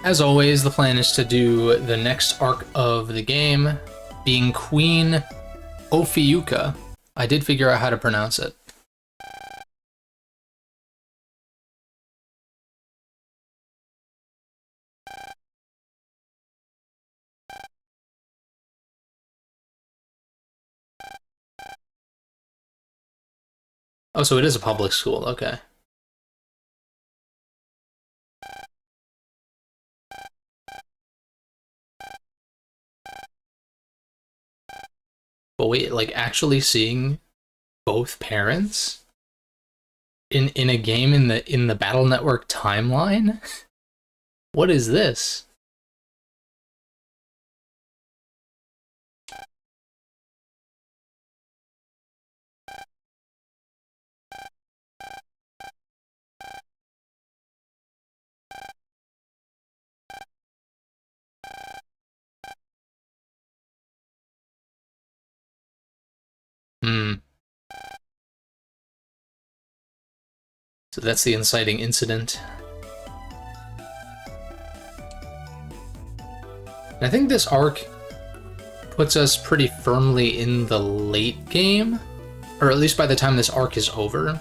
As always, the plan is to do the next arc of the game, being Queen Ophiucha. I did figure out how to pronounce it. Oh, so it is a public school, okay. But wait, like actually seeing both parents in a game in the Battle Network timeline? What is this? Hmm. So that's the inciting incident. I think this arc puts us pretty firmly in the late game, or at least by the time this arc is over.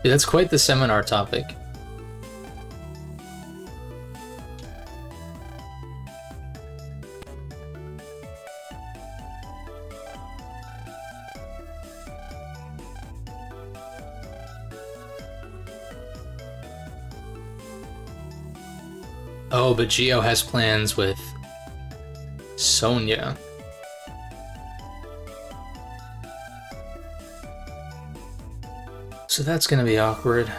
Dude, that's quite the seminar topic. Oh, but Gio has plans with Sonia. So that's gonna be awkward.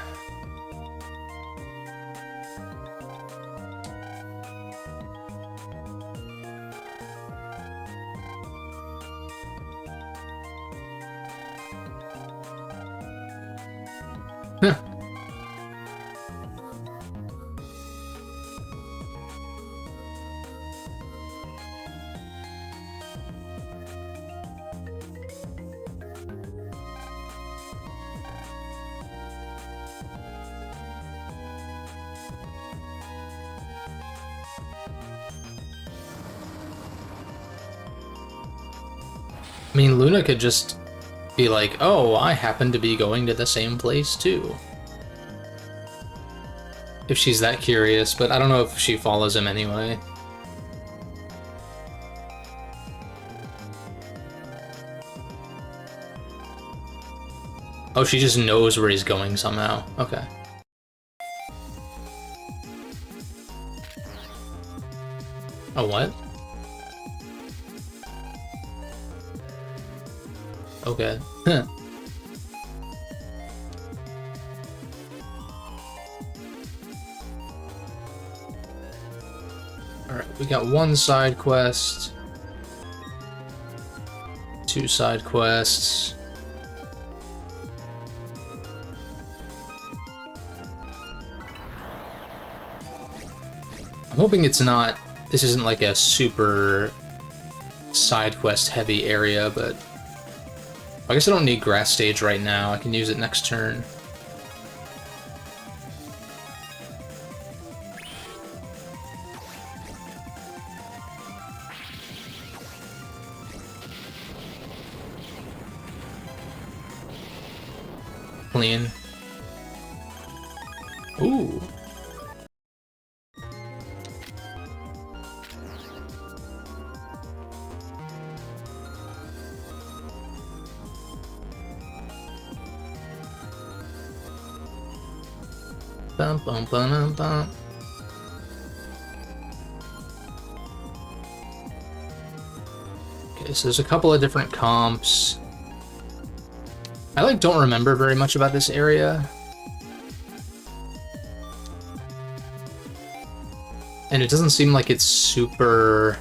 Huh. I mean, Luna could just be like, oh, I happen to be going to the same place too. If she's that curious, but I don't know if she follows him anyway. Oh, she just knows where he's going somehow. Okay. Oh, what? Okay. Huh. Alright, we got one side quest. Two side quests. I'm hoping it's not... This isn't like a super side quest heavy area, but... I guess I don't need grass stage right now. I can use it next turn. Clean. Ooh. Bum, bum, bum, bum. Okay, Okay, so there's a couple of different comps. I like don't remember very much about this area. And it doesn't seem like it's super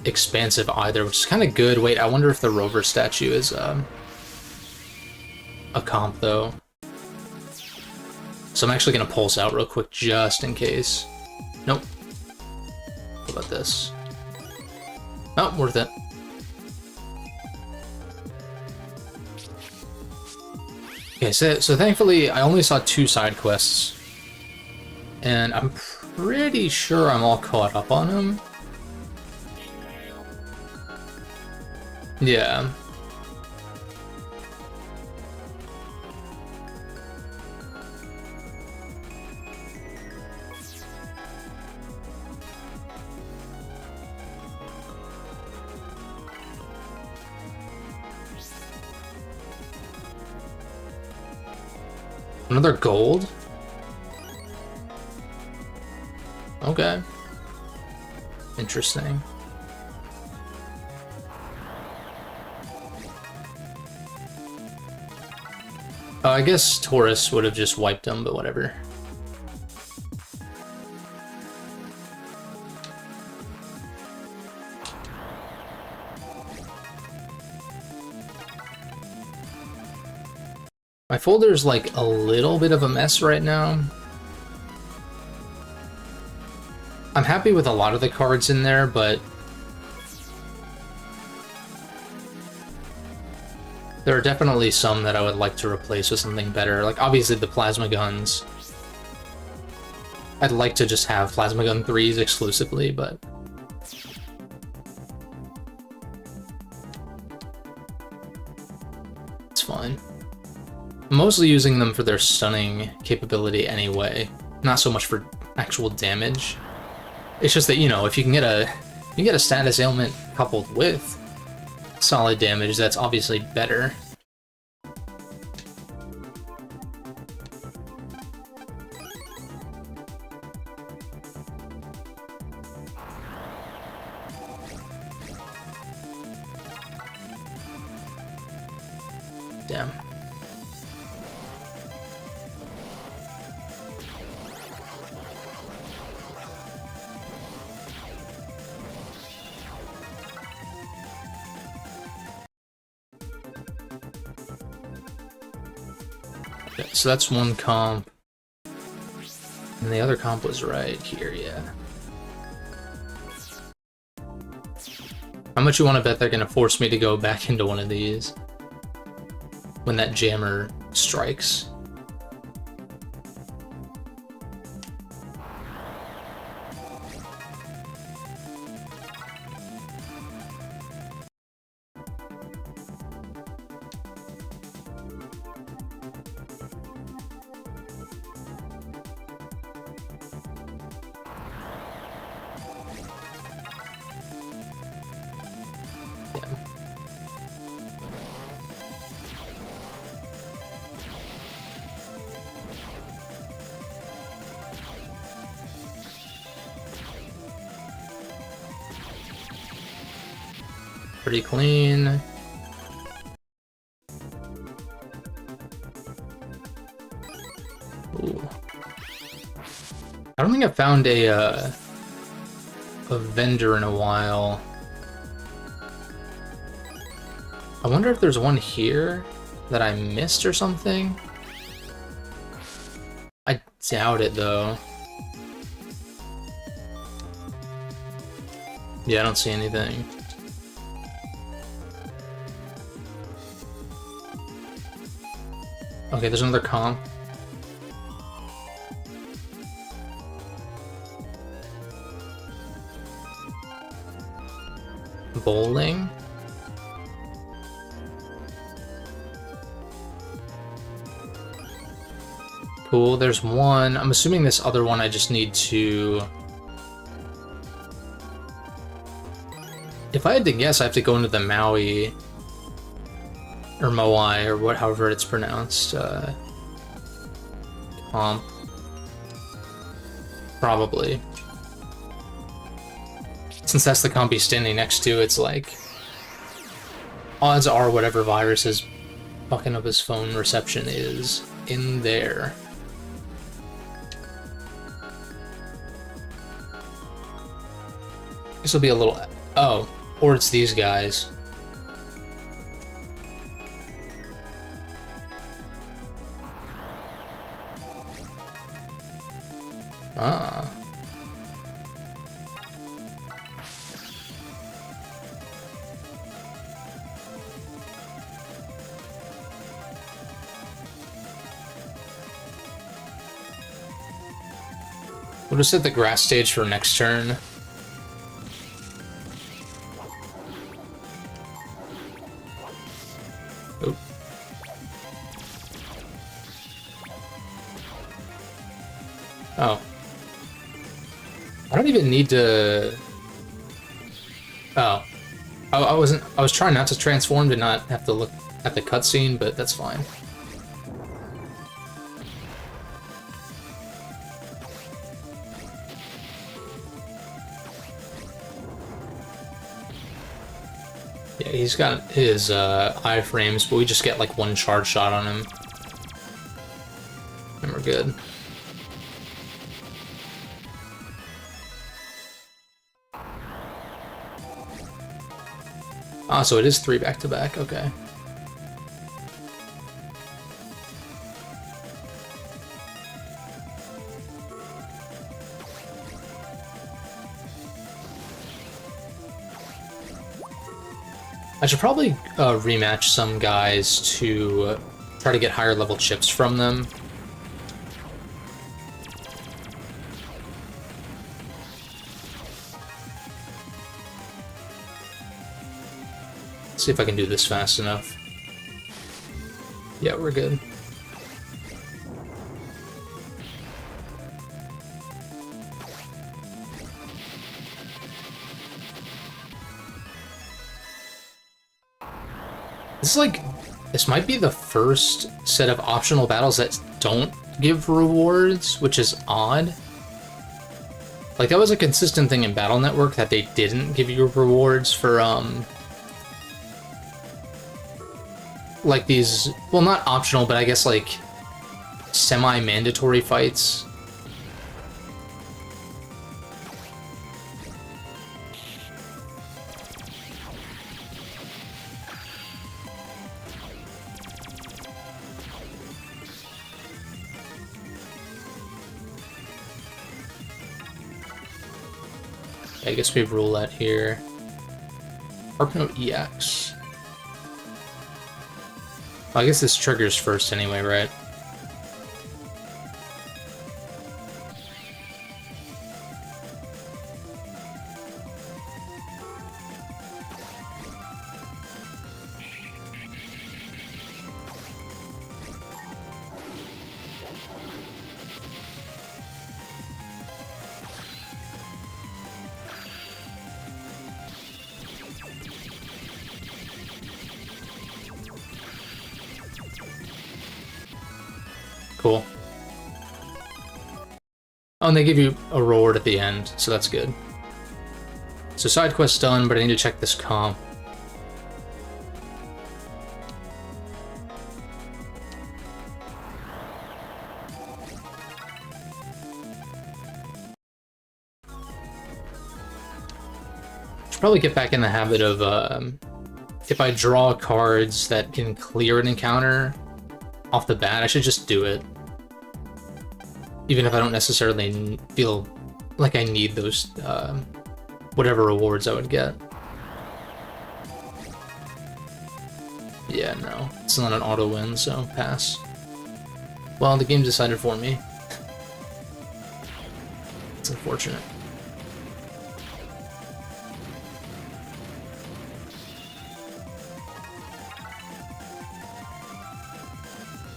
expansive either, which is kind of good. Wait, I wonder if the rover statue is a comp though. So I'm actually gonna pulse out real quick just in case. Nope. What about this? Oh, worth it. Okay, so thankfully I only saw 2 side quests, and I'm pretty sure I'm all caught up on them. Yeah. Another gold? Okay. Interesting. I guess Taurus would have just wiped them, but whatever. My folder's like a little bit of a mess right now. I'm happy with a lot of the cards in there, but there are definitely some that I would like to replace with something better. Like, obviously the plasma guns. I'd like to just have plasma gun 3s exclusively, but it's fine. I'm mostly using them for their stunning capability anyway, not so much for actual damage. It's just that, you know, if you can get a status ailment coupled with solid damage, that's obviously better. Damn. Okay, so that's one comp. And the other comp was right here, yeah. How much you want to bet they're going to force me to go back into one of these when that jammer strikes? Pretty clean. Ooh. I don't think I've found a vendor in a while. I wonder if there's one here that I missed or something. I doubt it though. Yeah, I don't see anything. Okay, there's another comp. Bowling. Cool, there's one. I'm assuming this other one I just need to... If I had to guess, I have to go into the Maui... or Moai, or however it's pronounced, comp. Probably. Since that's the comp he's standing next to, it's like, Odds are whatever virus is fucking up his phone reception is in there. This will be a little... Oh, or it's these guys. Ah. We'll just hit the grass stage for next turn. Oop. Oh. I don't even need to... Oh. I was trying not to transform to not have to look at the cutscene, but that's fine. Yeah, he's got his iframes, but we just get like one charge shot on him. And we're good. Ah, so it is 3 back-to-back, okay. I should probably rematch some guys to try to get higher level chips from them. See if I can do this fast enough. Yeah, we're good. This might be the first set of optional battles that don't give rewards, which is odd. Like, that was a consistent thing in Battle Network, that they didn't give you rewards for, like these, well, not optional, but I guess, like, semi-mandatory fights. I guess we rule that here. Harpno EX. Well, I guess this triggers first anyway, right? Cool. Oh, and they give you a reward at the end, so that's good. So side quest done, but I need to check this comp. Should probably get back in the habit of, if I draw cards that can clear an encounter off the bat, I should just do it. Even if I don't necessarily feel like I need those, whatever rewards I would get. Yeah, no. It's not an auto win, so pass. Well, the game decided for me. It's unfortunate.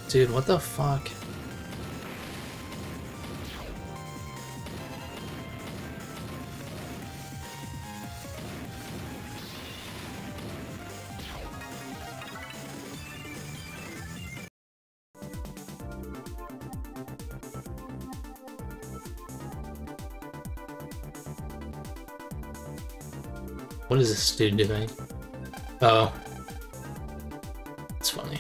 Dude, what the fuck? What is this dude doing? Oh. It's funny.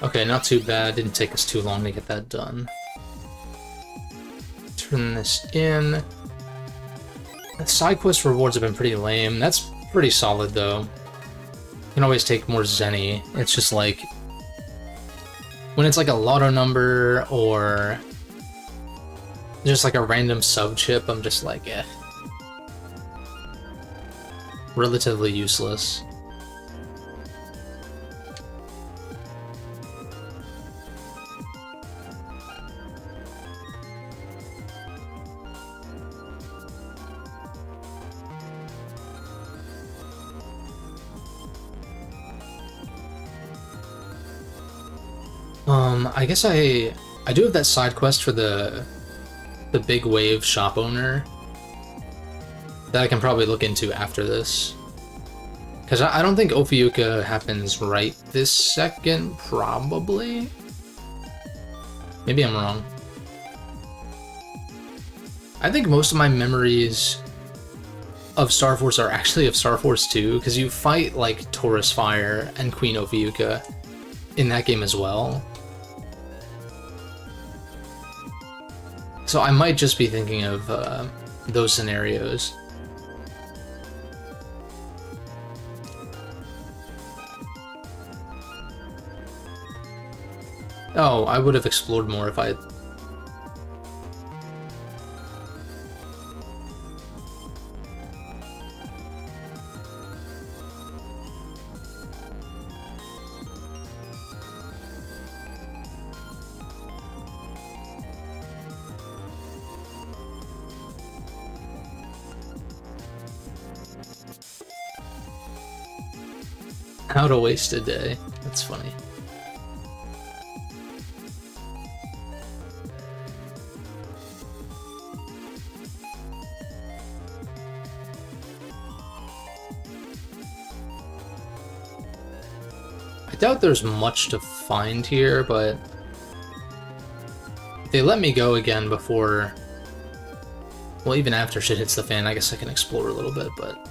Okay, not too bad. Didn't take us too long to get that done. Turn this in. The side quest rewards have been pretty lame. That's pretty solid, though. You can always take more Zenny. It's just like... when it's like a lotto number, or... just like a random sub-chip, I'm just like, eh. Relatively useless. I guess I do have that side quest for the big wave shop owner that I can probably look into after this. Because I don't think Ophiuka happens right this second, probably? Maybe I'm wrong. I think most of my memories of Star Force are actually of Star Force 2, because you fight like Taurus Fire and Queen Ophiuka in that game as well. So I might just be thinking of those scenarios. Oh, I would have explored more if I... How to waste a day. That's funny. I doubt there's much to find here, but if they let me go again before... well, even after shit hits the fan, I guess I can explore a little bit, but...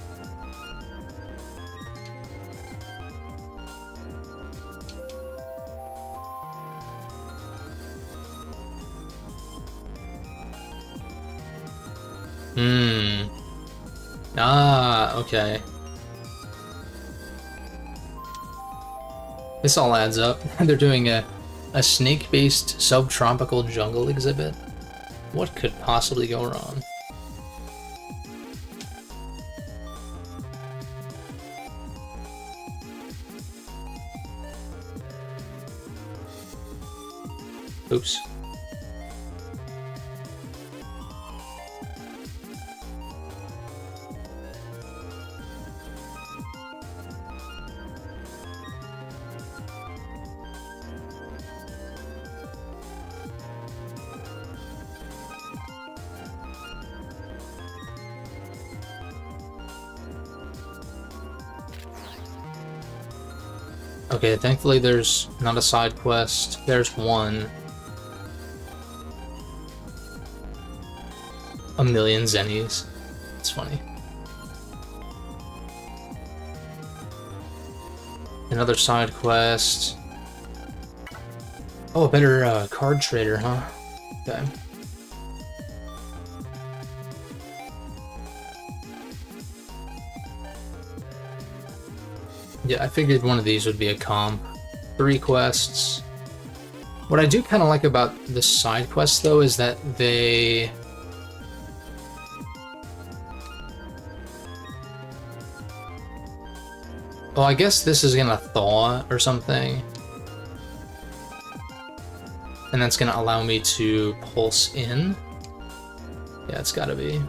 Ah, okay. This all adds up. They're doing a snake-based subtropical jungle exhibit. What could possibly go wrong? Oops. Okay, thankfully there's not a side quest. There's one. A million Zennies. It's funny. Another side quest. Oh, a better card trader, huh? Okay. Yeah, I figured one of these would be a comp. 3 quests. What I do kind of like about the side quests, though, is that they... well, I guess this is gonna thaw or something. And that's gonna allow me to pulse in. Yeah, it's gotta be.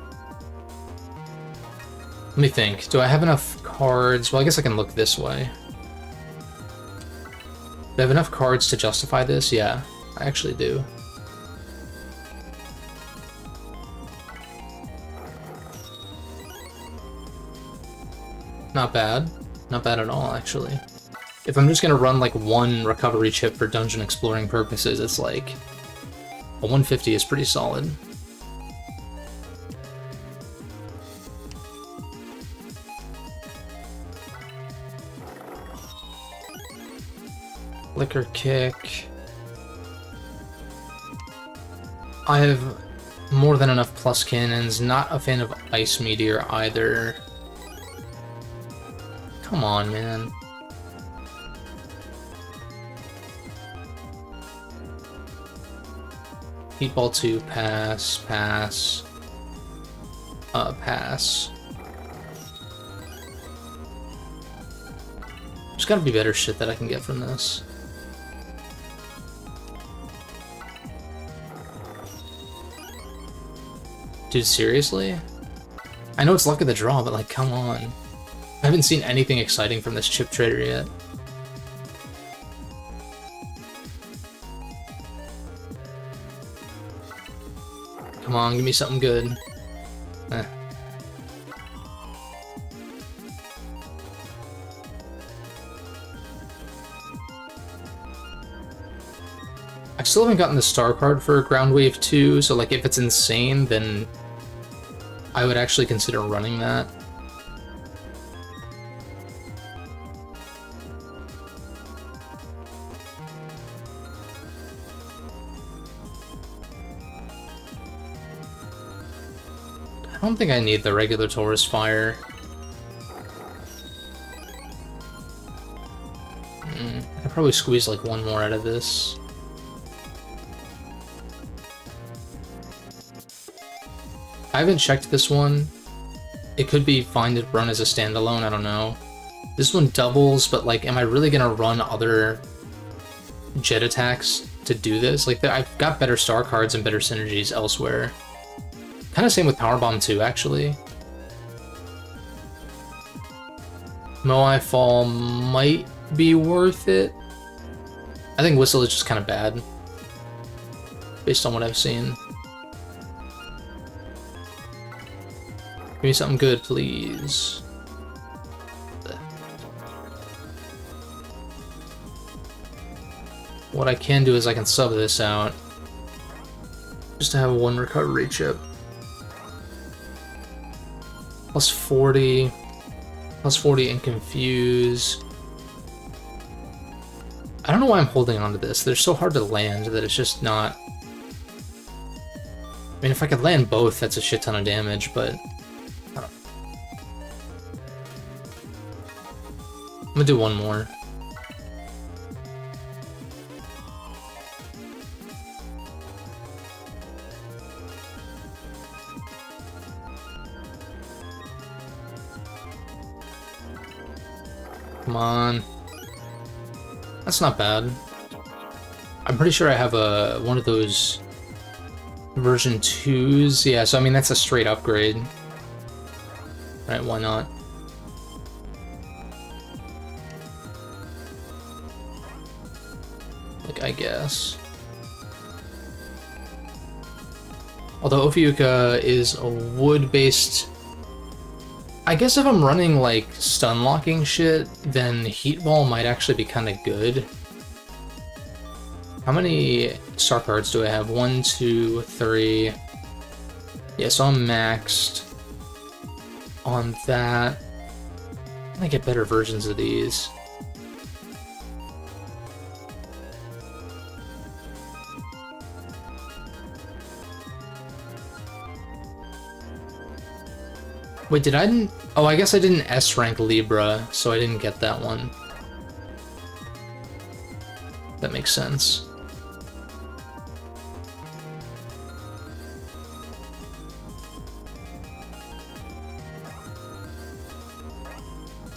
Let me think. Do I have enough cards? Well, I guess I can look this way. Do I have enough cards to justify this? Yeah, I actually do. Not bad. Not bad at all, actually. if I'm just gonna run like one recovery chip for dungeon exploring purposes, it's like a 150 is pretty solid. Liquor kick. I have more than enough plus cannons. Not a fan of ice meteor either. Come on, man. Heat ball 2, pass, pass. Pass. There's gotta be better shit that I can get from this. Dude, seriously? I know it's luck of the draw, but like, come on. I haven't seen anything exciting from this chip trader yet. Come on, give me something good. Eh. I still haven't gotten the star card for Ground Wave 2, so like if it's insane, then I would actually consider running that. I don't think I need the regular Taurus Fire. I could probably squeeze like one more out of this. I haven't checked this one. It could be fine to run as a standalone, I don't know. This one doubles, but like, am I really gonna run other jet attacks to do this? Like, I've got better star cards and better synergies elsewhere. Kind of same with Power Bomb 2, actually. Moai Fall might be worth it. I think Whistle is just kind of bad, based on what I've seen. Give me something good, please. What I can do is I can sub this out, just to have one recovery chip. Plus 40. Plus 40 and Confuse. I don't know why I'm holding on to this. They're so hard to land that it's just not... I mean, if I could land both, that's a shit ton of damage, but... I'm gonna do one more. Come on. That's not bad. I'm pretty sure I have one of those version 2s. Yeah, so I mean that's a straight upgrade. Right, why not? Like, I guess. Although Ophiuka is a wood-based... I guess if I'm running, like, stun-locking shit, then Heat Ball might actually be kind of good. How many star cards do I have? 1, 2, 3... Yeah, so I'm maxed on that. I'm gonna get better versions of these. Wait, did I... Oh, I guess I didn't S-rank Libra, so I didn't get that one. That makes sense.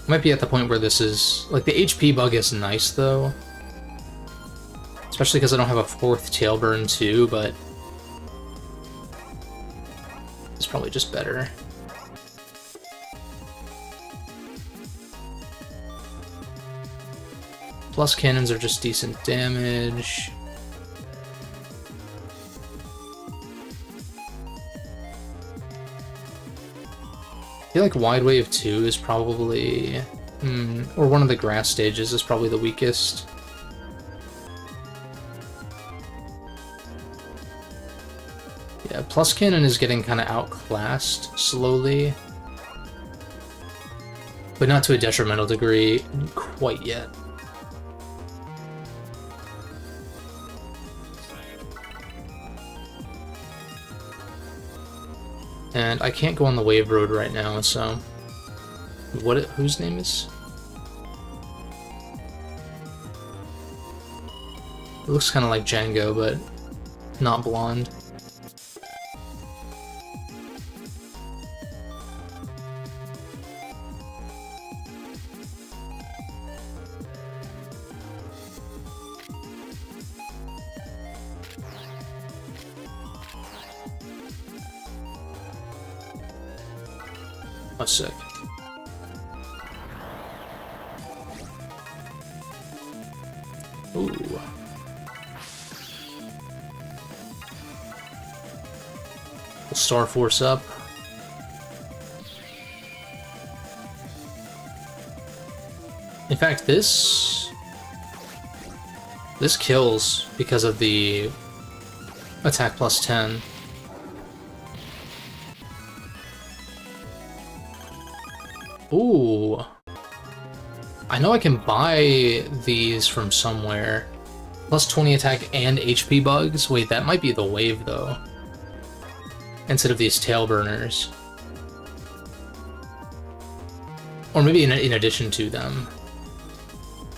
Might be at the point where this is... Like, the HP bug is nice, though. Especially because I don't have a 4th Tailburn, too, but... It's probably just better. Plus cannons are just decent damage. I feel like Wide Wave 2 is probably Or one of the grass stages is probably the weakest. Yeah, Plus Cannon is getting kind of outclassed slowly. But not to a detrimental degree quite yet. And I can't go on the wave road right now, so... whose name is? It looks kind of like Django, but not blonde. Oh, sick. Ooh. Star Force up. In fact, this kills because of the attack plus 10. Ooh. I know I can buy these from somewhere. Plus 20 attack and HP bugs. Wait, that might be the wave, though. Instead of these tail burners. Or maybe in addition to them.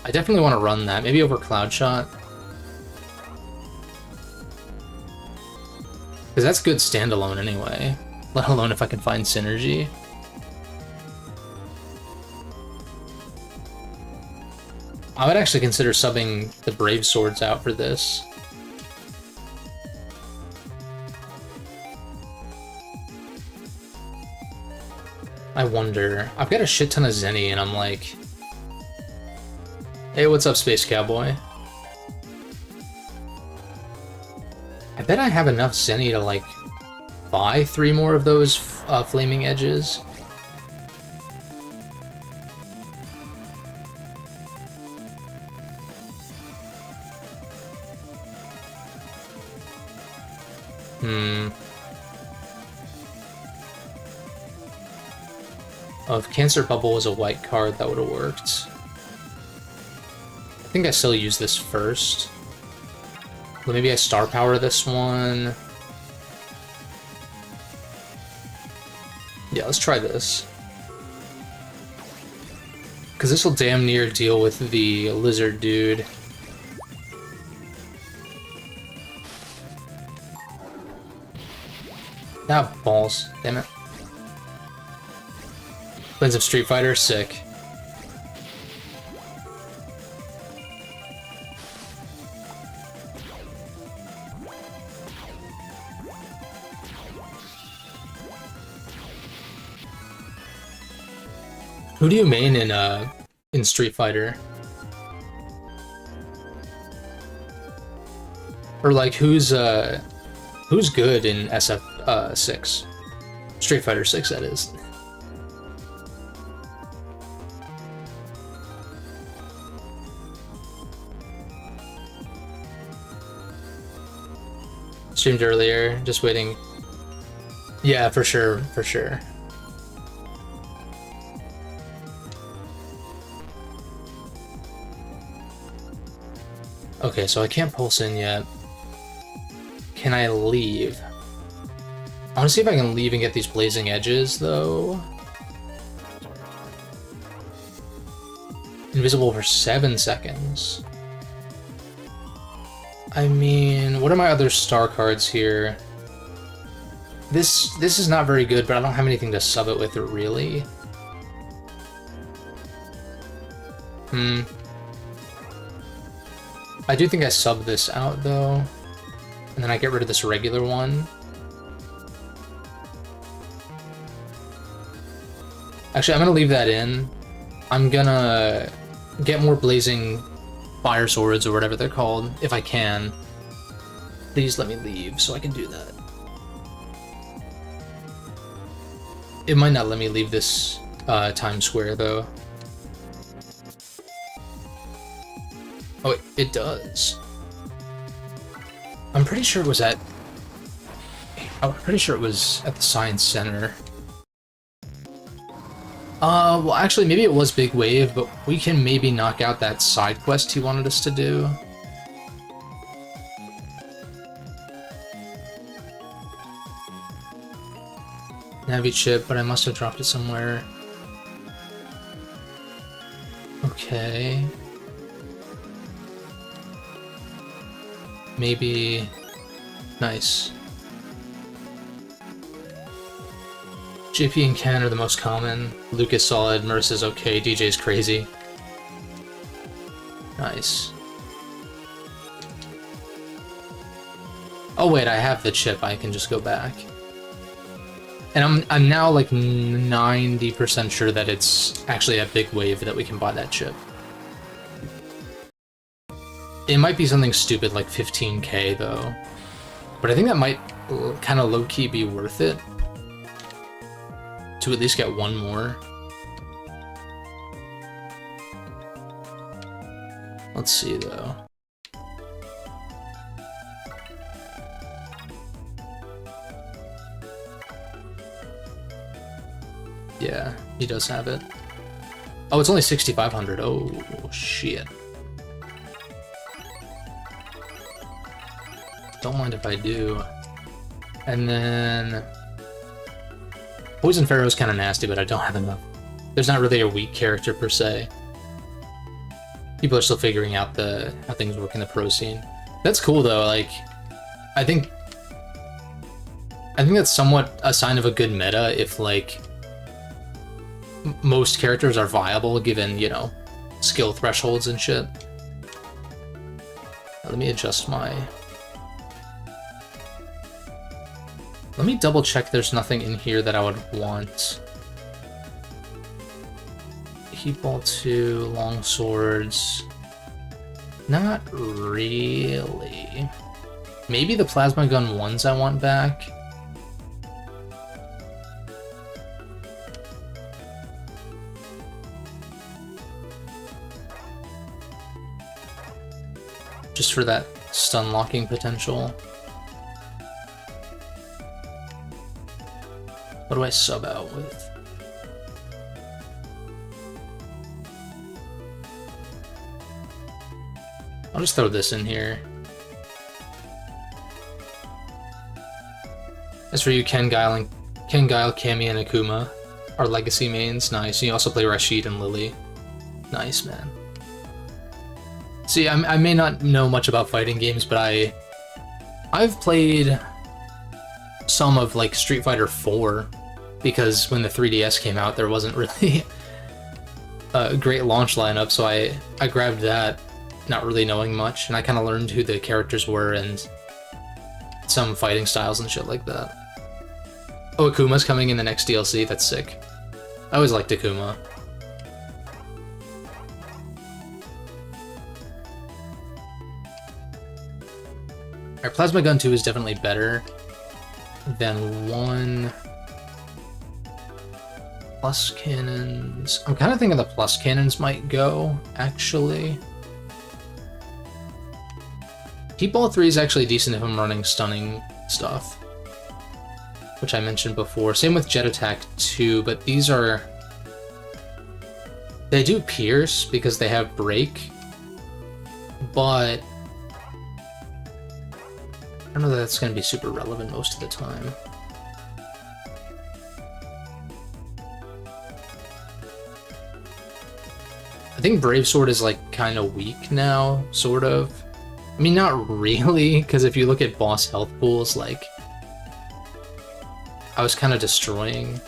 I definitely want to run that. Maybe over Cloud Shot. Because that's good standalone anyway. Let alone if I can find synergy. I would actually consider subbing the Brave Swords out for this. I wonder. I've got a shit ton of Zenny and I'm like... Hey, what's up, Space Cowboy? I bet I have enough Zenny to, like, buy 3 more of those Flaming Edges. Oh, if Cancer Bubble was a white card, that would have worked. I think I still use this first. Well, maybe I Star Power this one. Yeah, let's try this. Because this will damn near deal with the lizard dude. Ah, balls. Damn it. Lens of Street Fighter, sick. Who do you main in Street Fighter? Or like who's good in SF6? Street Fighter 6, that is. Streamed earlier, just waiting. Yeah, for sure, for sure. Okay, so I can't pulse in yet. Can I leave? I want to see if I can leave and get these blazing edges, though. Invisible for 7 seconds. I mean, what are my other star cards here? This is not very good, but I don't have anything to sub it with, really. I do think I sub this out, though. And then I get rid of this regular one. Actually, I'm gonna leave that in. I'm gonna get more blazing fire swords or whatever they're called, if I can. Please let me leave so I can do that. It might not let me leave this Times Square, though. Oh, it does. I'm pretty sure it was at... I'm pretty sure it was at the Science Center. Well, actually, maybe it was Big Wave, but we can maybe knock out that side quest he wanted us to do. Navi chip, but I must have dropped it somewhere. Okay. Maybe... Nice. JP and Ken are the most common. Luke is solid, Merce is okay, DJ's crazy. Nice. Oh wait, I have the chip, I can just go back. And I'm now like 90% sure that it's actually a Big Wave that we can buy that chip. It might be something stupid like 15k though. But I think that might kind of low-key be worth it. To at least get one more. Let's see though. Yeah, he does have it. Oh, it's only 6,500. Oh, shit. Don't mind if I do. And then... Poison Pharaoh's kind of nasty, but I don't have enough. There's not really a weak character per se. People are still figuring out how things work in the pro scene. That's cool though, like... I think that's somewhat a sign of a good meta if, like... most characters are viable given, you know, skill thresholds and shit. Let me adjust my... Let me double check there's nothing in here that I would want. Heat Ball 2, long swords. Not really. Maybe the Plasma Gun 1s I want back. Just for that stun locking potential. What do I sub out with? I'll just throw this in here. As for you, Ken, Guile, Cammy, and Akuma are legacy mains. Nice. You also play Rashid and Lily. Nice, man. See, I may not know much about fighting games, but I've played some of like Street Fighter 4 because when the 3DS came out, there wasn't really a great launch lineup, so I grabbed that, not really knowing much, and I kind of learned who the characters were and some fighting styles and shit like that. Oh, Akuma's coming in the next DLC. That's sick. I always liked Akuma. Our Plasma Gun 2 is definitely better than 1. Plus cannons. I'm kind of thinking the plus cannons might go, actually. Heat Ball 3 is actually decent if I'm running stunning stuff, which I mentioned before. Same with Jet Attack 2, but these are... They do pierce because they have break, but I don't know that that's going to be super relevant most of the time. I think Brave Sword is like kind of weak now, sort of. I mean, not really, because if you look at boss health pools, like, I was kind of destroying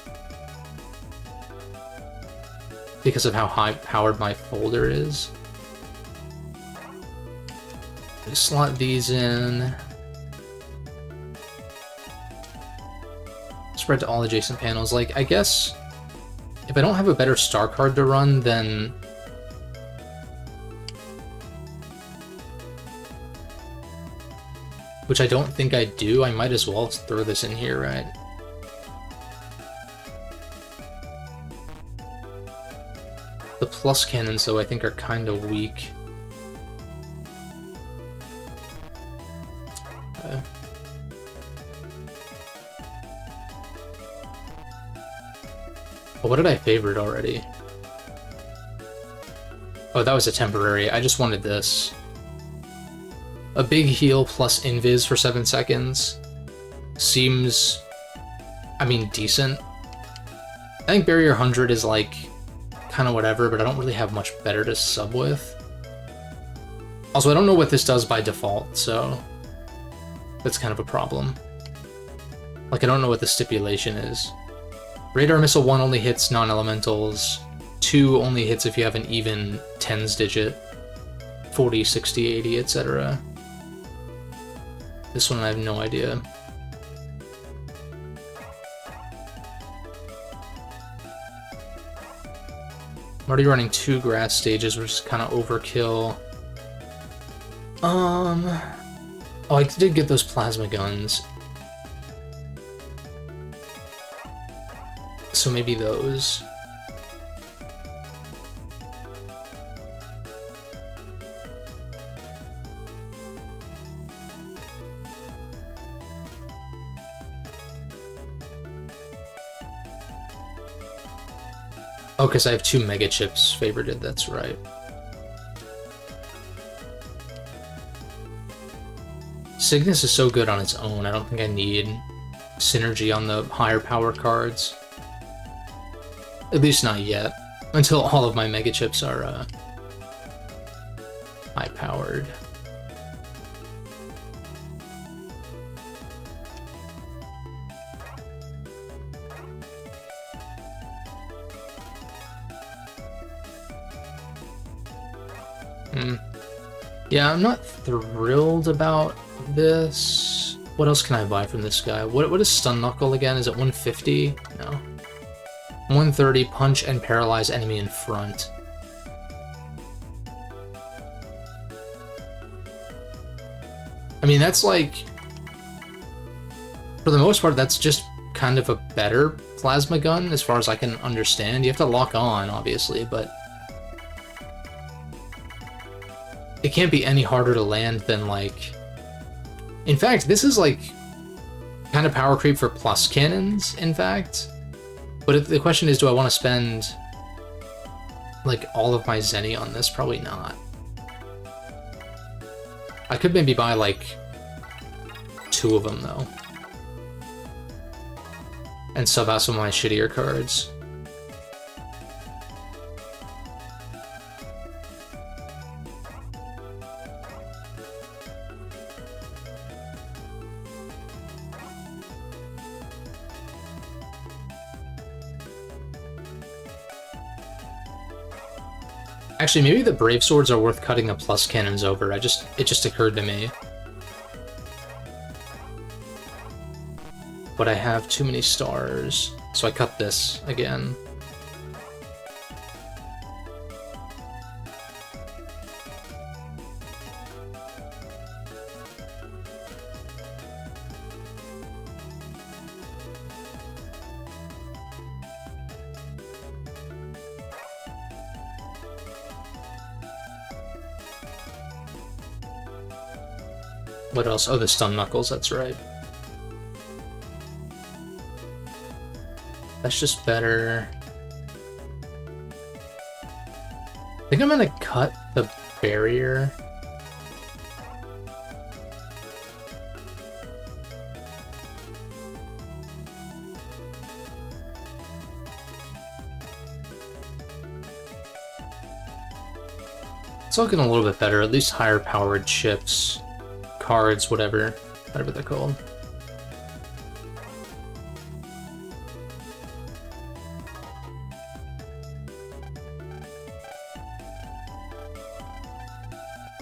because of how high-powered my folder is. Just slot these in. Spread to all adjacent panels. Like, I guess if I don't have a better star card to run, then which I don't think I do, I might as well throw this in here, right? The plus cannons, though, I think are kind of weak. Okay. Oh, what did I favorite already? Oh, that was a temporary. I just wanted this. A big heal plus invis for 7 seconds seems, I mean, decent. I think Barrier 100 is like kind of whatever, but I don't really have much better to sub with. Also, I don't know what this does by default, so that's kind of a problem. Like, I don't know what the stipulation is. Radar Missile 1 only hits non-elementals. 2 only hits if you have an even tens digit. 40, 60, 80, etc. This one I have no idea. I'm already running 2 grass stages, which is kind of overkill. Oh, I did get those plasma guns. So maybe those. Oh, because I have 2 mega chips favorited, that's right. Cygnus is so good on its own, I don't think I need synergy on the higher power cards. At least not yet. Until all of my mega chips are high powered. Yeah, I'm not thrilled about this. What else can I buy from this guy? What is Stun Knuckle again? Is it 150? No. 130, punch and paralyze enemy in front. I mean, that's like... For the most part, that's just kind of a better plasma gun, as far as I can understand. You have to lock on, obviously, but... It can't be any harder to land than, like... In fact, this is, like, kind of power creep for plus cannons, in fact. But if the question is, do I want to spend, like, all of my Zenny on this? Probably not. I could maybe buy, like, 2 of them, though. And sub out some of my shittier cards. Actually, maybe the Brave Swords are worth cutting the plus cannons over. It just occurred to me. But I have too many stars, so I cut this again. What else? Oh, the Stun Knuckles, that's right. That's just better. I think I'm gonna cut the barrier. It's looking a little bit better, at least higher powered chips. Cards, whatever they're called.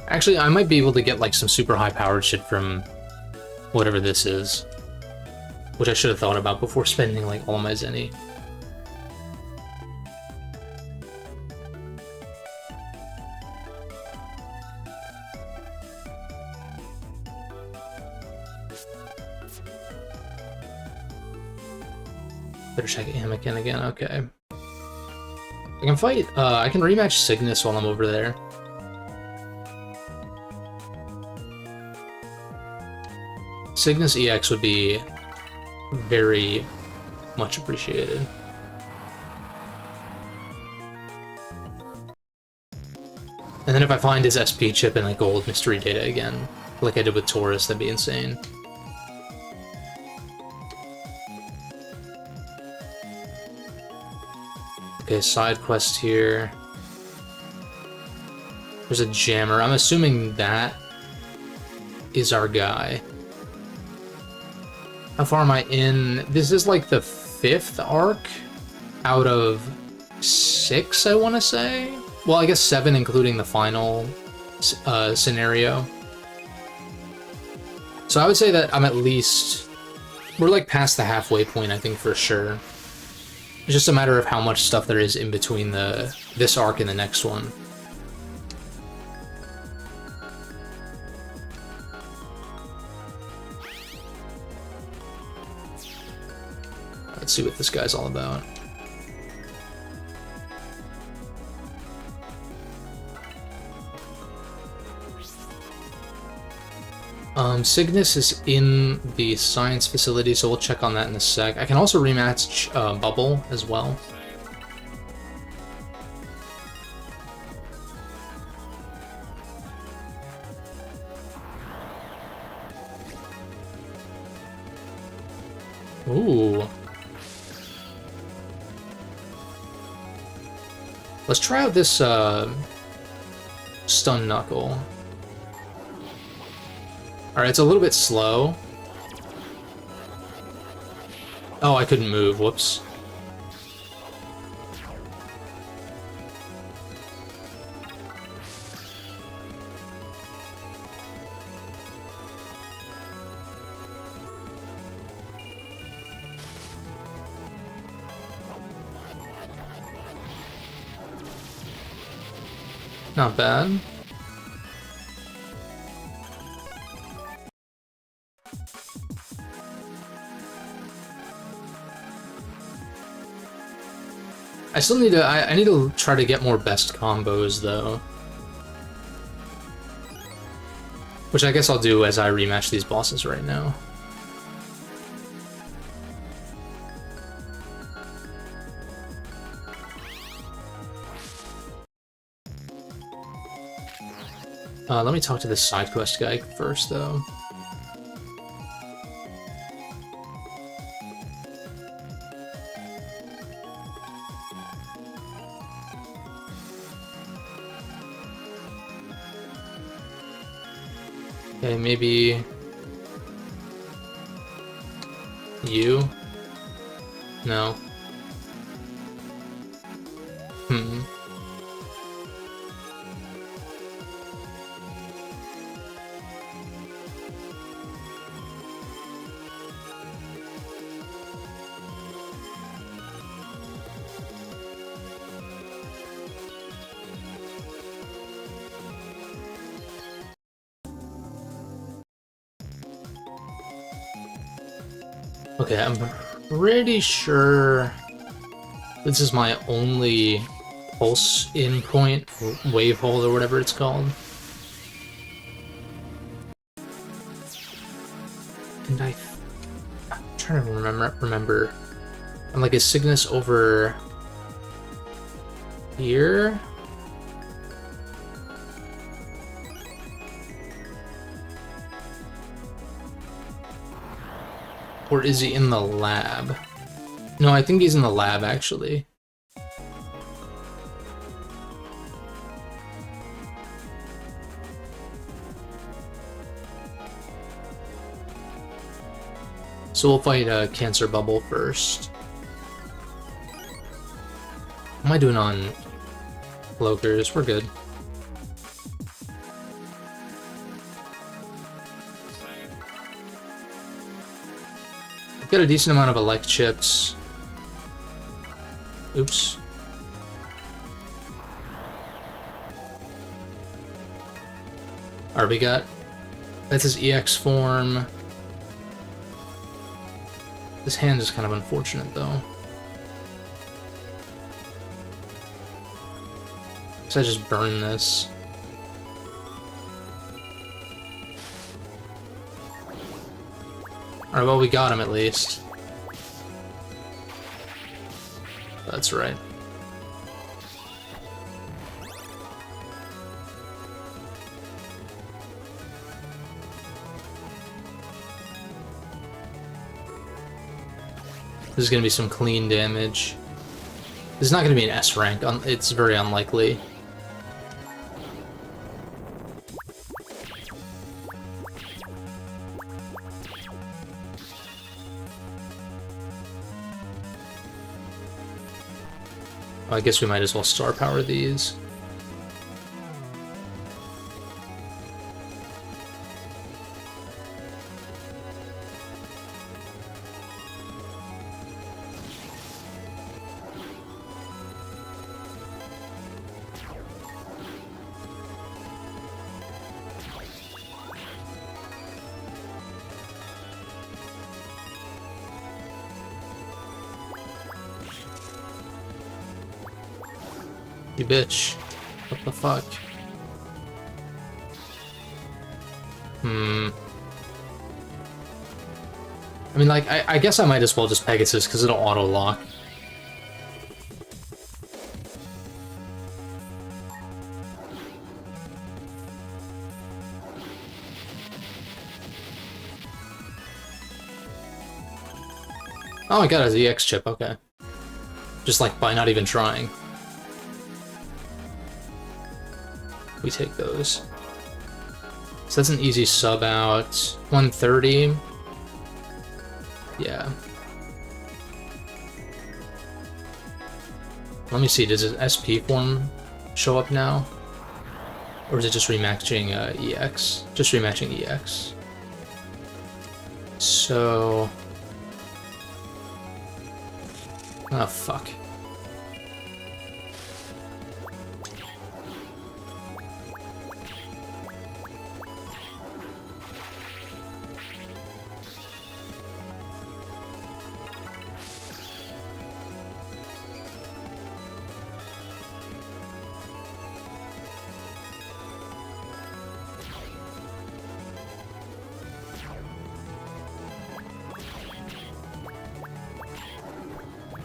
Actually, I might be able to get like some super high powered shit from whatever this is, which I should have thought about before spending like all my Zenny. Better check Anakin again, okay. I can fight, I can rematch Cygnus while I'm over there. Cygnus EX would be very much appreciated. And then if I find his SP chip in like gold mystery data again, like I did with Taurus, that'd be insane. Okay, side quest here. There's a jammer. I'm assuming that is our guy. How far am I in? This is like the 5th arc out of 6, I want to say? Well, I guess 7 including the final scenario. So I would say that I'm at least... We're like past the halfway point, I think, for sure. It's just a matter of how much stuff there is in between this arc and the next one. Let's see what this guy's all about. Cygnus is in the science facility, so we'll check on that in a sec. I can also rematch Bubble as well. Ooh. Let's try out this Stun Knuckle. Alright, it's a little bit slow. Oh, I couldn't move. Whoops. Not bad. I still need to, I need to try to get more best combos, though. Which I guess I'll do as I rematch these bosses right now. Let me talk to this side quest guy first, though. Okay, maybe you? No. Okay, I'm pretty sure this is my only pulse in point, wave hole, or whatever it's called. And I'm trying to remember. I'm like, is Cygnus over here? Or is he in the lab? No, I think he's in the lab, actually. So we'll fight Cancer Bubble first. What am I doing on Cloakers? We're good. Got a decent amount of elect chips. Oops. Alright, we got... That's his EX form. This hand is kind of unfortunate, though. So I just burn this. Alright, well, we got him at least. That's right. This is gonna be some clean damage. This is not gonna be an S rank, it's very unlikely. I guess we might as well star power these. You bitch. What the fuck? I mean, like, I guess I might as well just Pegasus, because it'll auto-lock. Oh, I got his EX chip, okay. Just, like, by not even trying. We take those. So that's an easy sub out. 130. Yeah. Let me see, does his SP form show up now? Or is it just rematching EX? Just rematching EX. So... oh, fuck.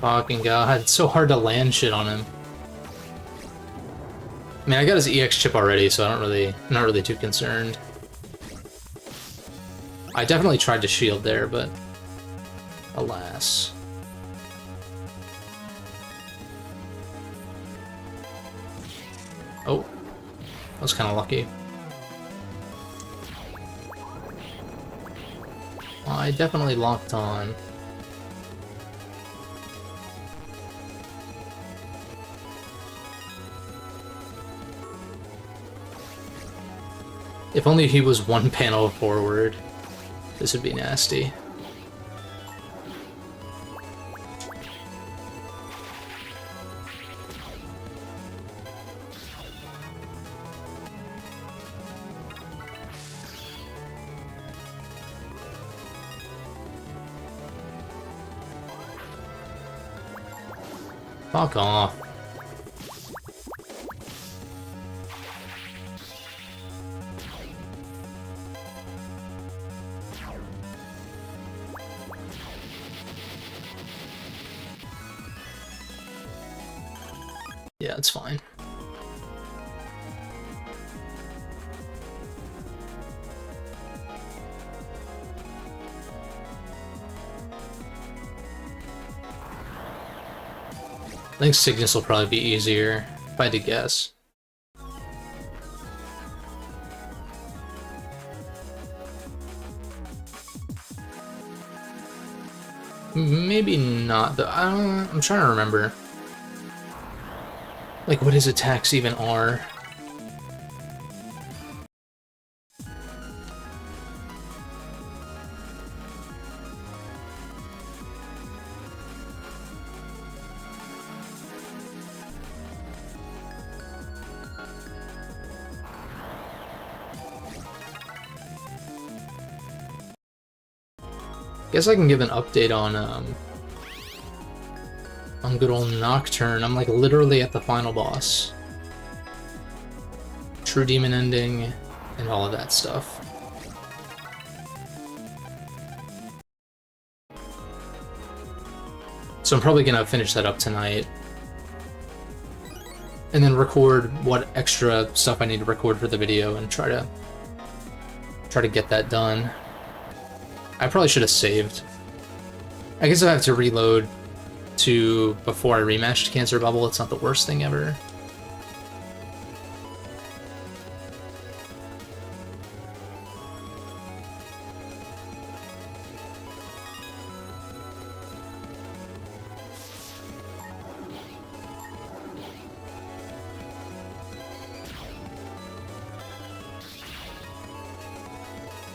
Fucking god, it's so hard to land shit on him. I mean, I got his EX chip already, so I'm not really too concerned. I definitely tried to shield there, but alas. Oh, I was kind of lucky. I definitely locked on. If only he was one panel forward, this would be nasty. Fuck off. Yeah, it's fine. I think Cygnus will probably be easier, if I had to guess. Maybe not, though. I'm trying to remember. Like, what his attacks even are. Guess I can give an update on good old Nocturne. I'm like literally at the final boss. True Demon ending and all of that stuff. So I'm probably gonna finish that up tonight. And then record what extra stuff I need to record for the video and try to get that done. I probably should have saved. I guess I have to reload to before I rematched Cancer Bubble. It's not the worst thing ever.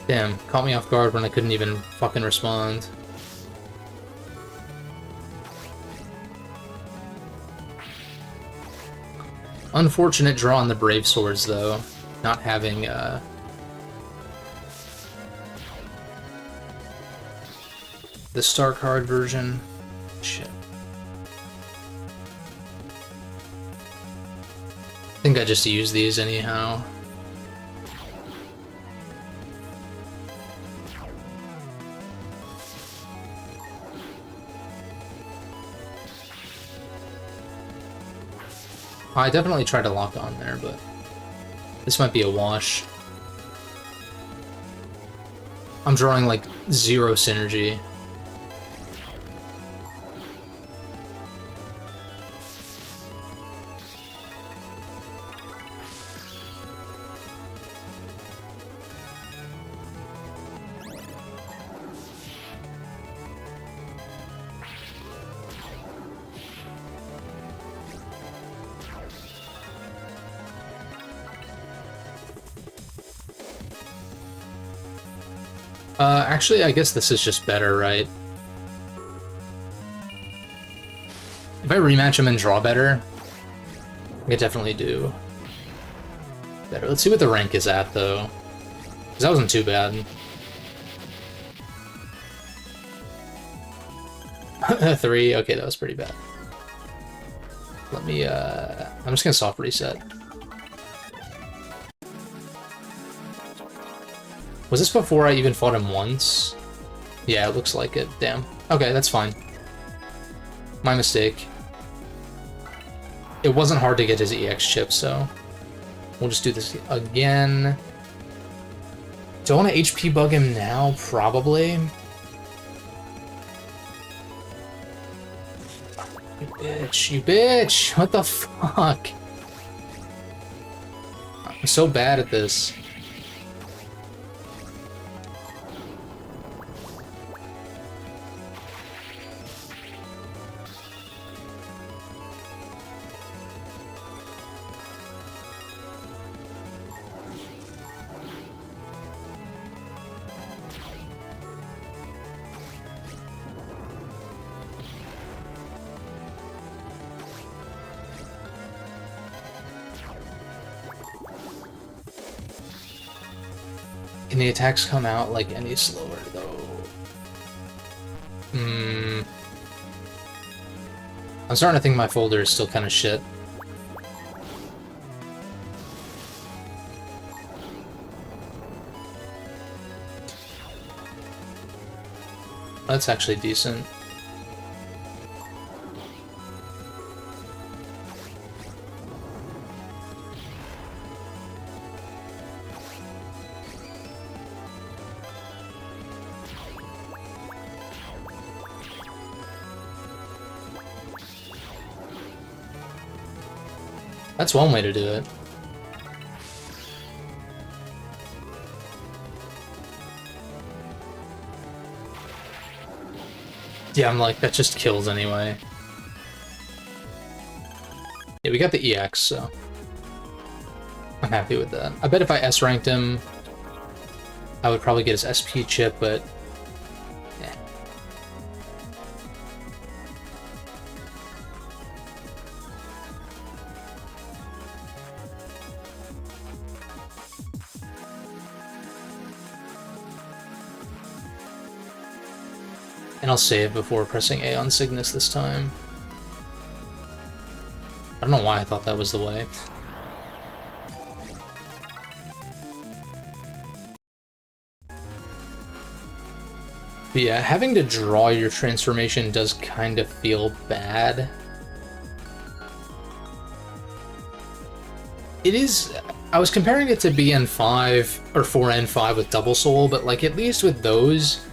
Damn, caught me off guard when I couldn't even fucking respond. Unfortunate draw on the Brave Swords, though. Not having, the Star Card version. Shit. I think I just use these anyhow. I definitely tried to lock on there, but this might be a wash. I'm drawing like 0 synergy. Actually, I guess this is just better, right? If I rematch him and draw better, I could definitely do better. Let's see what the rank is at, though. Because that wasn't too bad. 3, okay, that was pretty bad. Let me, I'm just gonna soft reset. Was this before I even fought him once? Yeah, it looks like it. Damn. Okay, that's fine. My mistake. It wasn't hard to get his EX chip, so we'll just do this again. Do I want to HP bug him now? Probably. You bitch, you bitch! What the fuck? I'm so bad at this. Can the attacks come out like any slower, though? I'm starting to think my folder is still kind of shit. That's actually decent. That's one way to do it. Yeah, I'm like, that just kills anyway. Yeah, we got the EX, so I'm happy with that. I bet if I S-ranked him, I would probably get his SP chip, but yeah. And I'll save before pressing A on Cygnus this time. I don't know why I thought that was the way. But yeah, having to draw your transformation does kind of feel bad. It is... I was comparing it to BN5 or 4N5 with Double Soul, but like at least with those,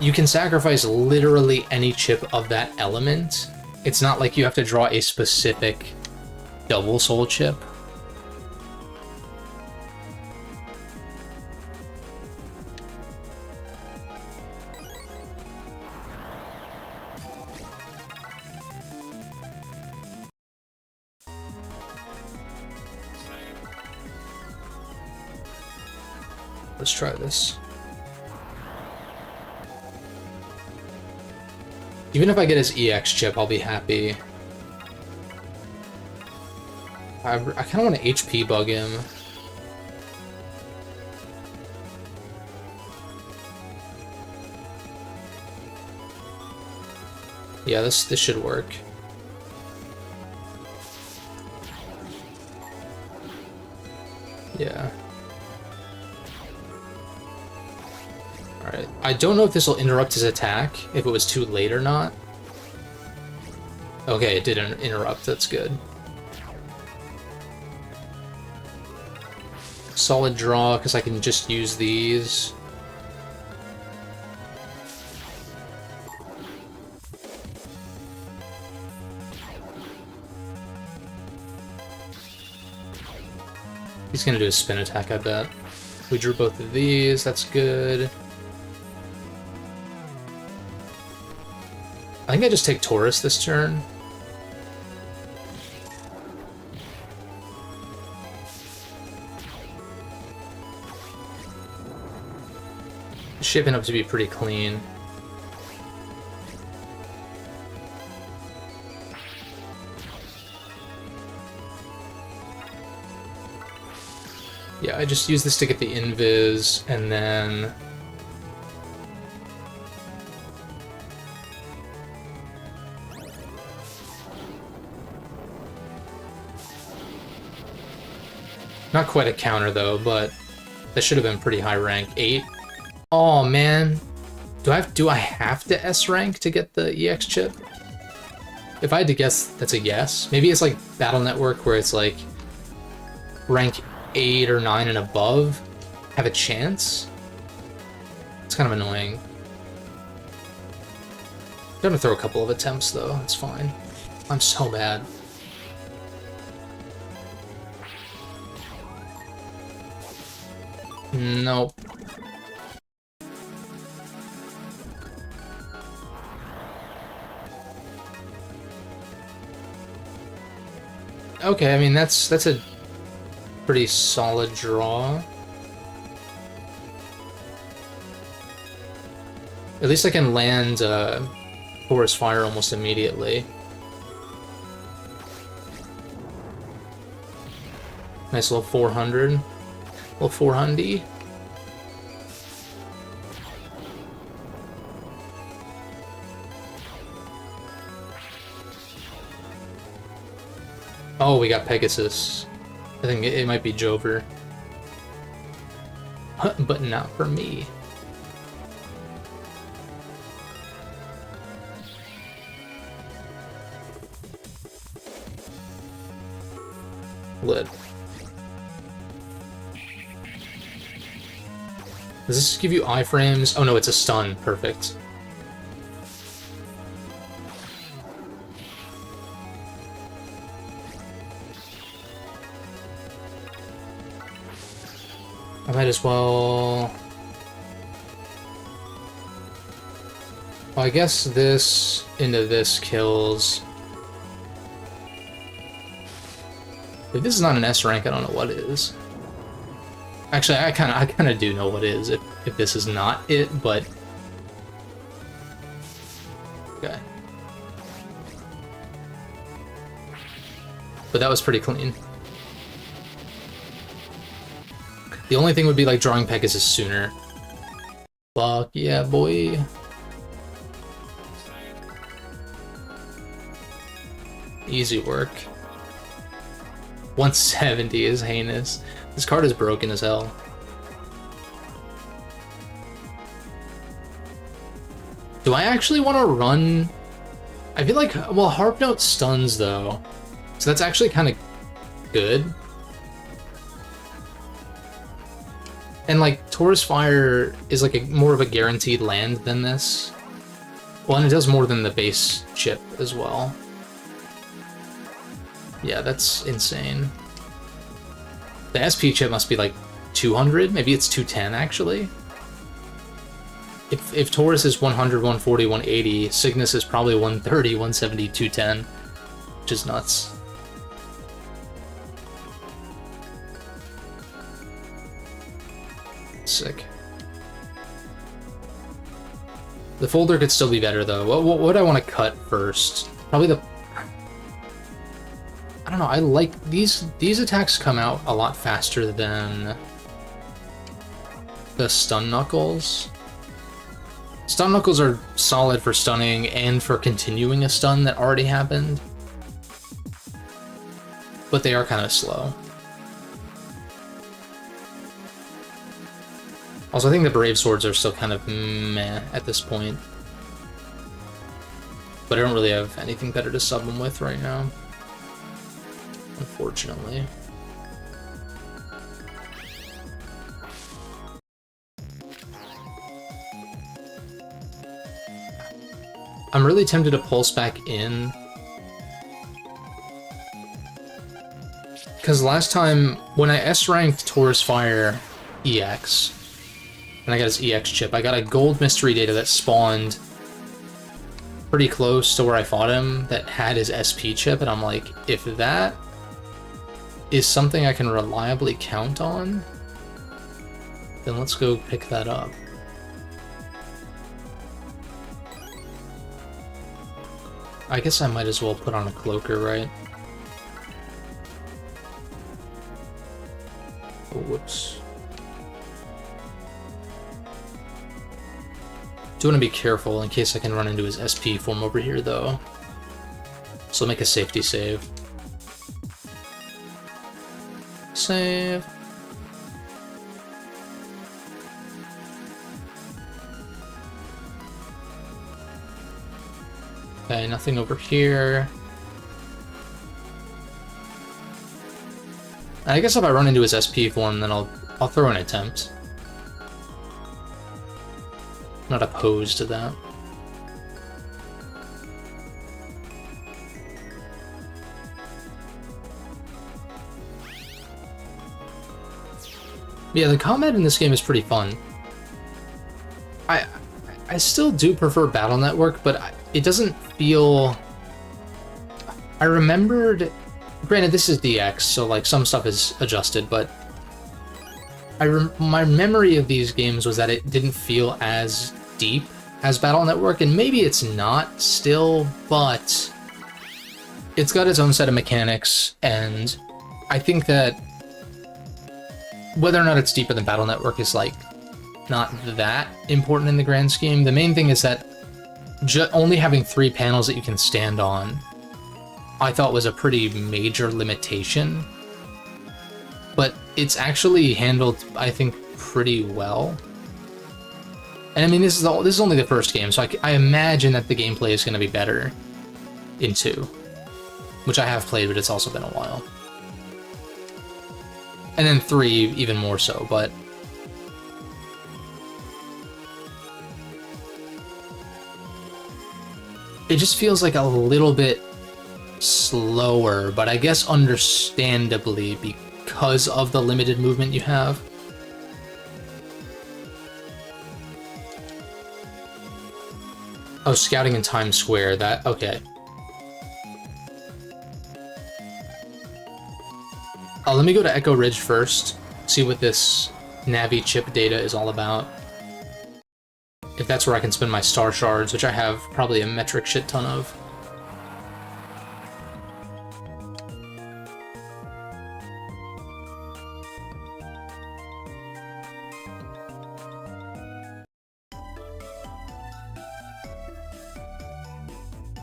you can sacrifice literally any chip of that element. It's not like you have to draw a specific Double Soul chip. Let's try this. Even if I get his EX chip, I'll be happy. I kind of want to HP bug him. Yeah, this should work. Yeah. Alright. I don't know if this will interrupt his attack, if it was too late or not. Okay, it didn't interrupt. That's good. Solid draw, because I can just use these. He's gonna do a spin attack, I bet. We drew both of these, that's good. I think I just take Taurus this turn. It's shaping up to be pretty clean. Yeah, I just use this to get the invis, and then... Not quite a counter, though, but that should have been pretty high rank. 8? Oh, man. Do I have to S rank to get the EX chip? If I had to guess, that's a yes. Maybe it's like Battle Network, where it's like rank 8 or 9 and above have a chance. It's kind of annoying. I'm gonna throw a couple of attempts, though. It's fine. I'm so bad. Nope. Okay, I mean that's a pretty solid draw. At least I can land Forest Fire almost immediately. Nice little 400. Little 400. Oh, we got Pegasus. I think it might be Jover. But not for me. Lit. Does this give you iframes? Oh no, it's a stun. Perfect. I might as well... Well, I guess this into this kills... If this is not an S rank, I don't know what is. Actually, I kind of do know what is if this is not it, but okay. But that was pretty clean. The only thing would be like drawing Pegasus sooner. Fuck yeah, boy. Easy work. 170 is heinous. This card is broken as hell. Do I actually want to run? I feel like, well, Harp Note stuns though, so that's actually kind of good. And like Taurus Fire is like more of a guaranteed land than this. Well, and it does more than the base chip as well. Yeah, that's insane. The SP chip must be like 200, maybe it's 210 actually. If Taurus is 100, 140, 180, Cygnus is probably 130, 170, 210, which is nuts. Sick. The folder could still be better though. What would I want to cut first? Probably the... I don't know, I like... These attacks come out a lot faster than the stun knuckles. Stun knuckles are solid for stunning and for continuing a stun that already happened. But they are kind of slow. Also, I think the Brave Swords are still kind of meh at this point. But I don't really have anything better to sub them with right now. Unfortunately. I'm really tempted to pulse back in. Because last time, when I S-ranked Taurus Fire EX, and I got his EX chip, I got a gold mystery data that spawned pretty close to where I fought him that had his SP chip, and I'm like, if that is something I can reliably count on, then let's go pick that up. I guess I might as well put on a cloaker, right? Oh, whoops. Do want to be careful in case I can run into his SP form over here, though. So I'll make a safety save. Save. Okay, nothing over here. I guess if I run into his SP form, then I'll throw an attempt. Not opposed to that. Yeah, the combat in this game is pretty fun. I still do prefer Battle Network, but it doesn't feel... I remembered... Granted, this is DX, so like some stuff is adjusted, but my memory of these games was that it didn't feel as deep as Battle Network, and maybe it's not still, but it's got its own set of mechanics, and I think that whether or not it's deeper than Battle Network is like not that important in the grand scheme. The main thing is that only having 3 panels that you can stand on, I thought was a pretty major limitation, but it's actually handled, I think, pretty well. And I mean, this is only the first game, so I imagine that the gameplay is going to be better in 2, which I have played, but it's also been a while. And then 3 even more so, but it just feels like a little bit slower, but I guess understandably because of the limited movement you have. Oh, scouting in Times Square, that, okay. Let me go to Echo Ridge first, see what this Navi chip data is all about. If that's where I can spend my star shards, which I have probably a metric shit ton of.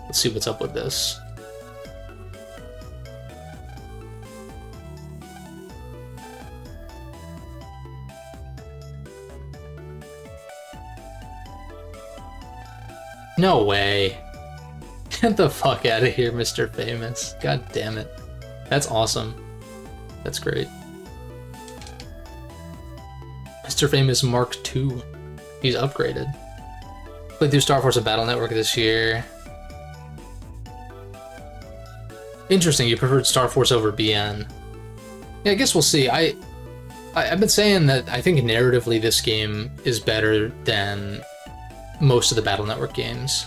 Let's see what's up with this. No way. Get the fuck out of here, Mr. Famous. God damn it. That's awesome. That's great. Mr. Famous Mark II. He's upgraded. Played through Star Force and Battle Network this year. Interesting, you preferred Star Force over BN. Yeah, I guess we'll see. I've been saying that I think narratively this game is better than most of the Battle Network games.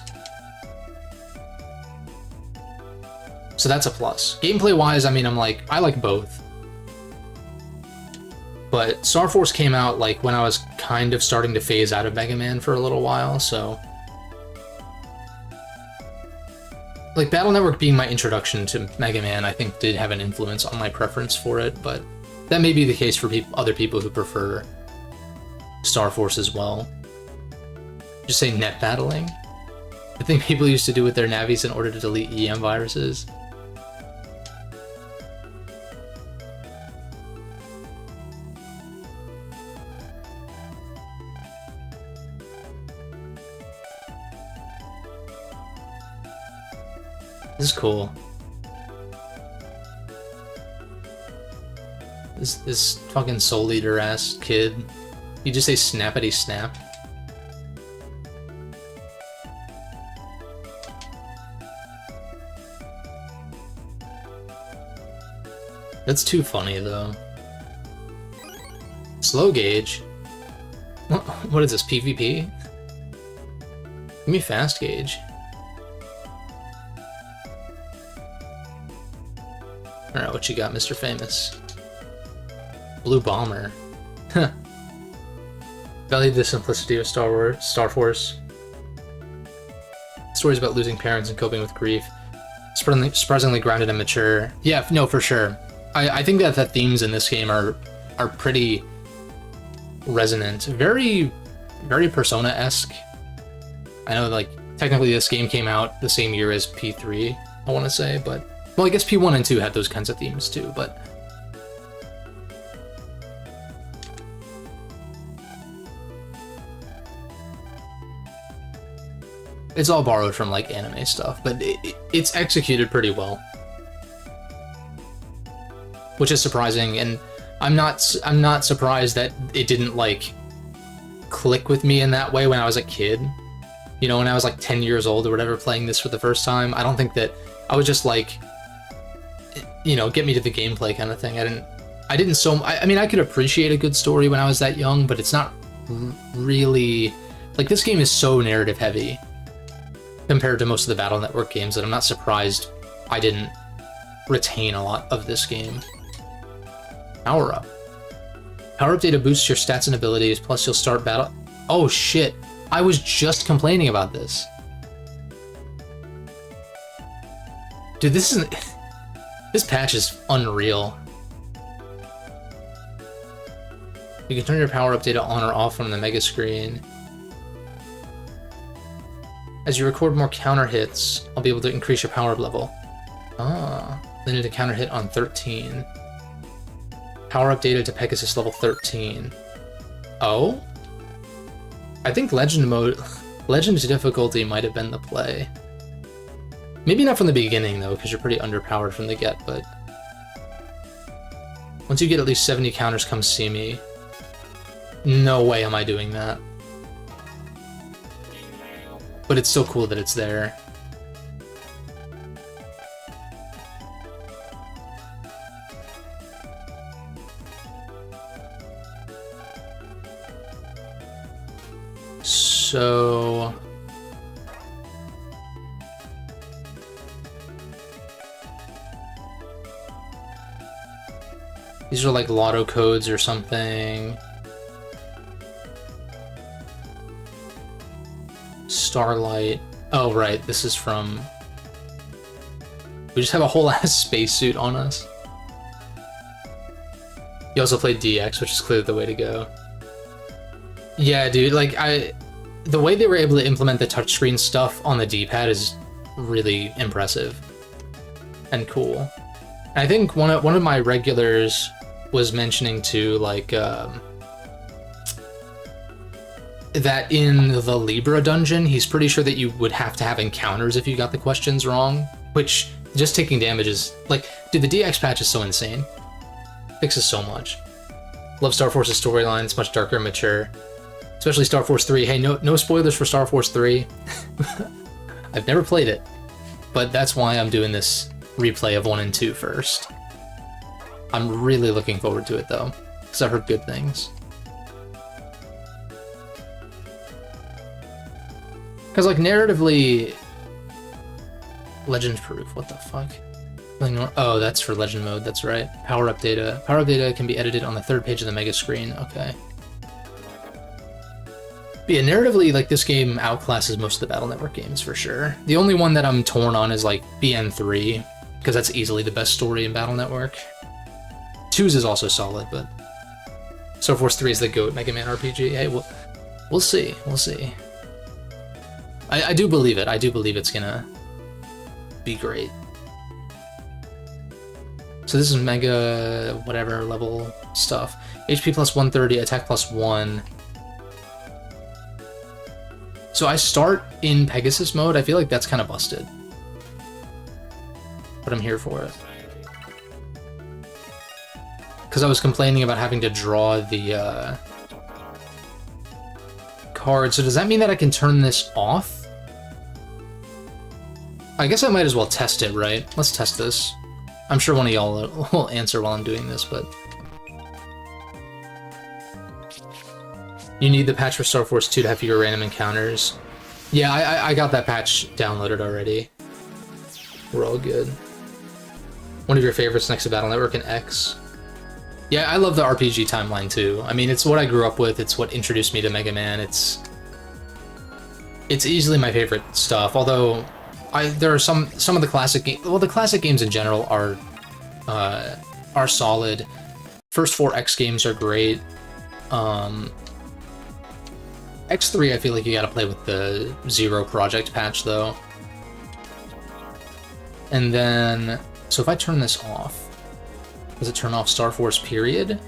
So that's a plus. Gameplay-wise, I mean, I like both. But Star Force came out, like, when I was kind of starting to phase out of Mega Man for a little while, so... Like, Battle Network being my introduction to Mega Man, I think did have an influence on my preference for it, but that may be the case for other people who prefer Star Force as well. Just say net battling. The thing people used to do with their navis in order to delete EM viruses. This is cool. This fucking Soul Eater ass kid. You just say snappity snap. That's too funny though. Slow gauge. What is this, PvP? Give me fast gauge. Alright, what you got, Mr. Famous? Blue Bomber. Huh. Value the simplicity of Star Force. Stories about losing parents and coping with grief. Surprisingly grounded and mature. Yeah, no, for sure. I think that the themes in this game are pretty resonant. Very, very Persona-esque. I know, like, technically this game came out the same year as P3, I want to say, but... Well, I guess P1 and 2 had those kinds of themes too, but... It's all borrowed from, like, anime stuff, but it's executed pretty well. Which is surprising, and I'm not surprised that it didn't, like, click with me in that way when I was a kid. You know, when I was, like, 10 years old or whatever, playing this for the first time. I don't think that... I was just, like... You know, get me to the gameplay kind of thing. I mean, I could appreciate a good story when I was that young, but it's not really... Like, this game is so narrative heavy compared to most of the Battle Network games that I'm not surprised I didn't retain a lot of this game. Power Up. Power Up data boosts your stats and abilities, plus you'll start battle... Oh shit, I was just complaining about this. Dude, this isn't... This patch is unreal. You can turn your power-up data on or off from the mega screen. As you record more counter hits, I'll be able to increase your power-up level. Ah, limited counter hit on 13. Power-up data to Pegasus level 13. Oh? I think Legend's difficulty might have been the play. Maybe not from the beginning, though, because you're pretty underpowered from the get, but... Once you get at least 70 counters, come see me. No way am I doing that. But it's still cool that it's there. So... These are like lotto codes or something. Starlight. Oh, right, this is from... We just have a whole ass spacesuit on us. You also played DX, which is clearly the way to go. Yeah, dude, like, the way they were able to implement the touchscreen stuff on the D-pad is really impressive and cool. And I think one of my regulars was mentioning too, like, that in the Libra dungeon, he's pretty sure that you would have to have encounters if you got the questions wrong, which just taking damage is like, dude, the DX patch is so insane. Fixes so much. Love Star Force's storyline, it's much darker and mature. Especially Star Force 3. Hey, no spoilers for Star Force 3. I've never played it, but that's why I'm doing this replay of 1 and 2 first. I'm really looking forward to it though, because I've heard good things. Because, like, narratively... Legend proof, what the fuck? Oh, that's for Legend mode, that's right. Power-up data. Power-up data can be edited on the 3rd page of the mega screen, okay. But yeah, narratively, like, this game outclasses most of the Battle Network games, for sure. The only one that I'm torn on is, like, BN3, because that's easily the best story in Battle Network. 2's is also solid, but... Star Force 3 is the GOAT Mega Man RPG. Hey, we'll see, we'll see. I do believe it. I do believe it's gonna be great. So this is Mega whatever level stuff. HP plus 130, attack plus 1. So I start in Pegasus mode. I feel like that's kind of busted. But I'm here for it. Because I was complaining about having to draw the card. So does that mean that I can turn this off? I guess I might as well test it, right? Let's test this. I'm sure one of y'all will answer while I'm doing this, but... You need the patch for Star Force 2 to have fewer random encounters. Yeah, I got that patch downloaded already. We're all good. One of your favorites next to Battle Network and X. Yeah, I love the RPG timeline too. I mean, it's what I grew up with, it's what introduced me to Mega Man, it's easily my favorite stuff, although... there are some of the classic games. Well, the classic games in general are solid. First 4 X games are great. X3, I feel like you gotta play with the Zero Project patch though. And then, so if I turn this off, does it turn off Star Force period?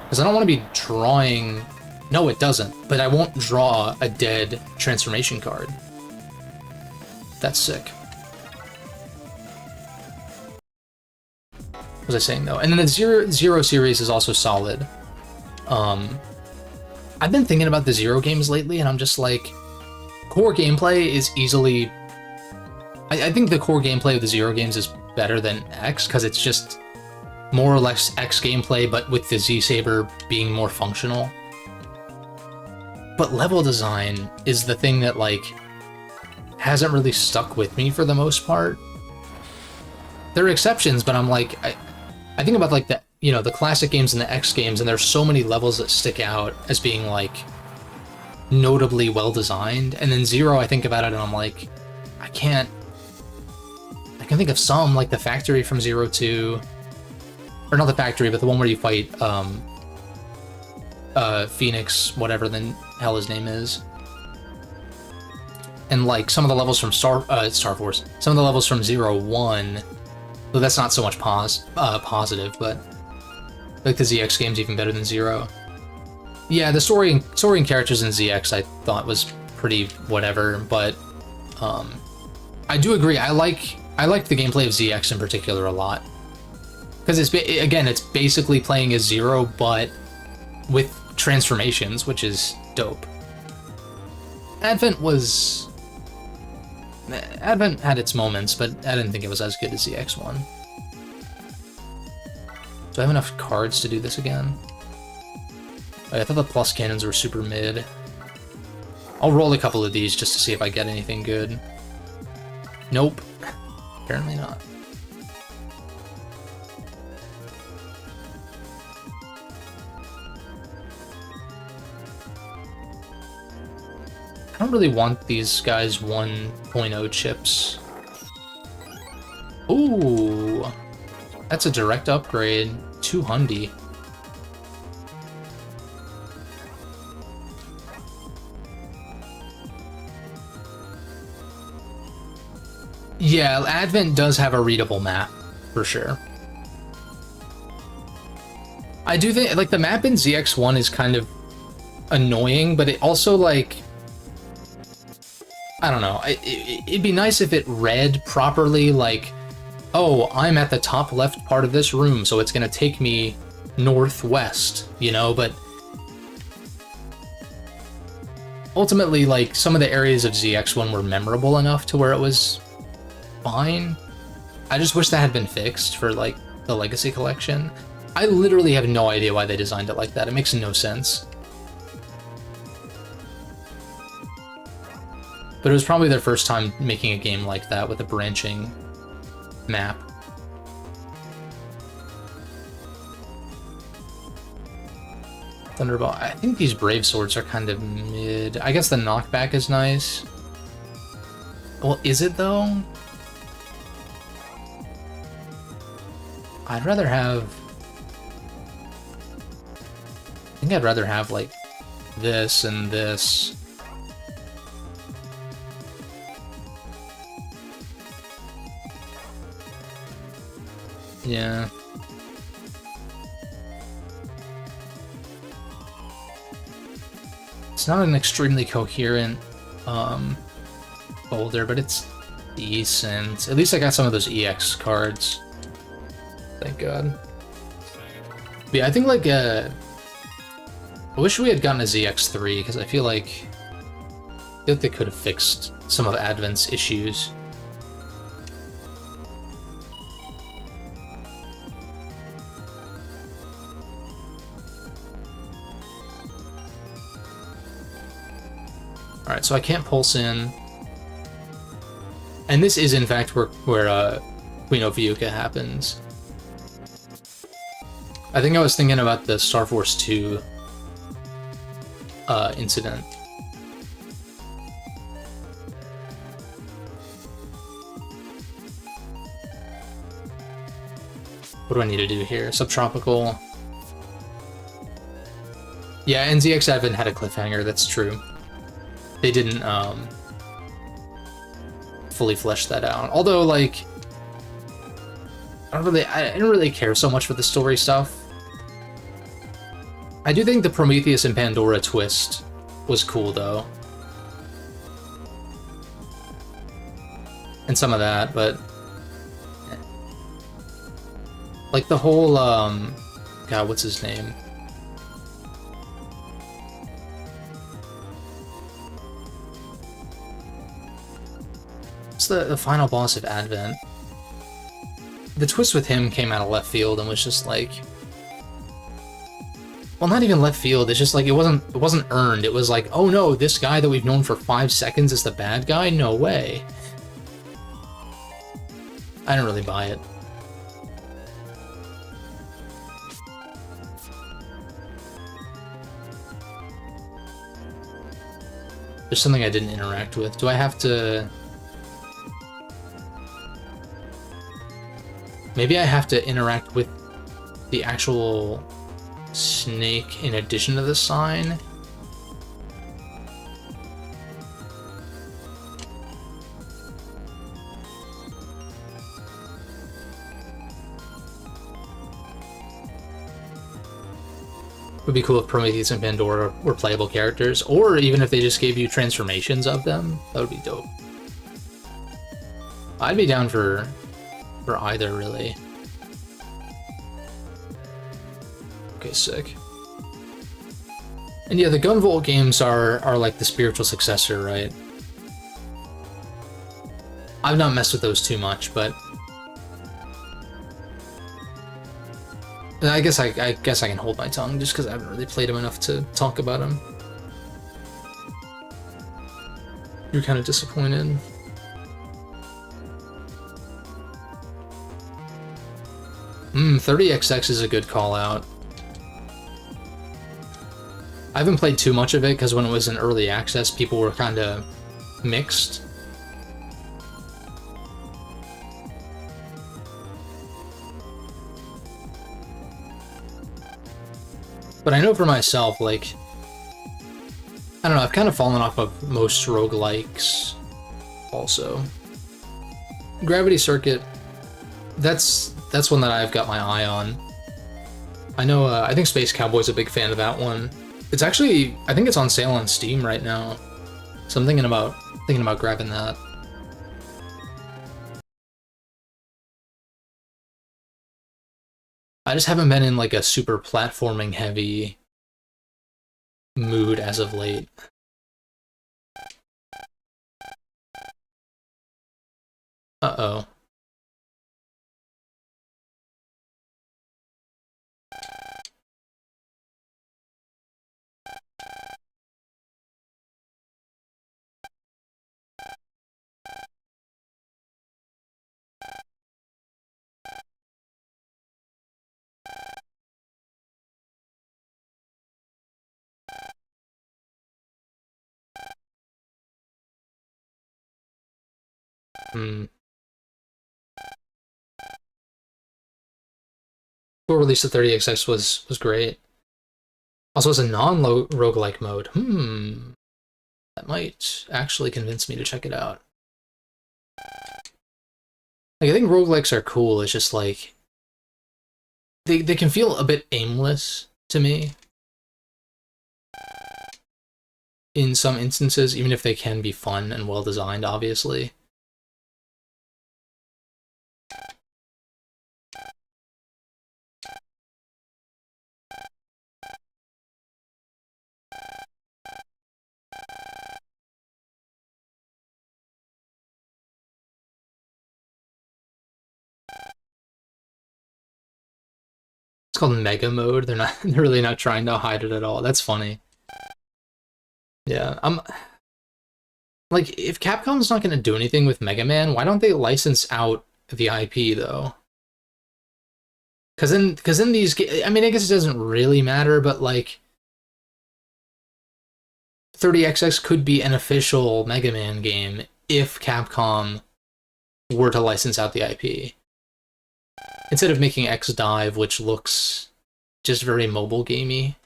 Because I don't want to be drawing. No, it doesn't. But I won't draw a dead transformation card. That's sick. What was I saying though? And then the Zero series is also solid. I've been thinking about the Zero games lately, and I'm just like, core gameplay is easily... I think the core gameplay of the Zero games is better than X, because it's just more or less X gameplay, but with the Z-Saber being more functional. But level design is the thing that, like, hasn't really stuck with me for the most part. There are exceptions, but I'm like, I think about like the, you know, the classic games and the X games, and there's so many levels that stick out as being like notably well designed. And then Zero, I think about it and I'm like, I can think of some, like the factory from Zero 2, or not the factory, but the one where you fight Phoenix, whatever the hell his name is. And like some of the levels from Star Force, some of the levels from Zero 1, though that's not so much positive, but like the ZX game's even better than Zero. Yeah, the story and characters in ZX I thought was pretty whatever, but I do agree. I like the gameplay of ZX in particular a lot, because it's basically playing as Zero but with transformations, which is dope. Advent had its moments, but I didn't think it was as good as the X1. Do I have enough cards to do this again? Oh, I thought the plus cannons were super mid. I'll roll a couple of these just to see if I get anything good. Nope. Apparently not. I don't really want these guys 1.0 chips. Ooh, that's a direct upgrade. 200. Yeah, Advent does have a readable map, for sure. I do think, like, the map in ZX1 is kind of... annoying, but it also, like, I don't know. It'd be nice if it read properly, like, oh, I'm at the top left part of this room, so it's gonna take me northwest, you know, but ultimately, like, some of the areas of ZX1 were memorable enough to where it was fine. I just wish that had been fixed for, like, the Legacy Collection. I literally have no idea why they designed it like that. It makes no sense. But it was probably their first time making a game like that with a branching map. Thunderbolt. I think these Brave Swords are kind of mid. I guess the knockback is nice. Well, is it though? I'd rather have... I think I'd rather have, like, this and this. Yeah. It's not an extremely coherent folder, but it's decent. At least I got some of those EX cards. Thank God. But yeah, I think, like, I wish we had gotten a ZX3, because I feel like they could have fixed some of Advent's issues. Alright, so I can't pulse in. And this is, in fact, where Queen Ophiucha happens. I think I was thinking about the Star Force 2 incident. What do I need to do here? Subtropical. Yeah, and ZX Advent had a cliffhanger, that's true. They didn't fully flesh that out. Although, like, I didn't really care so much for the story stuff. I do think the Prometheus and Pandora twist was cool, though. And some of that, but... like, the whole, God, what's his name? What's the final boss of Advent? The twist with him came out of left field and was just like... well, not even left field, it's just like, it wasn't earned. It was like, oh no, this guy that we've known for 5 seconds is the bad guy? No way. I didn't really buy it. There's something I didn't interact with. Do I have to... maybe I have to interact with the actual snake in addition to the sign? It would be cool if Prometheus and Pandora were playable characters, or even if they just gave you transformations of them. That would be dope. I'd be down for either, really. Okay, sick. And yeah, the Gunvolt games are like the spiritual successor, right? I've not messed with those too much, but I guess I can hold my tongue just because I haven't really played them enough to talk about them. You're kind of disappointed. 30XX is a good call out. I haven't played too much of it because when it was in early access, people were kind of mixed. But I know for myself, like, I don't know, I've kind of fallen off of most roguelikes also. Gravity Circuit, that's one that I've got my eye on. I know, I think Space Cowboy's a big fan of that one. It's actually, I think it's on sale on Steam right now. So I'm thinking about grabbing that. I just haven't been in like a super platforming heavy mood as of late. Uh-oh. Hmm. Full release of 30XX was great. Also, as a non-roguelike mode. That might actually convince me to check it out. Like, I think roguelikes are cool. It's just like they can feel a bit aimless to me in some instances, even if they can be fun and well designed, obviously. It's called Mega Mode. They're really not trying to hide it at all. That's funny. Yeah, I'm like, if Capcom's not going to do anything with Mega Man, why don't they license out the IP though? Because in these, I mean, I guess it doesn't really matter, but like 30XX could be an official Mega Man game if Capcom were to license out the IP. Instead of making X Dive, which looks just very mobile gamey.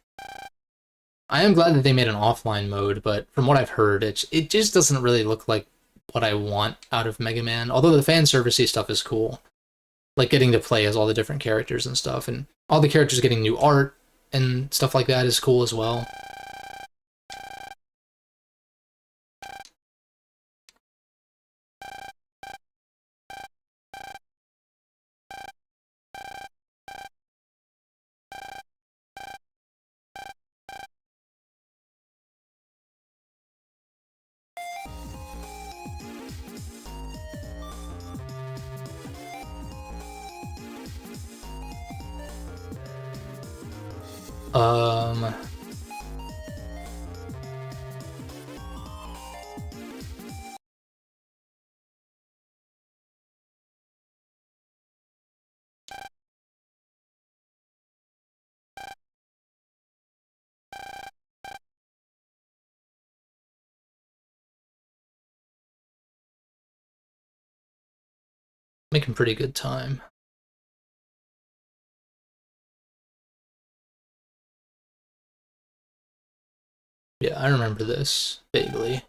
I am glad that they made an offline mode, but from what I've heard, it just doesn't really look like what I want out of Mega Man. Although the fan servicey stuff is cool, like getting to play as all the different characters and stuff, and all the characters getting new art and stuff like that is cool as well. Um, Making pretty good time. Yeah, I remember this vaguely.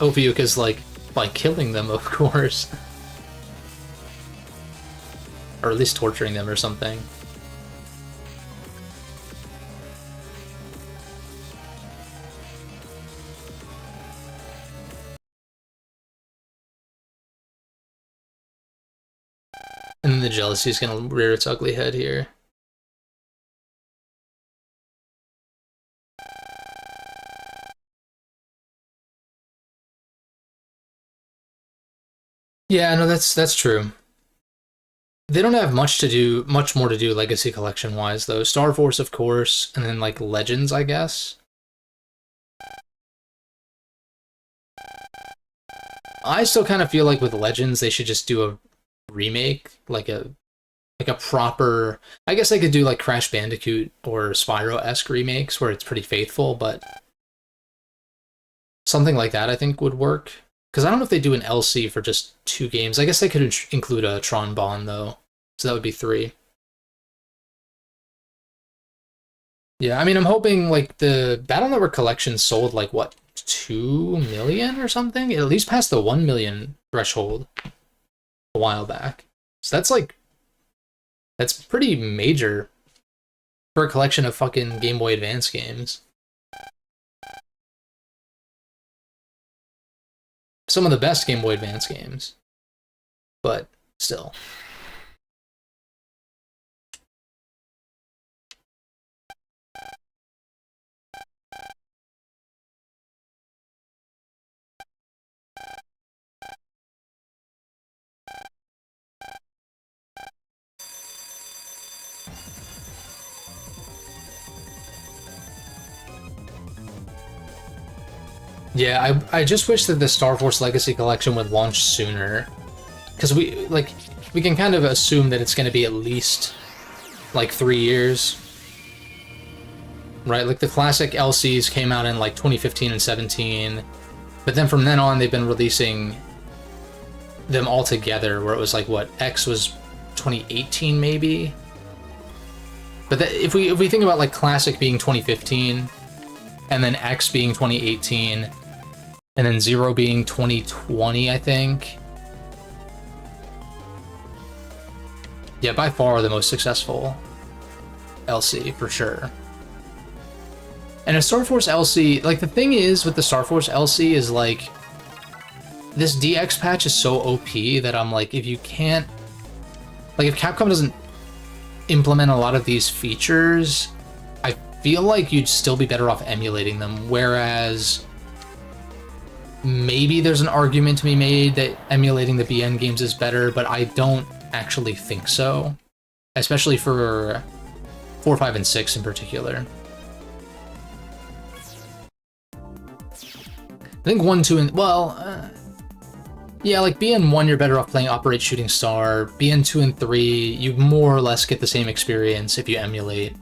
Ophiuka's like by killing them, of course. Or at least torturing them or something. And then the jealousy is gonna rear its ugly head here. Yeah, no, that's true. They don't have much more to do Legacy Collection wise though. Star Force, of course, and then like Legends, I guess. I still kind of feel like with Legends they should just do a remake, like a proper. I guess they could do like Crash Bandicoot or Spyro-esque remakes where it's pretty faithful, but something like that I think would work. Because I don't know if they do an LC for just 2 games. I guess they could include a Tron Bond, though. So that would be 3. Yeah, I mean, I'm hoping, like, the Battle Network collection sold, like, what, 2 million or something? It at least passed the 1 million threshold a while back. So that's, like, that's pretty major for a collection of fucking Game Boy Advance games. Some of the best Game Boy Advance games. But still. Yeah, I just wish that the Star Force Legacy Collection would launch sooner. Because we can kind of assume that it's going to be at least, like, 3 years. Right? Like, the classic LCs came out in, like, 2015 and 17. But then from then on, they've been releasing them all together, where it was, like, what, X was 2018, maybe? But if we think about, like, classic being 2015, and then X being 2018, and then Zero being 2020, I think. Yeah, by far the most successful LC, for sure. And a Star Force LC, like, the thing is with the Star Force LC is, like, this DX patch is so OP that I'm like, if you can't... Like, if Capcom doesn't implement a lot of these features, I feel like you'd still be better off emulating them, whereas maybe there's an argument to be made that emulating the BN games is better, but I don't actually think so, especially for 4, 5, and 6 in particular. I think 1, 2, and... well, yeah, like BN1, you're better off playing Operate Shooting Star. BN2 and 3, you more or less get the same experience if you emulate.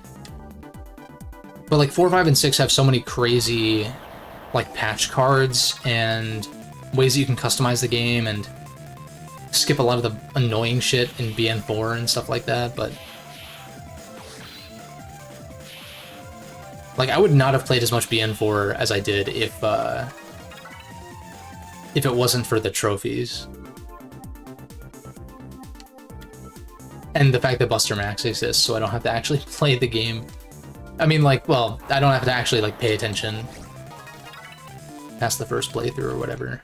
But like 4, 5, and 6 have so many crazy, like, patch cards and ways that you can customize the game and skip a lot of the annoying shit in BN4 and stuff like that, but... Like, I would not have played as much BN4 as I did if it wasn't for the trophies. And the fact that Buster Max exists, so I don't have to actually play the game. I mean, like, well, I don't have to actually, like, pay attention past the first playthrough or whatever.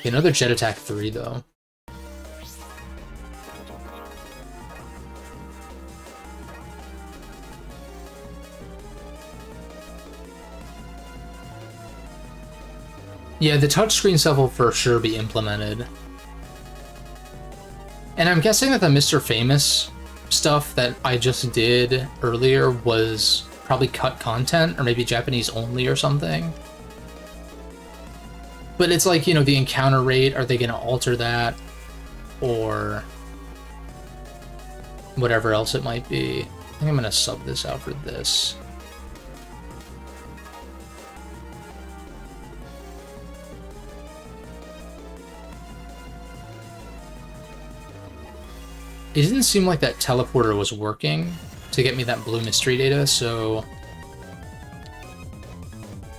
Another Jet Attack 3, though. Yeah, the touchscreen stuff will for sure be implemented. And I'm guessing that the Mr. Famous stuff that I just did earlier was probably cut content, or maybe Japanese only or something. But it's like, you know, the encounter rate, are they going to alter that? Or whatever else it might be. I think I'm going to sub this out for this. It didn't seem like that teleporter was working to get me that blue mystery data, so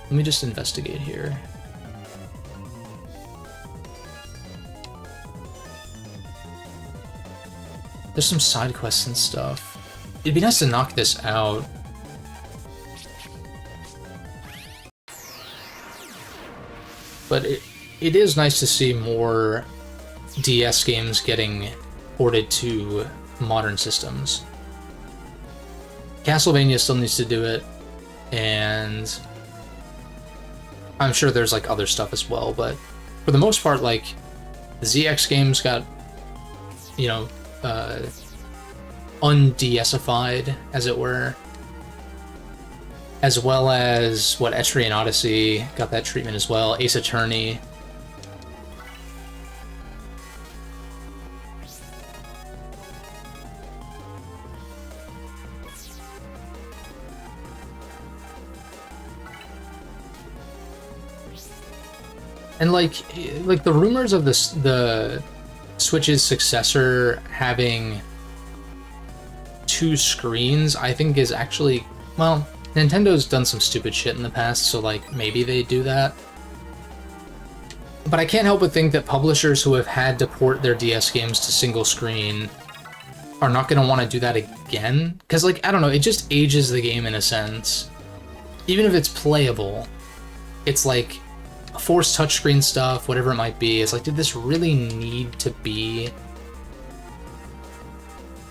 let me just investigate here. There's some side quests and stuff. It'd be nice to knock this out. But it is nice to see more DS games getting ported to modern systems. Castlevania still needs to do it, and I'm sure there's like other stuff as well, but for the most part, like, the ZX games got, you know, un-DS-ified, as it were, as well as, what, Etrian Odyssey got that treatment as well, Ace Attorney. And like the rumors of the Switch's successor having 2 screens, I think is actually, well, Nintendo's done some stupid shit in the past, so like maybe they do that. But I can't help but think that publishers who have had to port their DS games to single screen are not going to want to do that again. Because, like, I don't know, it just ages the game in a sense. Even if it's playable, it's like forced touchscreen stuff, whatever it might be. It's like, did this really need to be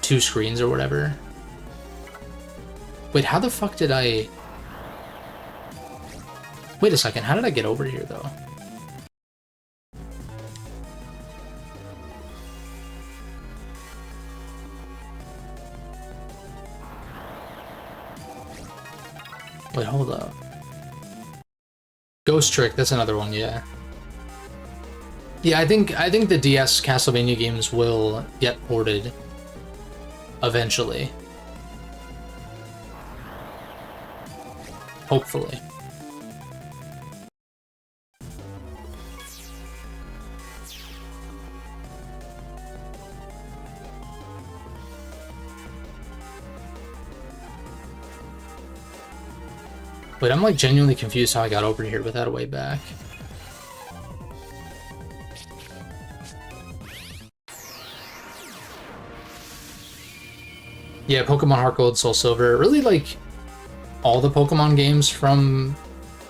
2 screens or whatever? Wait, how the fuck did I... Wait a second, how did I get over here, though? Wait, hold up. Ghost Trick, that's another one, yeah. Yeah, I think the DS Castlevania games will get ported eventually. Hopefully. Wait, I'm like genuinely confused how I got over here without a way back. Yeah, Pokemon Heart Gold, Soul Silver. Really, like, all the Pokemon games from...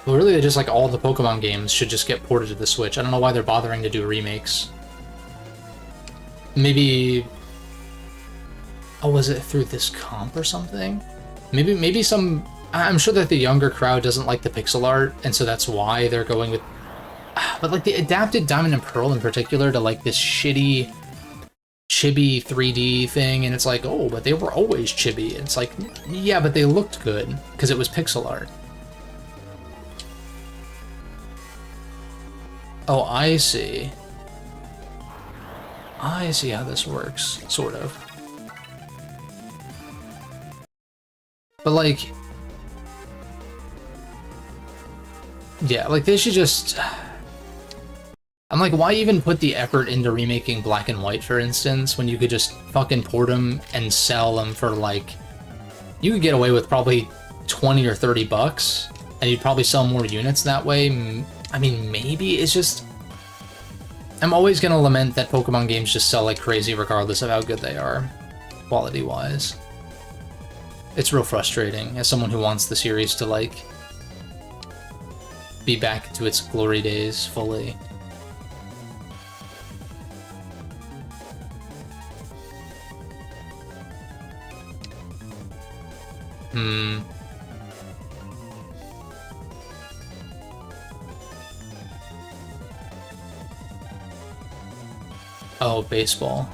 Well, really, just like all the Pokemon games should just get ported to the Switch. I don't know why they're bothering to do remakes. Maybe... Oh, was it through this comp or something? Maybe some... I'm sure that the younger crowd doesn't like the pixel art, and so that's why they're going with... But, like, they adapted Diamond and Pearl in particular to, like, this shitty... chibi 3D thing, and it's like, oh, but they were always chibi. It's like, yeah, but they looked good, because it was pixel art. Oh, I see. I see how this works, sort of. But, like... Yeah, like, they should just... I'm like, why even put the effort into remaking Black and White, for instance, when you could just fucking port them and sell them for, like... You could get away with probably 20 or 30 bucks, and you'd probably sell more units that way. I mean, maybe. It's just... I'm always gonna lament that Pokemon games just sell like crazy regardless of how good they are, quality-wise. It's real frustrating, as someone who wants the series to, like... be back to its glory days fully. Oh, baseball.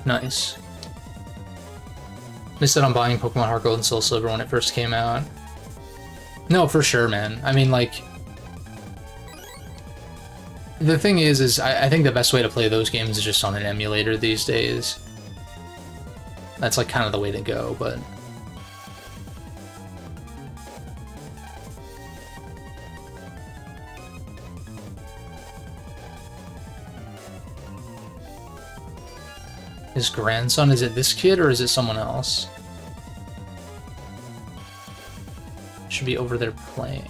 Nice. Missed out on buying Pokemon Heart Gold and Soul Silver when it first came out. No, for sure, man. I mean, like... The thing is I think the best way to play those games is just on an emulator these days. That's, like, kind of the way to go, but... His grandson? Is it this kid, or is it someone else? Should be over there playing.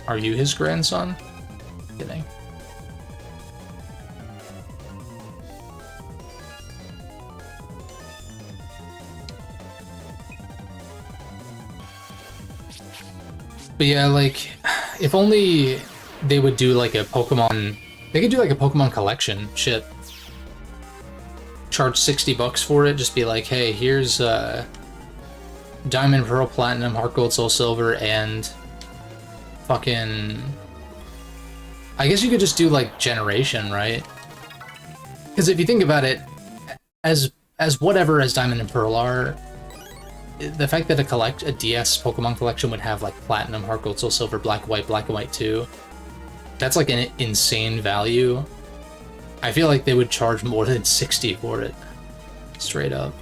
Are you his grandson? Kidding. But yeah, like, if only they would do like a Pokemon... They could do like a Pokemon collection, shit. Charge 60 bucks for it, just be like, hey, here's Diamond, Pearl, Platinum, Heart Gold, Soul Silver, and fucking... I guess you could just do like Generation, right? Because if you think about it, as whatever as Diamond and Pearl are, the fact that a DS Pokemon collection would have like Platinum, Heart Gold, Soul Silver, Black and White 2, that's like an insane value. I feel like they would charge more than 60 for it. Straight up.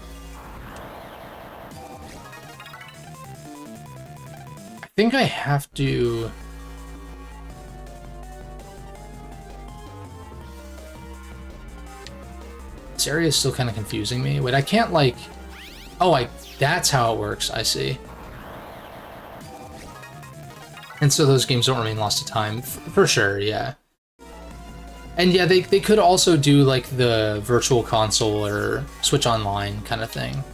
I think I have to... This area is still kind of confusing me. Wait, I can't, like... Oh, that's how it works, I see. And so those games don't remain lost to time. For sure, yeah. And yeah, they could also do, like, the Virtual Console or Switch Online kind of thing.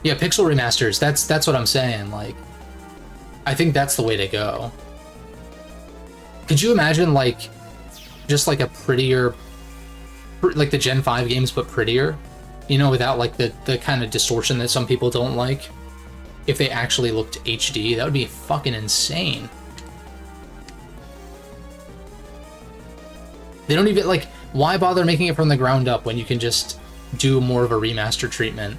Yeah, pixel remasters, that's what I'm saying, like... I think that's the way to go. Could you imagine, like, just, like, a prettier... Like the Gen 5 games, but prettier? You know, without, like, the kind of distortion that some people don't like? If they actually looked HD, that would be fucking insane. They don't even, like, why bother making it from the ground up when you can just do more of a remaster treatment?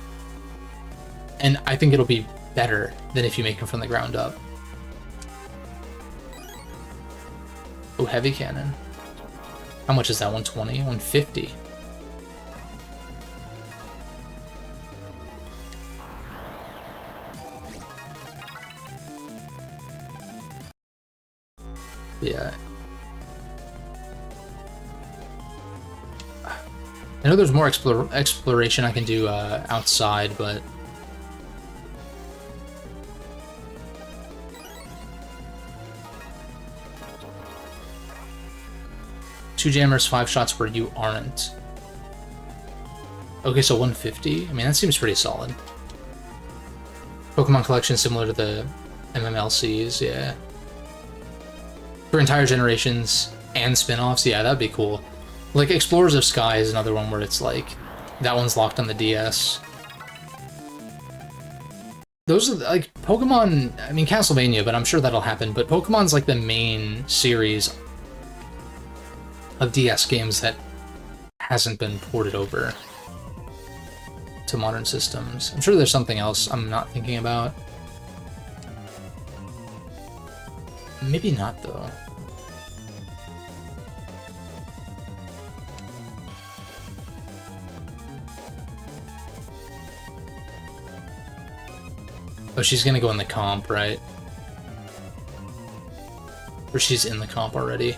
And I think it'll be better than if you make them from the ground up. Oh, heavy cannon. How much is that? 120? 150? Yeah. I know there's more exploration I can do outside, but... Two jammers, 5 shots where you aren't. Okay, so 150? I mean, that seems pretty solid. Pokemon collection similar to the MMLCs, yeah. For entire generations and spin-offs, yeah, that'd be cool. Like, Explorers of Sky is another one where it's like, that one's locked on the DS. Those are, like, Pokemon, I mean, Castlevania, but I'm sure that'll happen, but Pokemon's like the main series of DS games that hasn't been ported over to modern systems. I'm sure there's something else I'm not thinking about. Maybe not, though. Oh, she's gonna go in the comp, right? Or she's in the comp already.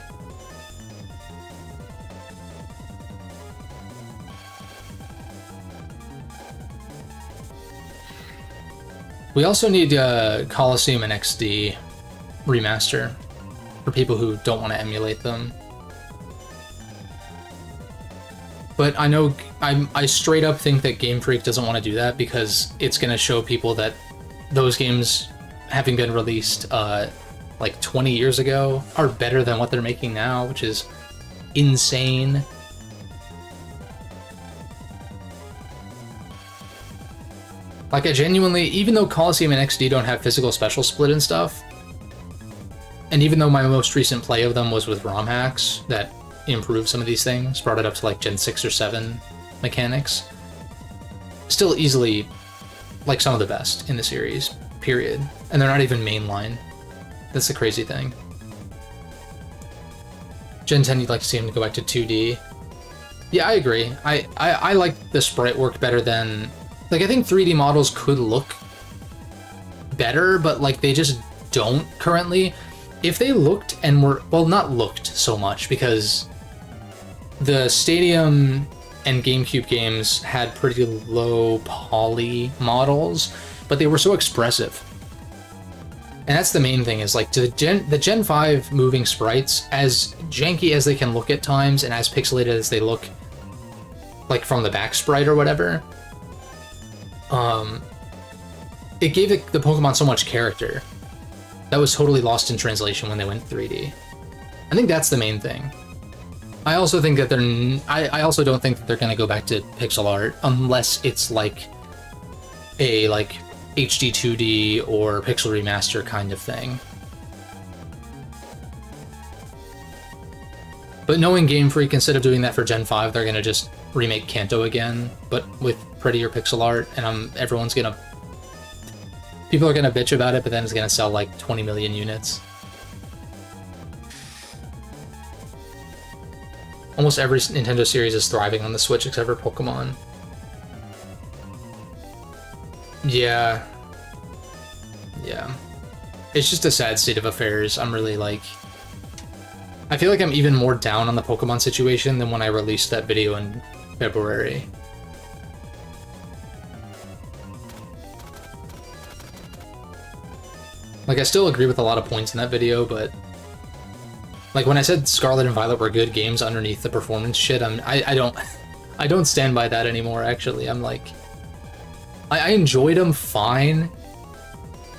We also need Coliseum and XD remaster for people who don't want to emulate them. But I know I straight up think that Game Freak doesn't want to do that because it's going to show people that those games, having been released like 20 years ago, are better than what they're making now, which is insane. Like, I genuinely, even though Coliseum and XD don't have physical special split and stuff, and even though my most recent play of them was with ROM hacks that improved some of these things, brought it up to like Gen 6 or 7 mechanics, still easily like some of the best in the series, period. And they're not even mainline. That's the crazy thing. Gen 10, you'd like to see them to go back to 2D. Yeah, I agree. I like the sprite work better than... Like, I think 3D models could look better, but, like, they just don't currently. If they looked and were... Well, not looked so much, because the Stadium and GameCube games had pretty low poly models, but they were so expressive. And that's the main thing, is, like, the Gen 5 moving sprites, as janky as they can look at times, and as pixelated as they look, like, from the back sprite or whatever... it gave the Pokemon so much character that was totally lost in translation when they went 3D. I think that's the main thing. I also think that I also don't think that they're gonna go back to pixel art unless it's like a HD 2D or pixel remaster kind of thing. But knowing Game Freak, instead of doing that for Gen 5, they're gonna just remake Kanto again, but with prettier pixel art, and people are gonna bitch about it, but then it's gonna sell like 20 million units. almost every Nintendo series is thriving on the Switch except for Pokemon. Yeah. Yeah. It's just a sad state of affairs. I'm really like... I feel like I'm even more down on the Pokemon situation than when I released that video in February. Like, I still agree with a lot of points in that video, but... Like, when I said Scarlet and Violet were good games underneath the performance shit, I don't stand by that anymore, actually. I'm like... I enjoyed them fine,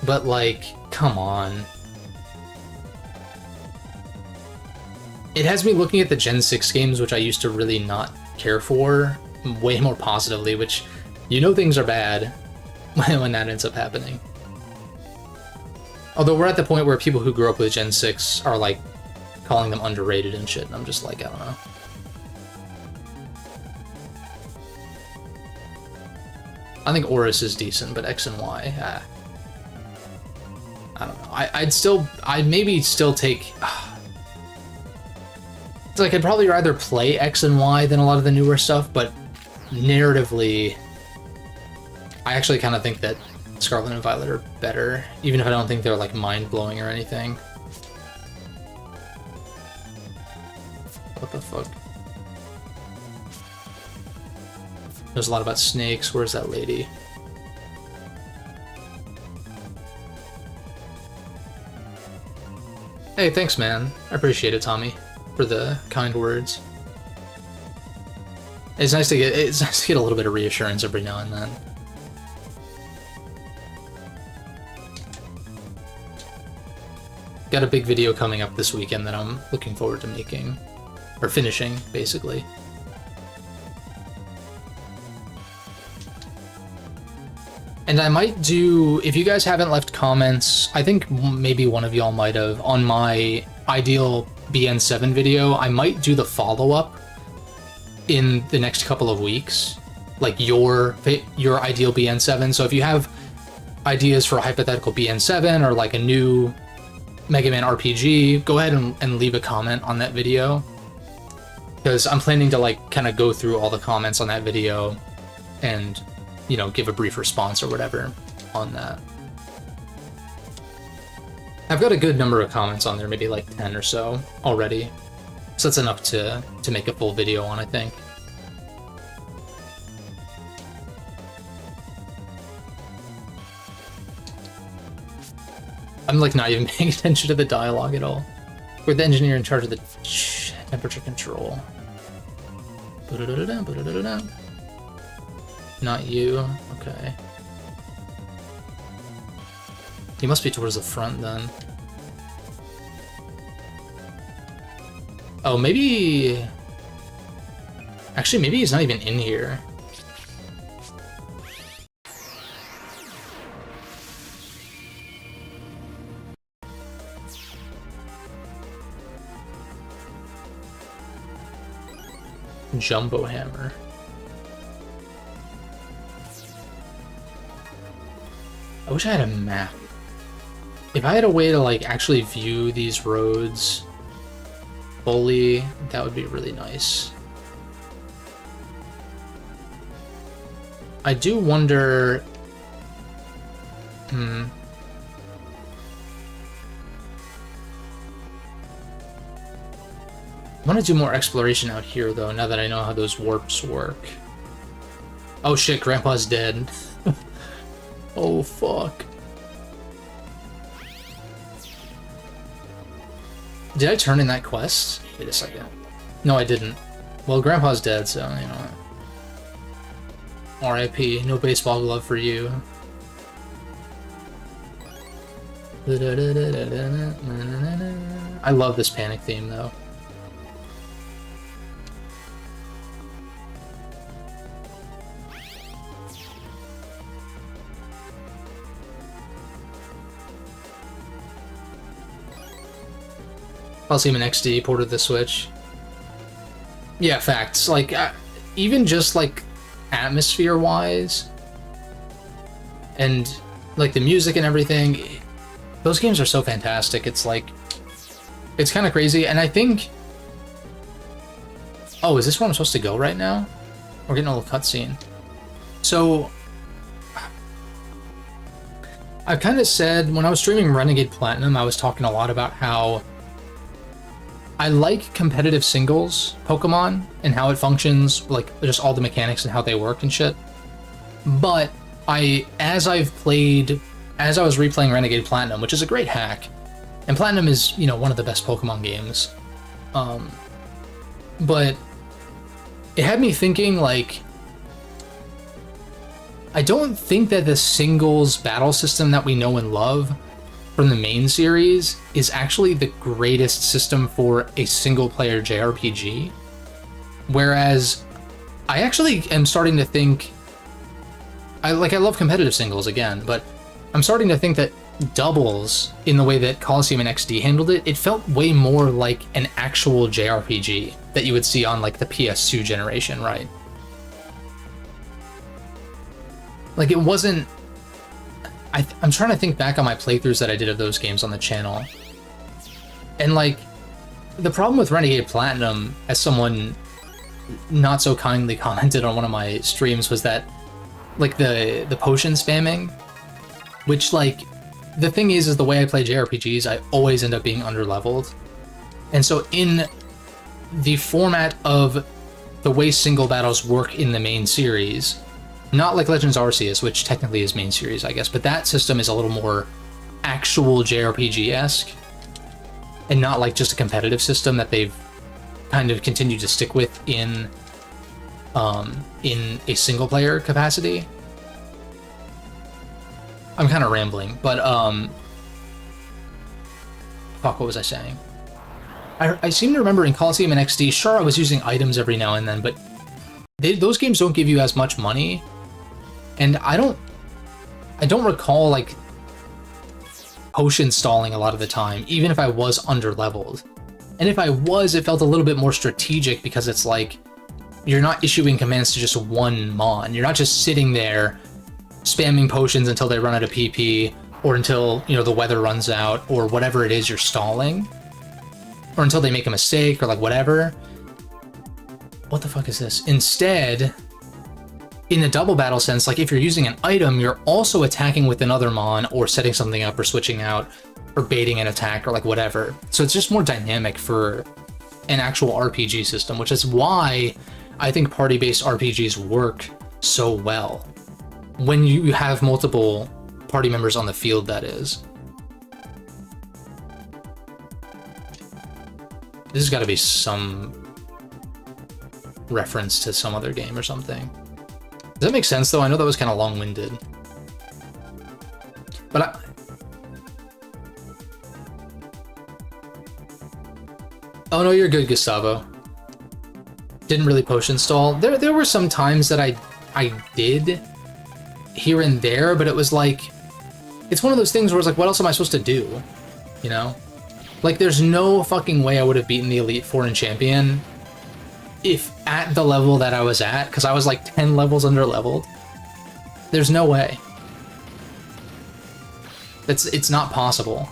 but, like, come on. It has me looking at the Gen 6 games, which I used to really not care for, way more positively, which, you know things are bad when that ends up happening. Although we're at the point where people who grew up with Gen 6 are, like, calling them underrated and shit, and I'm just like, I don't know. I think Oris is decent, but X and Y, I don't know. I'd maybe still take... It's like, I'd probably rather play X and Y than a lot of the newer stuff, but narratively, I actually kind of think that Scarlet and Violet are better, even if I don't think they're, like, mind-blowing or anything. What the fuck? There's a lot about snakes. Where's that lady? Hey, thanks, man. I appreciate it, Tommy, for the kind words. It's nice to get a little bit of reassurance every now and then. Got a big video coming up this weekend that I'm looking forward to making, or finishing, basically. And I might do, if you guys haven't left comments, I think maybe one of y'all might have, on my ideal BN7 video, I might do the follow-up in the next couple of weeks, like your ideal BN7. So if you have ideas for a hypothetical BN7 or like a new Mega Man RPG, go ahead and leave a comment on that video, because I'm planning to like kind of go through all the comments on that video and, you know, give a brief response or whatever on that. I've got a good number of comments on there, maybe like 10 or so already, so that's enough to make a full video on, I think. I'm like not even paying attention to the dialogue at all. We're the engineer in charge of the temperature control. Not you. Okay. He must be towards the front then. Oh, maybe... Actually, maybe he's not even in here. Jumbo hammer. I wish I had a map. If I had a way to like actually view these roads fully, that would be really nice. I do wonder... I want to do more exploration out here, though, now that I know how those warps work. Oh shit, Grandpa's dead. Oh fuck. Did I turn in that quest? Wait a second. No, I didn't. Well, Grandpa's dead, so, you know. R.I.P. No baseball glove for you. I love this panic theme, though. Coliseum and XD ported the Switch. Yeah, facts. Like, even just, like, atmosphere-wise, and, like, the music and everything, those games are so fantastic. It's, like, it's kind of crazy, and I think Oh, is this where I'm supposed to go right now? We're getting a little cutscene. So, I kind of said, when I was streaming Renegade Platinum, I was talking a lot about how I like competitive singles Pokemon and how it functions, like just all the mechanics and how they work and shit. But as I was replaying Renegade Platinum, which is a great hack, and Platinum is, you know, one of the best Pokemon games, but it had me thinking, like, I don't think that the singles battle system that we know and love from the main series is actually the greatest system for a single-player JRPG. Whereas I actually am starting to think, I love competitive singles again, but I'm starting to think that doubles, in the way that Colosseum and XD handled it, it felt way more like an actual JRPG that you would see on like the PS2 generation, right? Like, it wasn't... I'm trying to think back on my playthroughs that I did of those games on the channel. And, like, the problem with Renegade Platinum, as someone not so kindly commented on one of my streams, was that, like, the potion spamming, which, like, the thing is the way I play JRPGs, I always end up being underleveled. And so in the format of the way single battles work in the main series, not like Legends Arceus, which technically is main series, I guess, but that system is a little more actual JRPG-esque, and not like just a competitive system that they've kind of continued to stick with in a single-player capacity. I'm kind of rambling, but fuck, what was I saying? I seem to remember in Colosseum and XD, sure, I was using items every now and then, but those games don't give you as much money. And I don't recall, like, potion stalling a lot of the time, even if I was underleveled. And if I was, it felt a little bit more strategic, because it's like, you're not issuing commands to just one Mon. You're not just sitting there spamming potions until they run out of PP, or until, you know, the weather runs out, or whatever it is you're stalling. Or until they make a mistake, or like whatever. What the fuck is this? Instead, in the double battle sense, like, if you're using an item, you're also attacking with another Mon, or setting something up, or switching out, or baiting an attack, or like whatever. So it's just more dynamic for an actual RPG system, which is why I think party-based RPGs work so well. When you have multiple party members on the field, that is. This has got to be some reference to some other game or something. Does that make sense, though? I know that was kind of long-winded. But oh no, you're good, Gustavo. Didn't really potion stall. There were some times that I did here and there, but it was like, it's one of those things where it's like, what else am I supposed to do? You know? Like, there's no fucking way I would have beaten the Elite Four in Champion if at the level that I was at, because I was like 10 levels under-leveled. There's no way. It's not possible.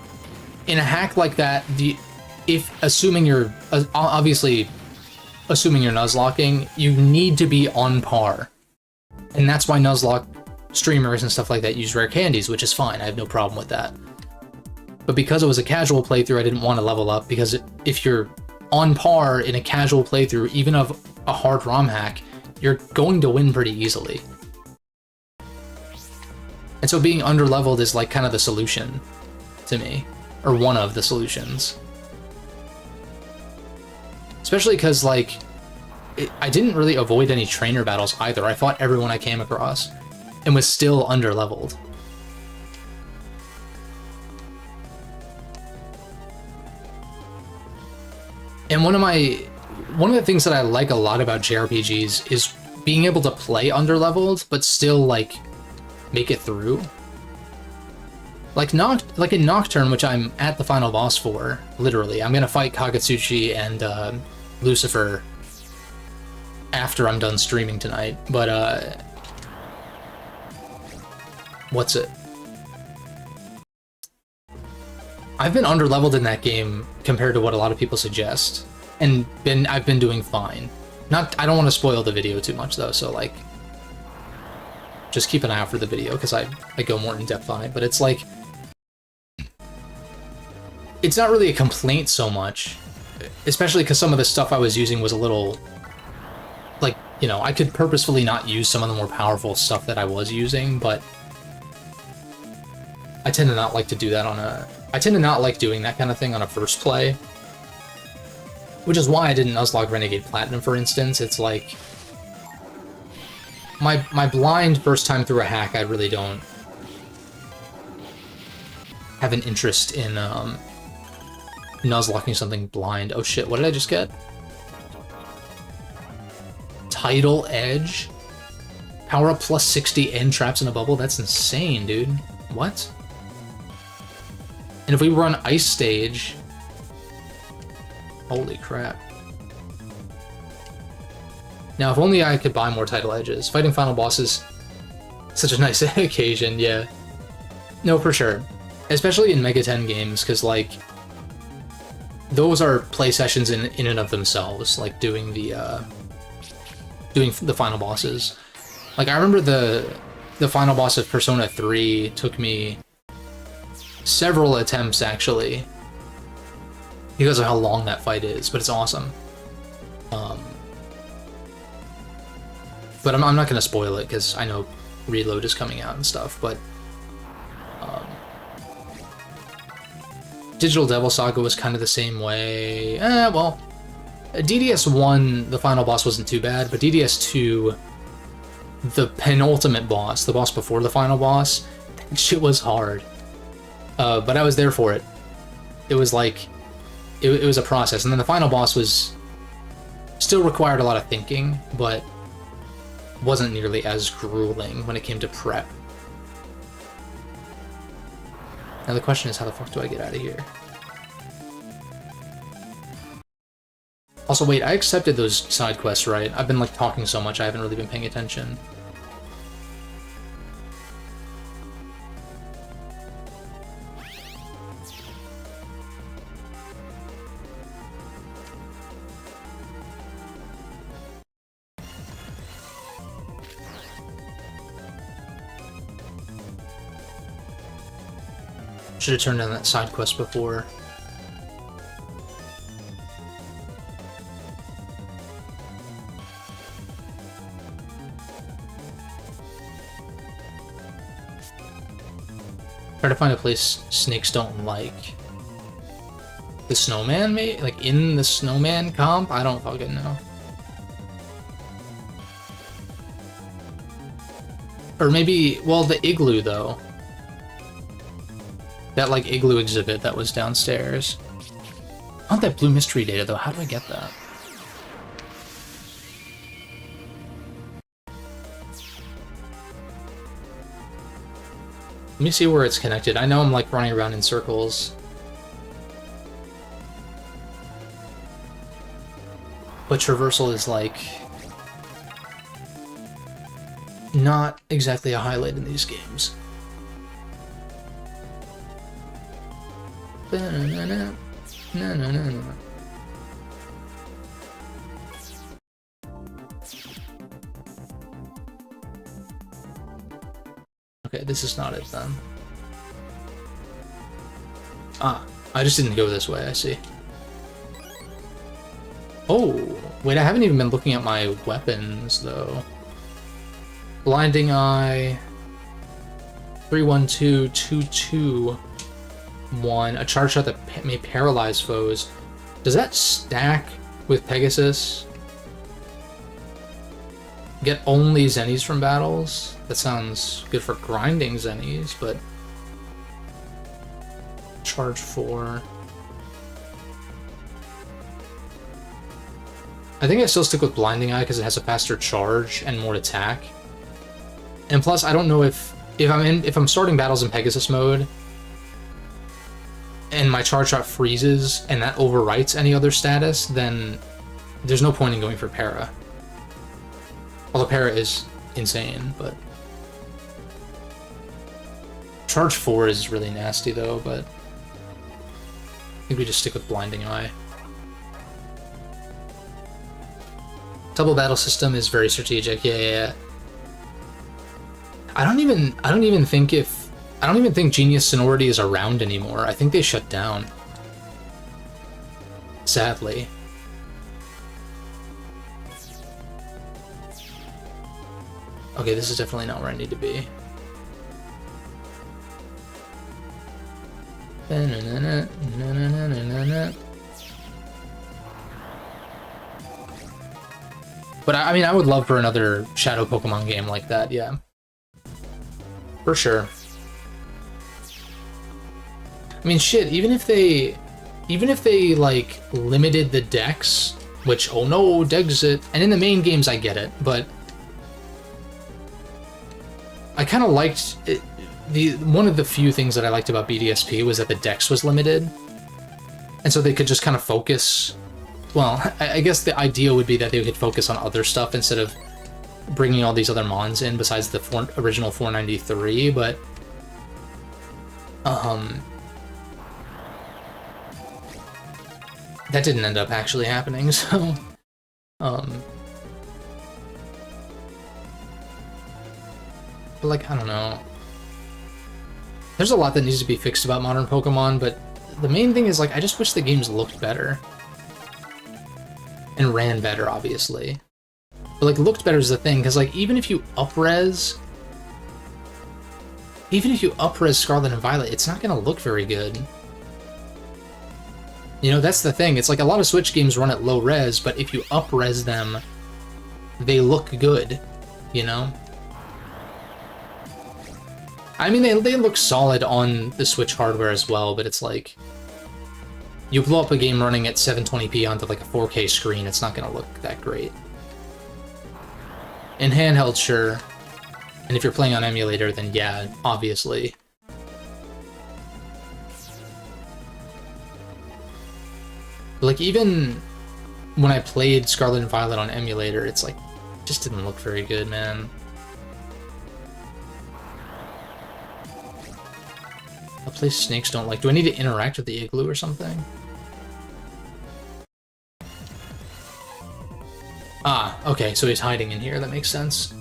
In a hack like that, assuming you're Nuzlocking, you need to be on par. And that's why Nuzlocke streamers and stuff like that use rare candies, which is fine. I have no problem with that. But because it was a casual playthrough, I didn't want to level up, because if you're on par in a casual playthrough, even of a hard ROM hack, you're going to win pretty easily. And so being underleveled is like kind of the solution to me, or one of the solutions. Especially because, like, I didn't really avoid any trainer battles either. I fought everyone I came across and was still underleveled. And one of the things that I like a lot about JRPGs is being able to play underleveled, but still, like, make it through. Like in Nocturne, which I'm at the final boss for, literally. I'm gonna fight Kagetsuchi and Lucifer after I'm done streaming tonight, but what's it? I've been underleveled in that game compared to what a lot of people suggest, and I've been doing fine. I don't want to spoil the video too much though, so like, just keep an eye out for the video because I go more in depth on it. But it's like, it's not really a complaint so much, especially because some of the stuff I was using was a little, like, you know, I could purposefully not use some of the more powerful stuff that I was using, but I tend to not like to do that I tend to not like doing that kind of thing on a first play. Which is why I didn't Nuzlocke Renegade Platinum, for instance. It's like, my blind first time through a hack, I really don't have an interest in Nuzlocking something blind. Oh shit, what did I just get? Tidal Edge? Power up plus 60 and traps in a bubble? That's insane, dude. What? And if we run Ice Stage... Holy crap. Now, if only I could buy more Tidal Edges. Fighting final bosses, such a nice occasion, yeah. No, for sure. Especially in Mega 10 games, because, like, those are play sessions in and of themselves, like doing the final bosses. Like, I remember the final boss of Persona 3 took me several attempts, actually, because of how long that fight is, but it's awesome. But I'm not going to spoil it, because I know Reload is coming out and stuff, but... Digital Devil Saga was kind of the same way. Well, DDS 1, the final boss wasn't too bad, but DDS 2, the penultimate boss, the boss before the final boss, that shit was hard. But I was there for it. It was like... It was a process, and then the final boss was... Still required a lot of thinking, but wasn't nearly as grueling when it came to prep. Now the question is, how the fuck do I get out of here? Also, wait, I accepted those side quests, right? I've been, like, talking so much, I haven't really been paying attention. Should have turned down that side quest before. Try to find a place snakes don't like. The snowman, maybe? Like, in the snowman comp? I don't fucking know. Or maybe, well, the igloo, though. That, like, igloo exhibit that was downstairs. I want that blue mystery data, though. How do I get that? Let me see where it's connected. I know I'm, like, running around in circles. But traversal is, like... not exactly a highlight in these games. No. Okay, this is not it then. Ah, I just didn't go this way, I see. Oh, wait, I haven't even been looking at my weapons, though. Blinding Eye... 312-221. A charge shot that may paralyze foes. Does that stack with Pegasus? Get only Zennies from battles? That sounds good for grinding Zennies, but... Charge 4... I think I still stick with Blinding Eye because it has a faster charge and more attack. And plus, I don't know if I'm starting battles in Pegasus mode and my charge shot freezes and that overwrites any other status, then there's no point in going for Para. Although Para is insane, but... Charge 4 is really nasty though, but... I think we just stick with Blinding Eye. Double battle system is very strategic. Yeah. I don't even think Genius Sonority is around anymore. I think they shut down. Sadly. Okay, this is definitely not where I need to be. But I mean, I would love for another Shadow Pokemon game like that, yeah. For sure. I mean, shit, even if they like limited the decks, which, oh no, Dexit, and in the main games I get it, but I kind of liked it. One of the few things that I liked about BDSP was that the dex was limited, and so they could just kind of focus. Well, I guess the ideal would be that they could focus on other stuff instead of bringing all these other mons in besides the original 493, but that didn't end up actually happening, so but like, I don't know. There's a lot that needs to be fixed about modern Pokemon, but the main thing is, like, I just wish the games looked better. And ran better, obviously. But, like, looked better is the thing, because, like, even if you up-res Scarlet and Violet, it's not going to look very good. You know, that's the thing. It's like a lot of Switch games run at low res, but if you up-res them, they look good, you know? I mean, they look solid on the Switch hardware as well, but it's like, you blow up a game running at 720p onto like a 4K screen, it's not gonna look that great. In handheld, sure. And if you're playing on emulator, then yeah, obviously. But like, even when I played Scarlet and Violet on emulator, it's like, it just didn't look very good, man. A place snakes don't like. Do I need to interact with the igloo or something? Ah, okay, so he's hiding in here. That makes sense.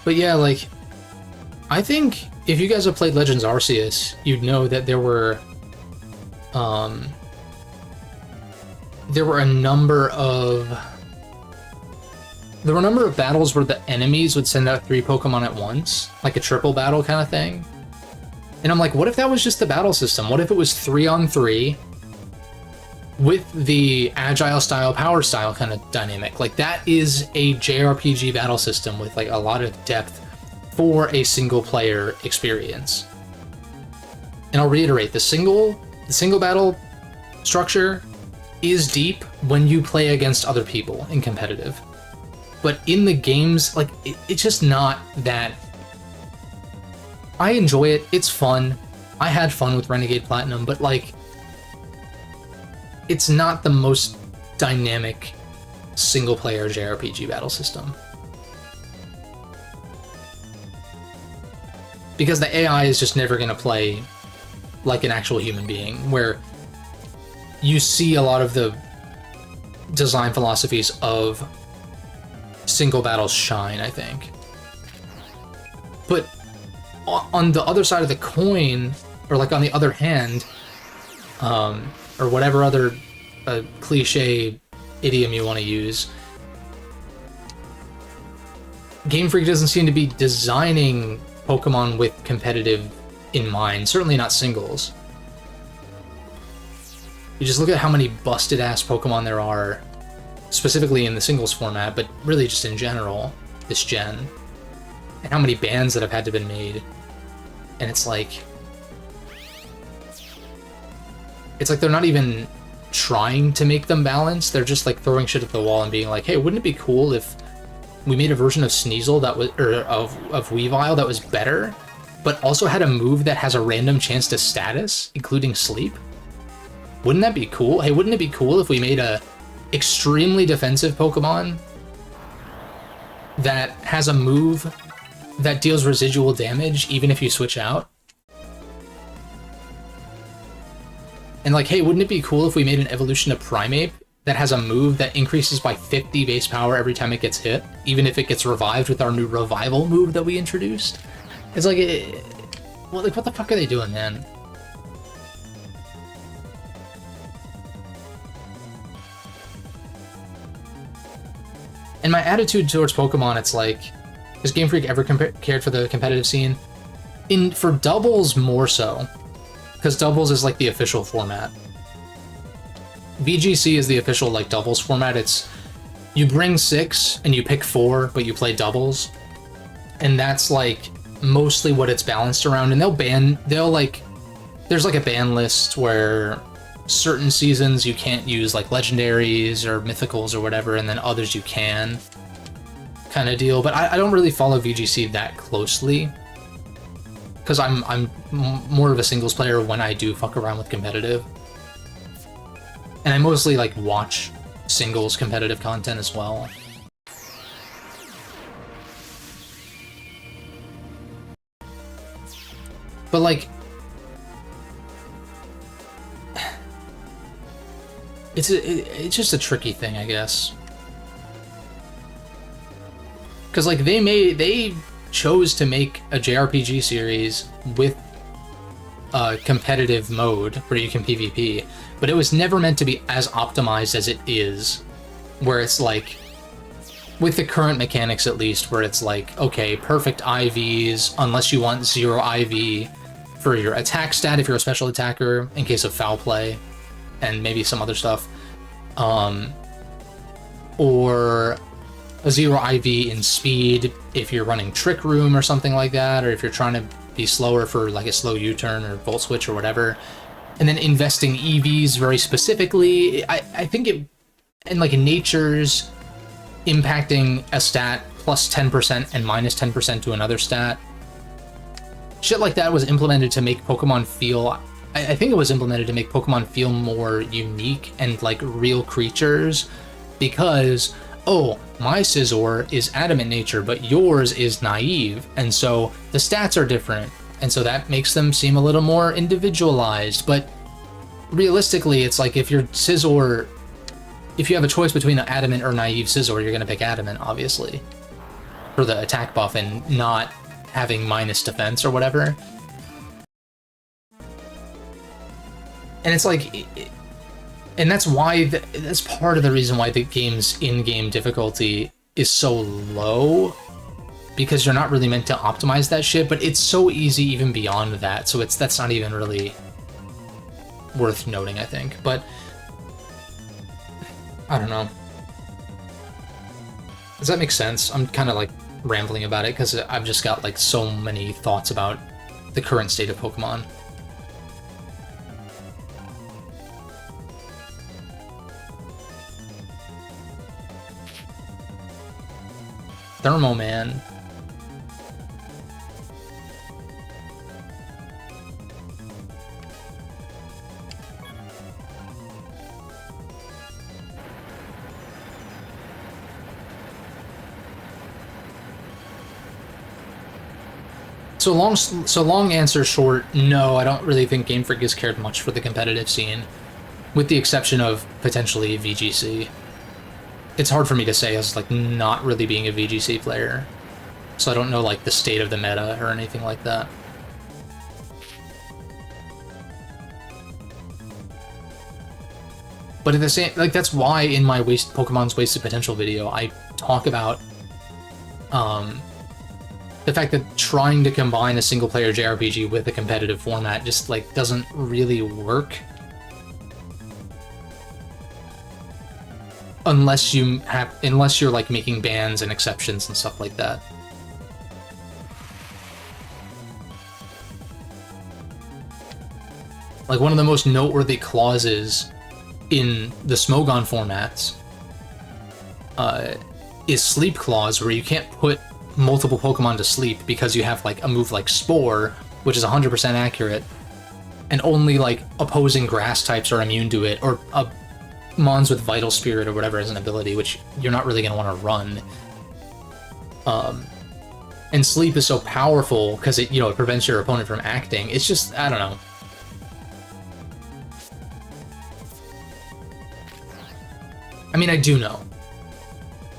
But yeah, like, I think if you guys have played Legends Arceus, you'd know that there were a number of battles where the enemies would send out 3 Pokemon at once, like a triple battle kind of thing. And I'm like, what if that was just the battle system? What if it was 3-on-3 with the agile style, power style kind of dynamic? Like, that is a JRPG battle system with like a lot of depth for a single player experience. And I'll reiterate, the single battle structure is deep when you play against other people in competitive. But in the games, like, it's just not that. I enjoy it, it's fun. I had fun with Renegade Platinum, but like, it's not the most dynamic single-player JRPG battle system. Because the AI is just never gonna play like an actual human being, where you see a lot of the design philosophies of single battles shine, I think. But on the other side of the coin, or like on the other hand, or whatever other cliche idiom you want to use, Game Freak doesn't seem to be designing Pokemon with competitive in mind, certainly not singles. You just look at how many busted-ass Pokemon there are, specifically in the singles format, but really just in general, this gen, and how many bans that have had to been made. And it's like they're not even trying to make them balanced. They're just like throwing shit at the wall and being like, hey, wouldn't it be cool if we made a version of Sneasel that was, or of Weavile that was better, but also had a move that has a random chance to status, including sleep? Wouldn't that be cool? Hey, wouldn't it be cool if we made a extremely defensive Pokemon that has a move that deals residual damage even if you switch out? And like, hey, wouldn't it be cool if we made an evolution of Primeape that has a move that increases by 50 base power every time it gets hit, even if it gets revived with our new revival move that we introduced? It's like, well, like, what the fuck are they doing, man? And my attitude towards Pokemon, it's like, has Game Freak ever cared for the competitive scene? For doubles, more so. Because doubles is like the official format. VGC is the official like doubles format. It's, you bring 6 and you pick 4, but you play doubles. And that's like mostly what it's balanced around. And they'll like, there's like a ban list where certain seasons you can't use like legendaries or mythicals or whatever, and then others you can, kind of deal. But I don't really follow VGC that closely, because I'm more of a singles player when I do fuck around with competitive, and I mostly like watch singles competitive content as well. But like, it's just a tricky thing, I guess. Because like they chose to make a JRPG series with a competitive mode where you can PvP, but it was never meant to be as optimized as it is, where it's like, with the current mechanics at least, where it's like, okay, perfect IVs, unless you want 0 IV for your attack stat if you're a special attacker, in case of foul play, and maybe some other stuff, or a 0 IV in speed if you're running Trick Room or something like that, or if you're trying to be slower for like a slow U-turn or Volt Switch or whatever, and then investing EVs very specifically. I think it, and like nature's impacting a stat plus 10% and minus 10% to another stat. Shit like that was implemented to make Pokemon feel, I think it was implemented to make Pokemon feel more unique and like real creatures, because, oh, my Scizor is adamant nature, but yours is naive, and so the stats are different, and so that makes them seem a little more individualized. But realistically, it's like, if your Scizor, if you have a choice between an adamant or naive Scizor, you're gonna pick adamant, obviously, for the attack buff and not having minus defense or whatever. And it's like, and that's why, that's part of the reason why the game's in-game difficulty is so low, because you're not really meant to optimize that shit, but it's so easy even beyond that, so that's not even really worth noting, I think. But I don't know. Does that make sense? I'm kind of like rambling about it because I've just got like so many thoughts about the current state of Pokemon. Thermo Man. So long answer short, no, I don't really think Game Freak has cared much for the competitive scene, with the exception of potentially VGC. It's hard for me to say as like not really being a VGC player, so I don't know like the state of the meta or anything like that. But at the same, like, that's why in my Pokemon's Wasted Potential video I talk about the fact that trying to combine a single-player JRPG with a competitive format just like doesn't really work. Unless you're like making bans and exceptions and stuff like that. Like, one of the most noteworthy clauses in the Smogon formats is Sleep Clause, where you can't put multiple Pokemon to sleep because you have like a move like Spore, which is 100% accurate, and only like opposing grass types are immune to it, or Mons with Vital Spirit or whatever as an ability, which you're not really going to want to run. And Sleep is so powerful because it, you know, it prevents your opponent from acting. It's just, I don't know. I mean, I do know,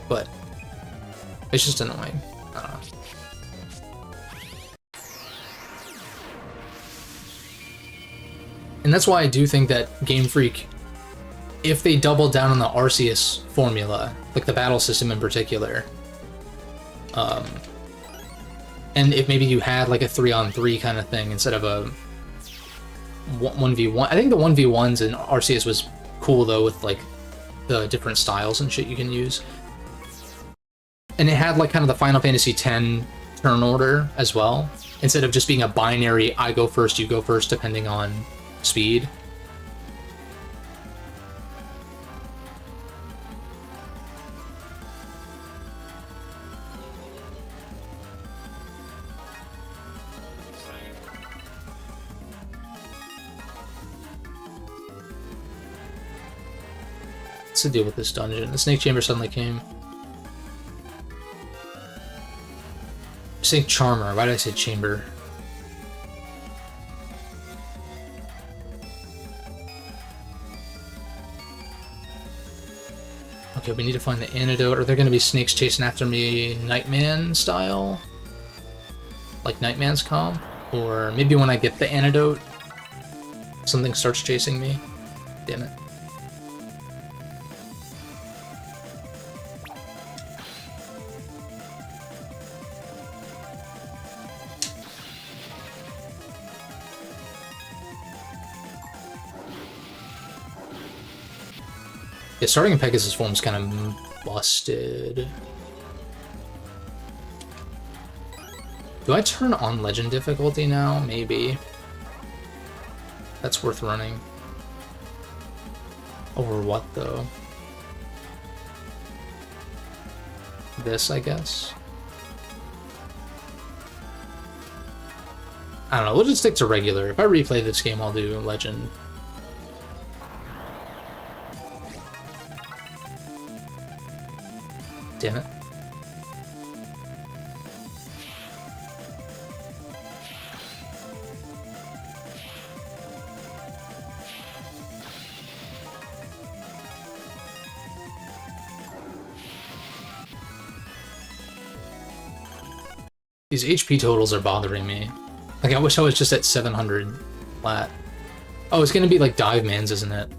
but it's just annoying. I don't know. And that's why I do think that Game Freak, if they double down on the Arceus formula, like the battle system in particular, and if maybe you had like a 3-on-3 kind of thing instead of a 1v1. I think the 1v1s in Arceus was cool though, with like the different styles and shit you can use. And it had like kind of the Final Fantasy X turn order as well, instead of just being a binary I go first, you go first, depending on speed. What's the deal with this dungeon? The Snake Chamber suddenly came. I'm saying Charmer. Why did I say Chamber? Okay, we need to find the antidote. Are there going to be snakes chasing after me Nightman style? Like Nightman's comp? Or maybe when I get the antidote, something starts chasing me? Damn it. Yeah, starting in Pegasus form is kind of busted. Do I turn on Legend difficulty now? Maybe. That's worth running. Over what, though? This, I guess? I don't know, we'll just stick to regular. If I replay this game, I'll do Legend. Damn it. These HP totals are bothering me. Like, I wish I was just at 700 flat. Oh, it's gonna be like Dive Man's, isn't it?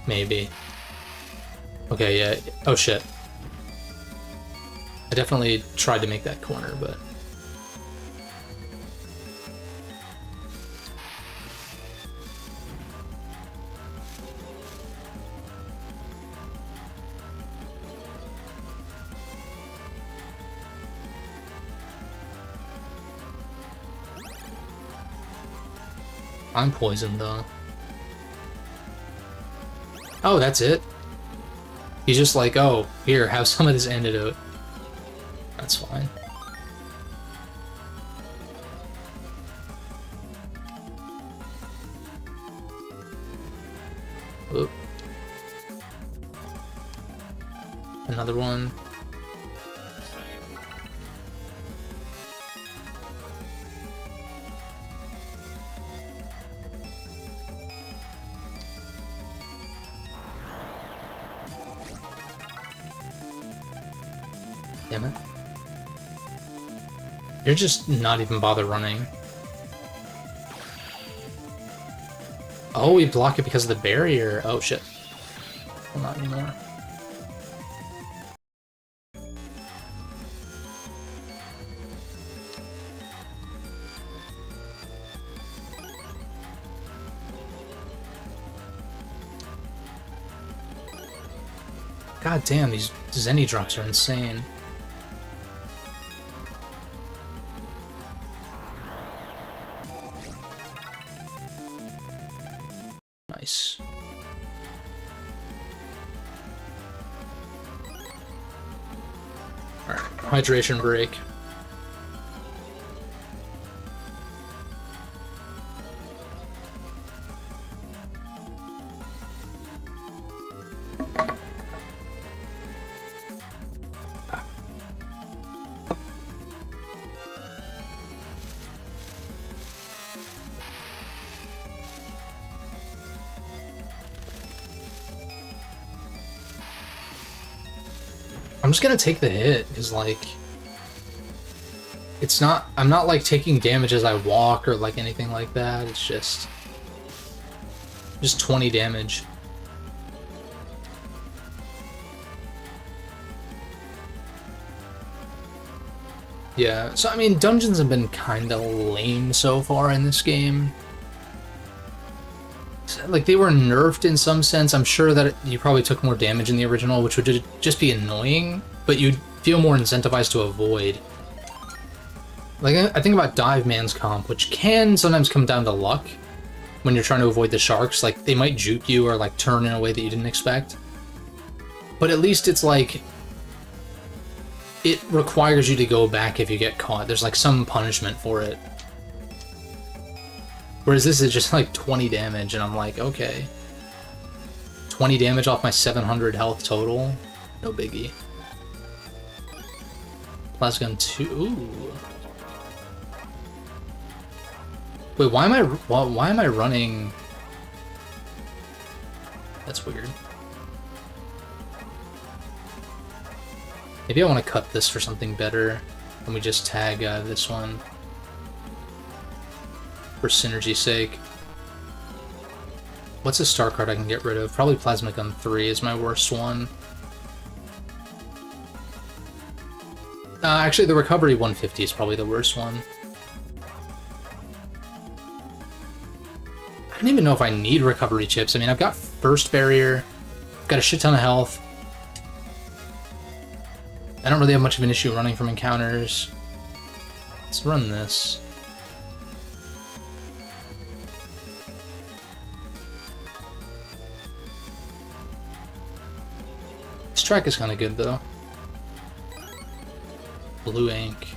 Maybe. Okay, yeah. Oh, shit. I definitely tried to make that corner, but... I'm poisoned, though. Oh, that's it? He's just like, oh, here, have some of this antidote. That's fine. Oop. Another one. Damn it. You're just not even bother running. Oh, we block it because of the barrier. Oh, shit. Well, not anymore. God damn, these Zenny drops are insane. Nice. Alright, hydration break. I'm just gonna take the hit, because, like, it's not, I'm not, like, taking damage as I walk or, like, anything like that. It's just 20 damage. Yeah, so, I mean, dungeons have been kinda lame so far in this game. Like, they were nerfed in some sense. I'm sure that you probably took more damage in the original, which would just be annoying, but you'd feel more incentivized to avoid. Like, I think about Dive Man's comp, which can sometimes come down to luck when you're trying to avoid the sharks. Like, they might juke you or, like, turn in a way that you didn't expect. But at least it's like, it requires you to go back if you get caught. There's, like, some punishment for it. Whereas this is just like 20 damage, and I'm like, okay. 20 damage off my 700 health total? No biggie. Plasgun 2. Ooh. Wait, why am I running? That's weird. Maybe I want to cut this for something better, and we just tag this one. For synergy's sake. What's a star card I can get rid of? Probably Plasma Gun 3 is my worst one. Actually, the Recovery 150 is probably the worst one. I don't even know if I need recovery chips. I mean, I've got First Barrier, I've got a shit ton of health. I don't really have much of an issue running from encounters. Let's run this. This track is kind of good, though. Blue ink.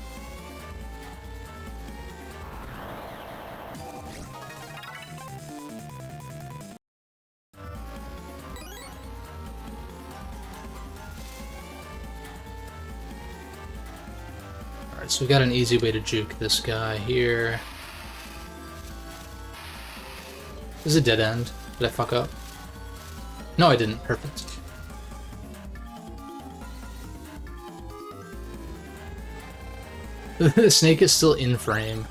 Alright, so we've got an easy way to juke this guy here. This is a dead end. Did I fuck up? No, I didn't. Perfect. The snake is still in frame.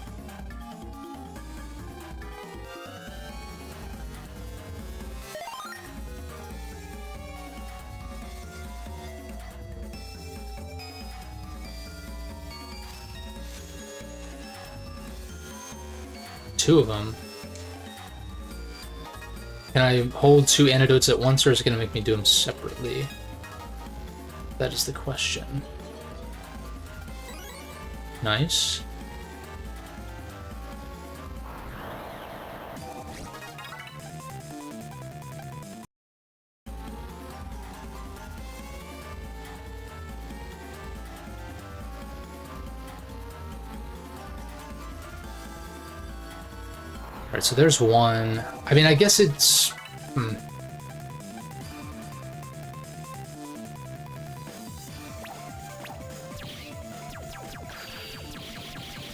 Two of them. Can I hold two antidotes at once, or is it going to make me do them separately? That is the question. Nice. Alright, so there's one. I mean, I guess it's... I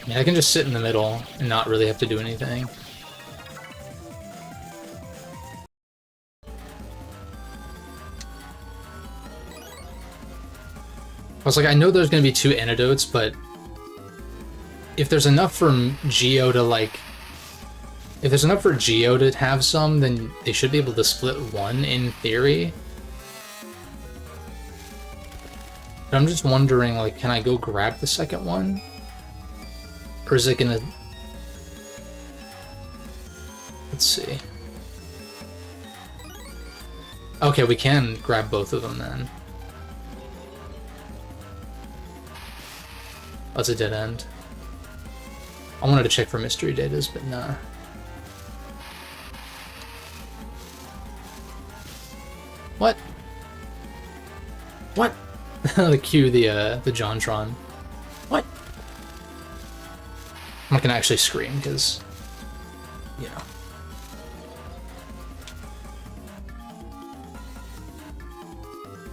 mean, I can just sit in the middle and not really have to do anything. I was like, I know there's going to be two antidotes, but if there's enough for Geo to, like... If there's enough for Geo to have some, then they should be able to split one, in theory. But I'm just wondering, like, can I go grab the second one? Or is it gonna... Let's see. Okay, we can grab both of them then. Oh, it's a dead end. I wanted to check for mystery datas, but nah. What? What? Cue the JonTron. What? I'm not gonna actually scream, because, you know.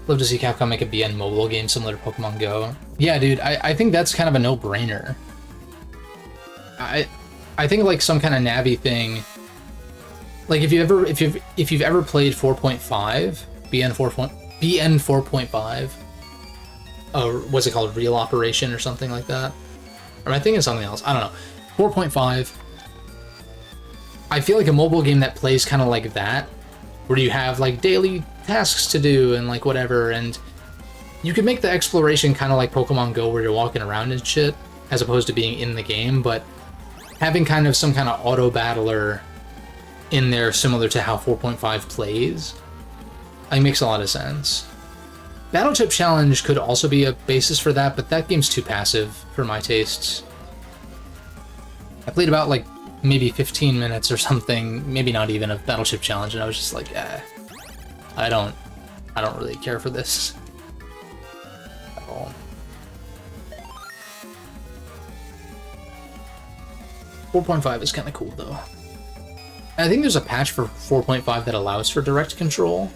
Love to see Capcom make a BN mobile game similar to Pokemon Go. Yeah, dude, I think that's kind of a no-brainer. I think like some kind of Navi thing. Like if you've ever played 4.5, BN 4.5, what's it called, real operation or something like that. Or am I thinking something else? I don't know. 4.5. I feel like a mobile game that plays kind of like that, where you have like daily tasks to do and like whatever, and you could make the exploration kind of like Pokemon Go, where you're walking around and shit, as opposed to being in the game, but having kind of some kind of auto battler in there similar to how 4.5 plays, like, makes a lot of sense. Battle Chip Challenge could also be a basis for that, but that game's too passive for my tastes. I played about like maybe 15 minutes or something, maybe not even, of Battle Chip Challenge, and I was just like, I don't really care for this at all. 4.5 is kind of cool though. I think there's a patch for 4.5 that allows for direct control.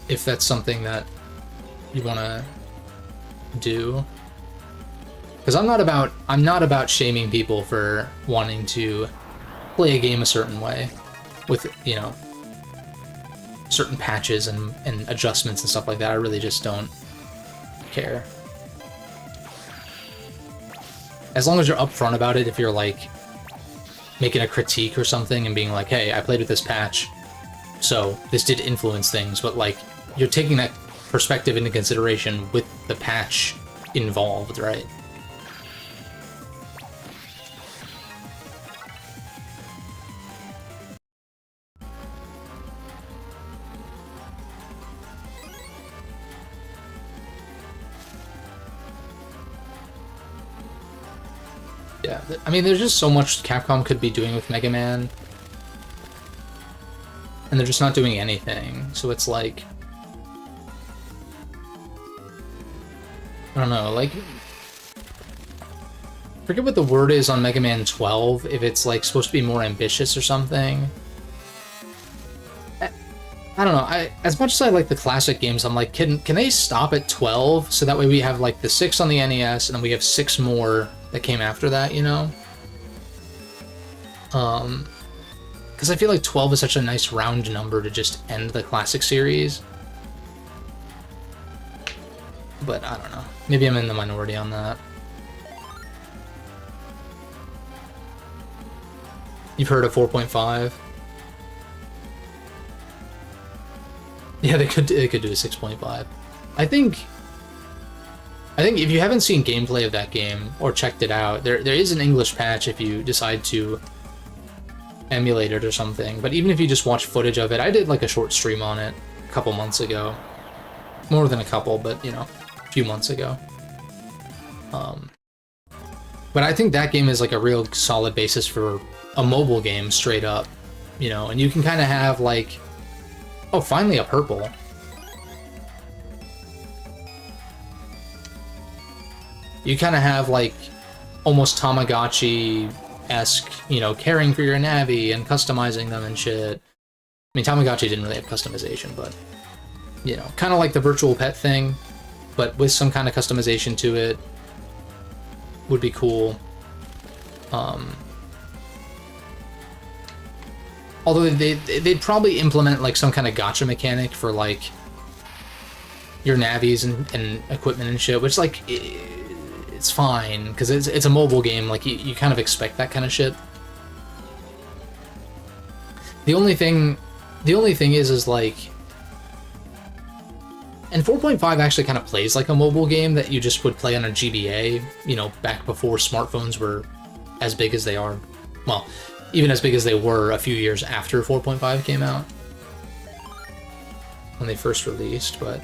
If that's something that you want to do. Because I'm not about shaming people for wanting to play a game a certain way with, you know, certain patches and adjustments and stuff like that. I really just don't care. As long as you're upfront about it, if you're like making a critique or something and being like, hey, I played with this patch, so this did influence things, but like you're taking that perspective into consideration with the patch involved, right? Yeah, I mean, there's just so much Capcom could be doing with Mega Man, and they're just not doing anything, so it's like, I don't know, like, forget what the word is on Mega Man 12, if it's like supposed to be more ambitious or something. I don't know, as much as I like the classic games, I'm like, can they stop at 12, so that way we have like the 6 on the NES, and then we have 6 more that came after that, you know? Because I feel like 12 is such a nice round number to just end the classic series. But I don't know. Maybe I'm in the minority on that. You've heard of 4.5? Yeah, they could do a 6.5. I think if you haven't seen gameplay of that game or checked it out, there is an English patch if you decide to emulate it or something. But even if you just watch footage of it, I did like a short stream on it a couple months ago. More than a couple, but you know, a few months ago. But I think that game is like a real solid basis for a mobile game, straight up. You know, and you can kind of have like, oh, finally a purple. You kind of have like almost Tamagotchi-esque, you know, caring for your Navi and customizing them and shit. I mean, Tamagotchi didn't really have customization, but, you know, kind of like the virtual pet thing, but with some kind of customization to it would be cool. Although they'd probably implement like some kind of gacha mechanic for like your Navis and equipment and shit, which like it's fine because it's a mobile game. Like you kind of expect that kind of shit. The only thing is like, and 4.5 actually kind of plays like a mobile game that you just would play on a GBA, you know, back before smartphones were as big as they are. Well, even as big as they were a few years after 4.5 came out, when they first released, but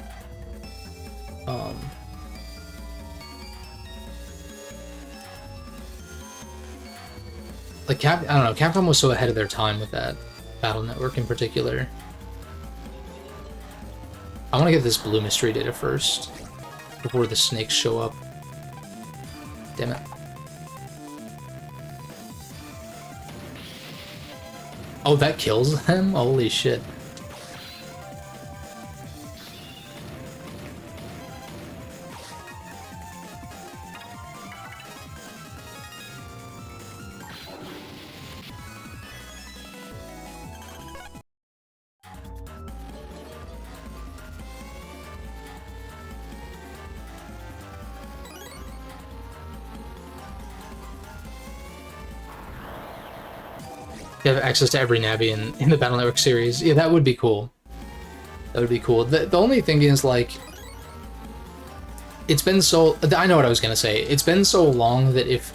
like I don't know, Capcom was so ahead of their time with that Battle Network in particular. I want to get this blue mystery data first before the snakes show up. Damn it. Oh, that kills them? Holy shit. You have access to every Navi in the Battle Network series. Yeah, that would be cool. That would be cool. The only thing is, like, it's been so... I know what I was going to say. It's been so long that if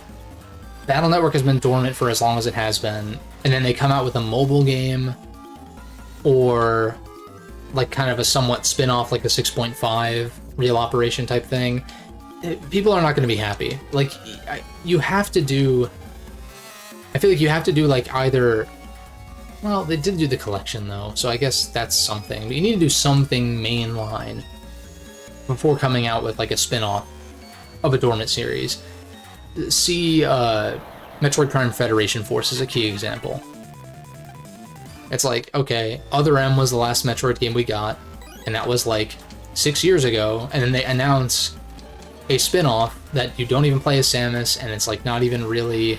Battle Network has been dormant for as long as it has been, and then they come out with a mobile game, or, like, kind of a somewhat spin-off, like a 6.5 real operation type thing, people are not going to be happy. Like, you have to do... I feel like you have to do, like, either... Well, they did do the collection, though, so I guess that's something. But you need to do something mainline before coming out with, like, a spin-off of a dormant series. See, Metroid Prime Federation Force is a key example. It's like, okay, Other M was the last Metroid game we got, and that was, like, 6 years ago, and then they announce a spin-off that you don't even play as Samus, and it's, like, not even really...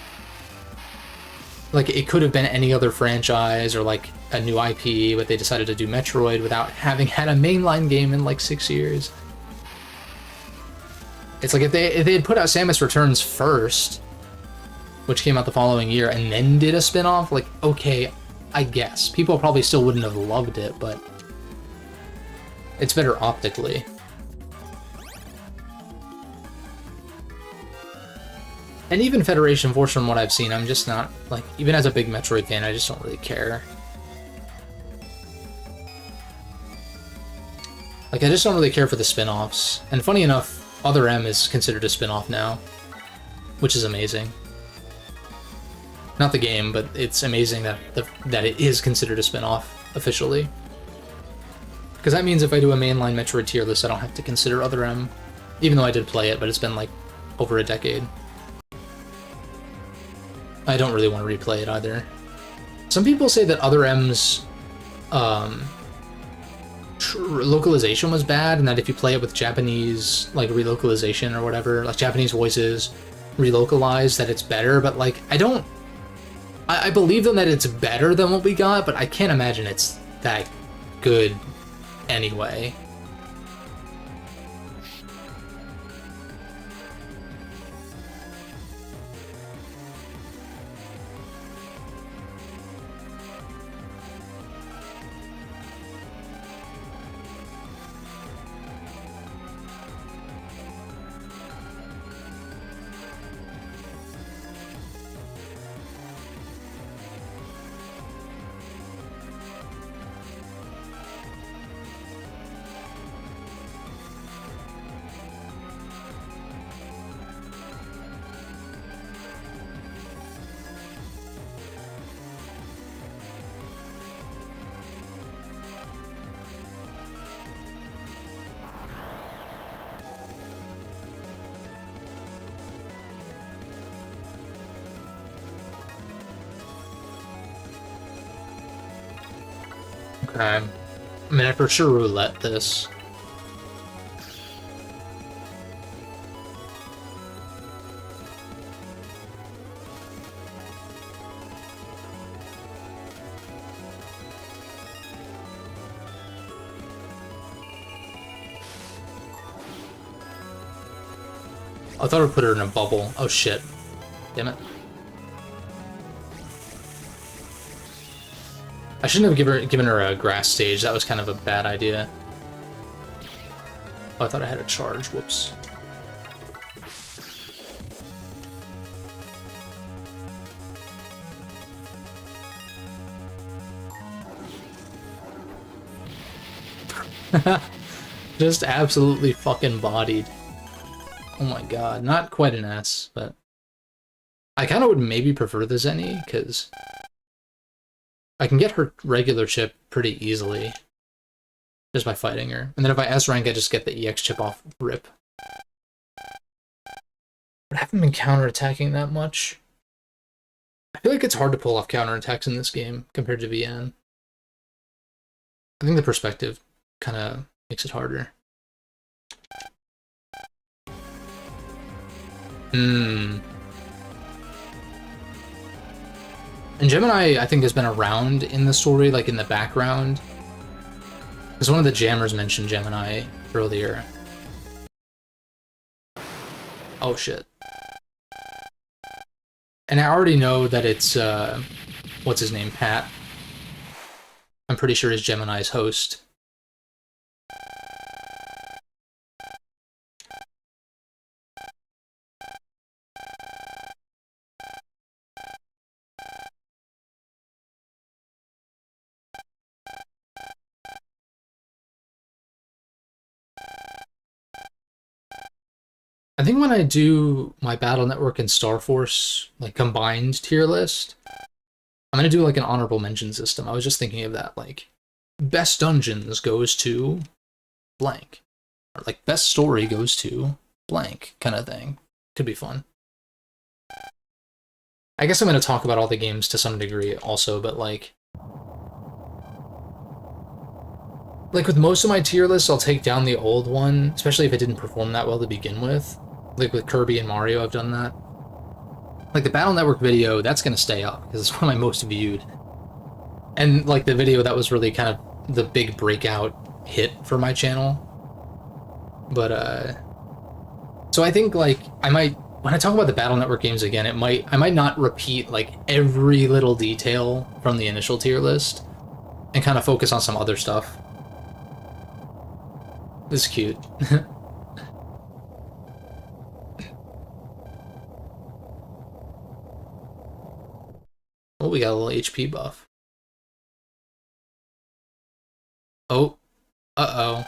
Like, it could have been any other franchise or, like, a new IP, but they decided to do Metroid without having had a mainline game in, like, 6 years. It's like if they had put out Samus Returns first, which came out the following year, and then did a spin-off, like, okay, I guess. People probably still wouldn't have loved it, but it's better optically. And even Federation Force, from what I've seen, I'm just not, like, even as a big Metroid fan, I just don't really care. Like, I just don't really care for the spin-offs. And funny enough, Other M is considered a spin-off now, which is amazing. Not the game, but it's amazing that that it is considered a spin-off officially. Because that means if I do a mainline Metroid tier list, I don't have to consider Other M, even though I did play it, but it's been, like, over a decade. I don't really want to replay it either. Some people say that Other M's localization was bad, and that if you play it with Japanese, like, relocalization or whatever, like Japanese voices relocalized, that it's better, but, like, I believe them that it's better than what we got, but I can't imagine it's that good anyway. Okay. I mean, I for sure roulette this. I thought I'd put her in a bubble. Oh shit. Damn it. I shouldn't have given her a grass stage. That was kind of a bad idea. Oh, I thought I had a charge. Whoops. Just absolutely fucking bodied. Oh my god. Not quite an S, but... I kind of would maybe prefer the Zenny, because... I can get her regular chip pretty easily. Just by fighting her. And then if I S rank, I just get the EX chip off rip. But I haven't been counterattacking that much. I feel like it's hard to pull off counterattacks in this game compared to VN. I think the perspective kind of makes it harder. And Gemini, I think, has been around in the story, like in the background. Because one of the jammers mentioned Gemini earlier. Oh shit. And I already know that it's what's his name, Pat. I'm pretty sure is Gemini's host. I think when I do my Battle Network and Star Force like combined tier list, I'm gonna do like an honorable mention system. I was just thinking of that, like best dungeons goes to blank, or like best story goes to blank kind of thing. Could be fun. I guess I'm gonna talk about all the games to some degree also, but like with most of my tier lists, I'll take down the old one, especially if it didn't perform that well to begin with. Like with Kirby and Mario, I've done that. Like the Battle Network video, that's gonna stay up because it's one of my most viewed. And like the video that was really kind of the big breakout hit for my channel. But so I think like I might, when I talk about the Battle Network games again, I might not repeat like every little detail from the initial tier list and kind of focus on some other stuff. This is cute. Oh, we got a little HP buff. Oh, uh-oh.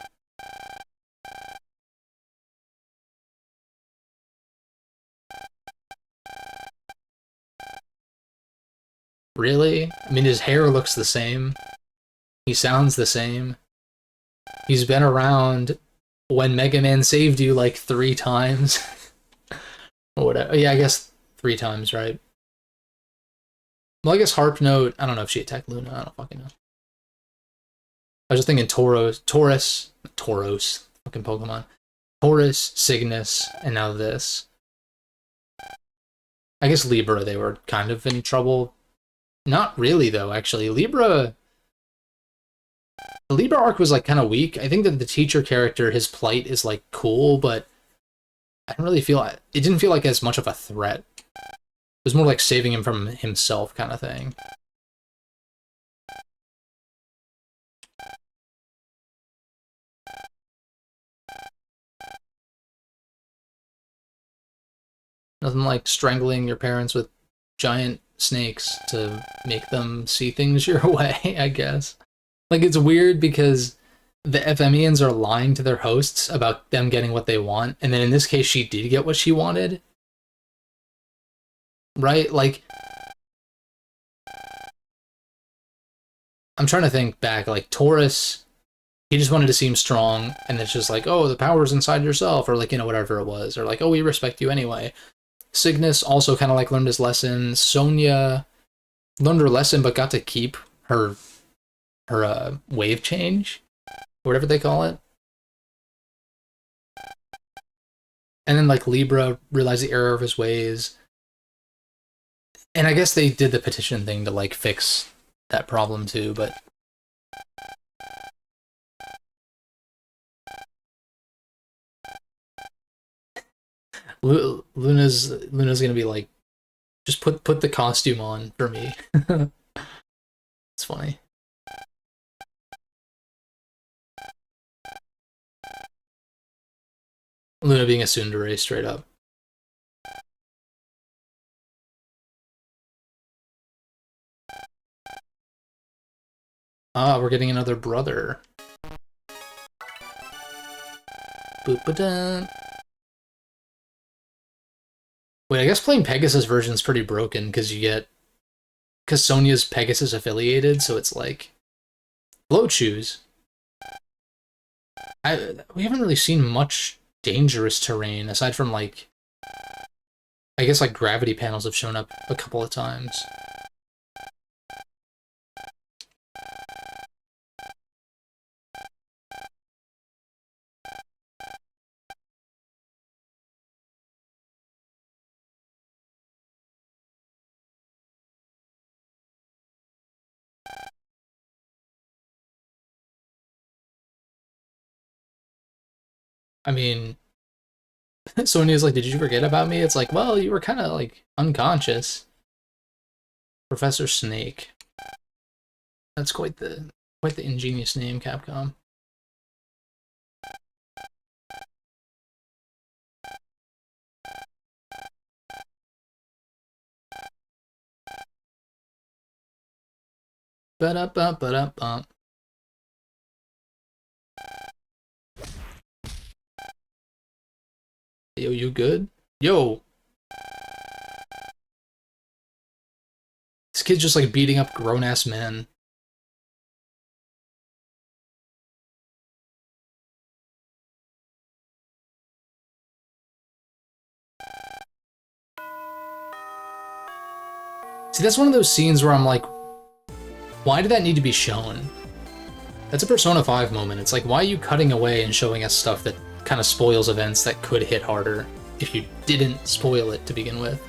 Really? I mean, his hair looks the same. He sounds the same. He's been around when Mega Man saved you like 3 times. Or whatever. Yeah, I guess 3 times, right? Well, I guess Harp Note, I don't know if she attacked Luna. I don't fucking know. I was just thinking Tauros, fucking Pokemon. Taurus, Cygnus, and now this. I guess Libra, they were kind of in trouble. Not really, though, actually. The Libra arc was like kind of weak. I think that the teacher character, his plight is like cool, but I don't really feel it didn't feel like as much of a threat. It was more like saving him from himself kind of thing. Nothing like strangling your parents with giant snakes to make them see things your way, I guess. Like, it's weird because the FMEans are lying to their hosts about them getting what they want, and then in this case, she did get what she wanted. Right? Like, I'm trying to think back, like, Taurus, he just wanted to seem strong, and it's just like, oh, the power's inside yourself, or like, whatever it was, or like, oh, we respect you anyway. Cygnus also kind of like learned his lesson. Sonya learned her lesson, but got to keep her wave change, whatever they call it. And then like Libra realized the error of his ways. And I guess they did the petition thing to like fix that problem too, but Luna's gonna be like, just put the costume on for me. It's funny. Luna being a tsundere straight up. Ah, we're getting another brother. Boop-a-dun. Wait, I guess playing Pegasus version is pretty broken because because Sonya's Pegasus affiliated, so it's like low choose. We haven't really seen much dangerous terrain aside from like, I guess like gravity panels have shown up a couple of times. I mean, Sonya's like, did you forget about me? It's like, well, you were kind of like unconscious. Professor Snake. That's quite the ingenious name, Capcom. Ba-da-ba-ba-da-bum. Yo, you good? Yo! This kid's just like beating up grown-ass men. See, that's one of those scenes where I'm like, why did that need to be shown? That's a Persona 5 moment. It's like, why are you cutting away and showing us stuff that kind of spoils events that could hit harder if you didn't spoil it to begin with?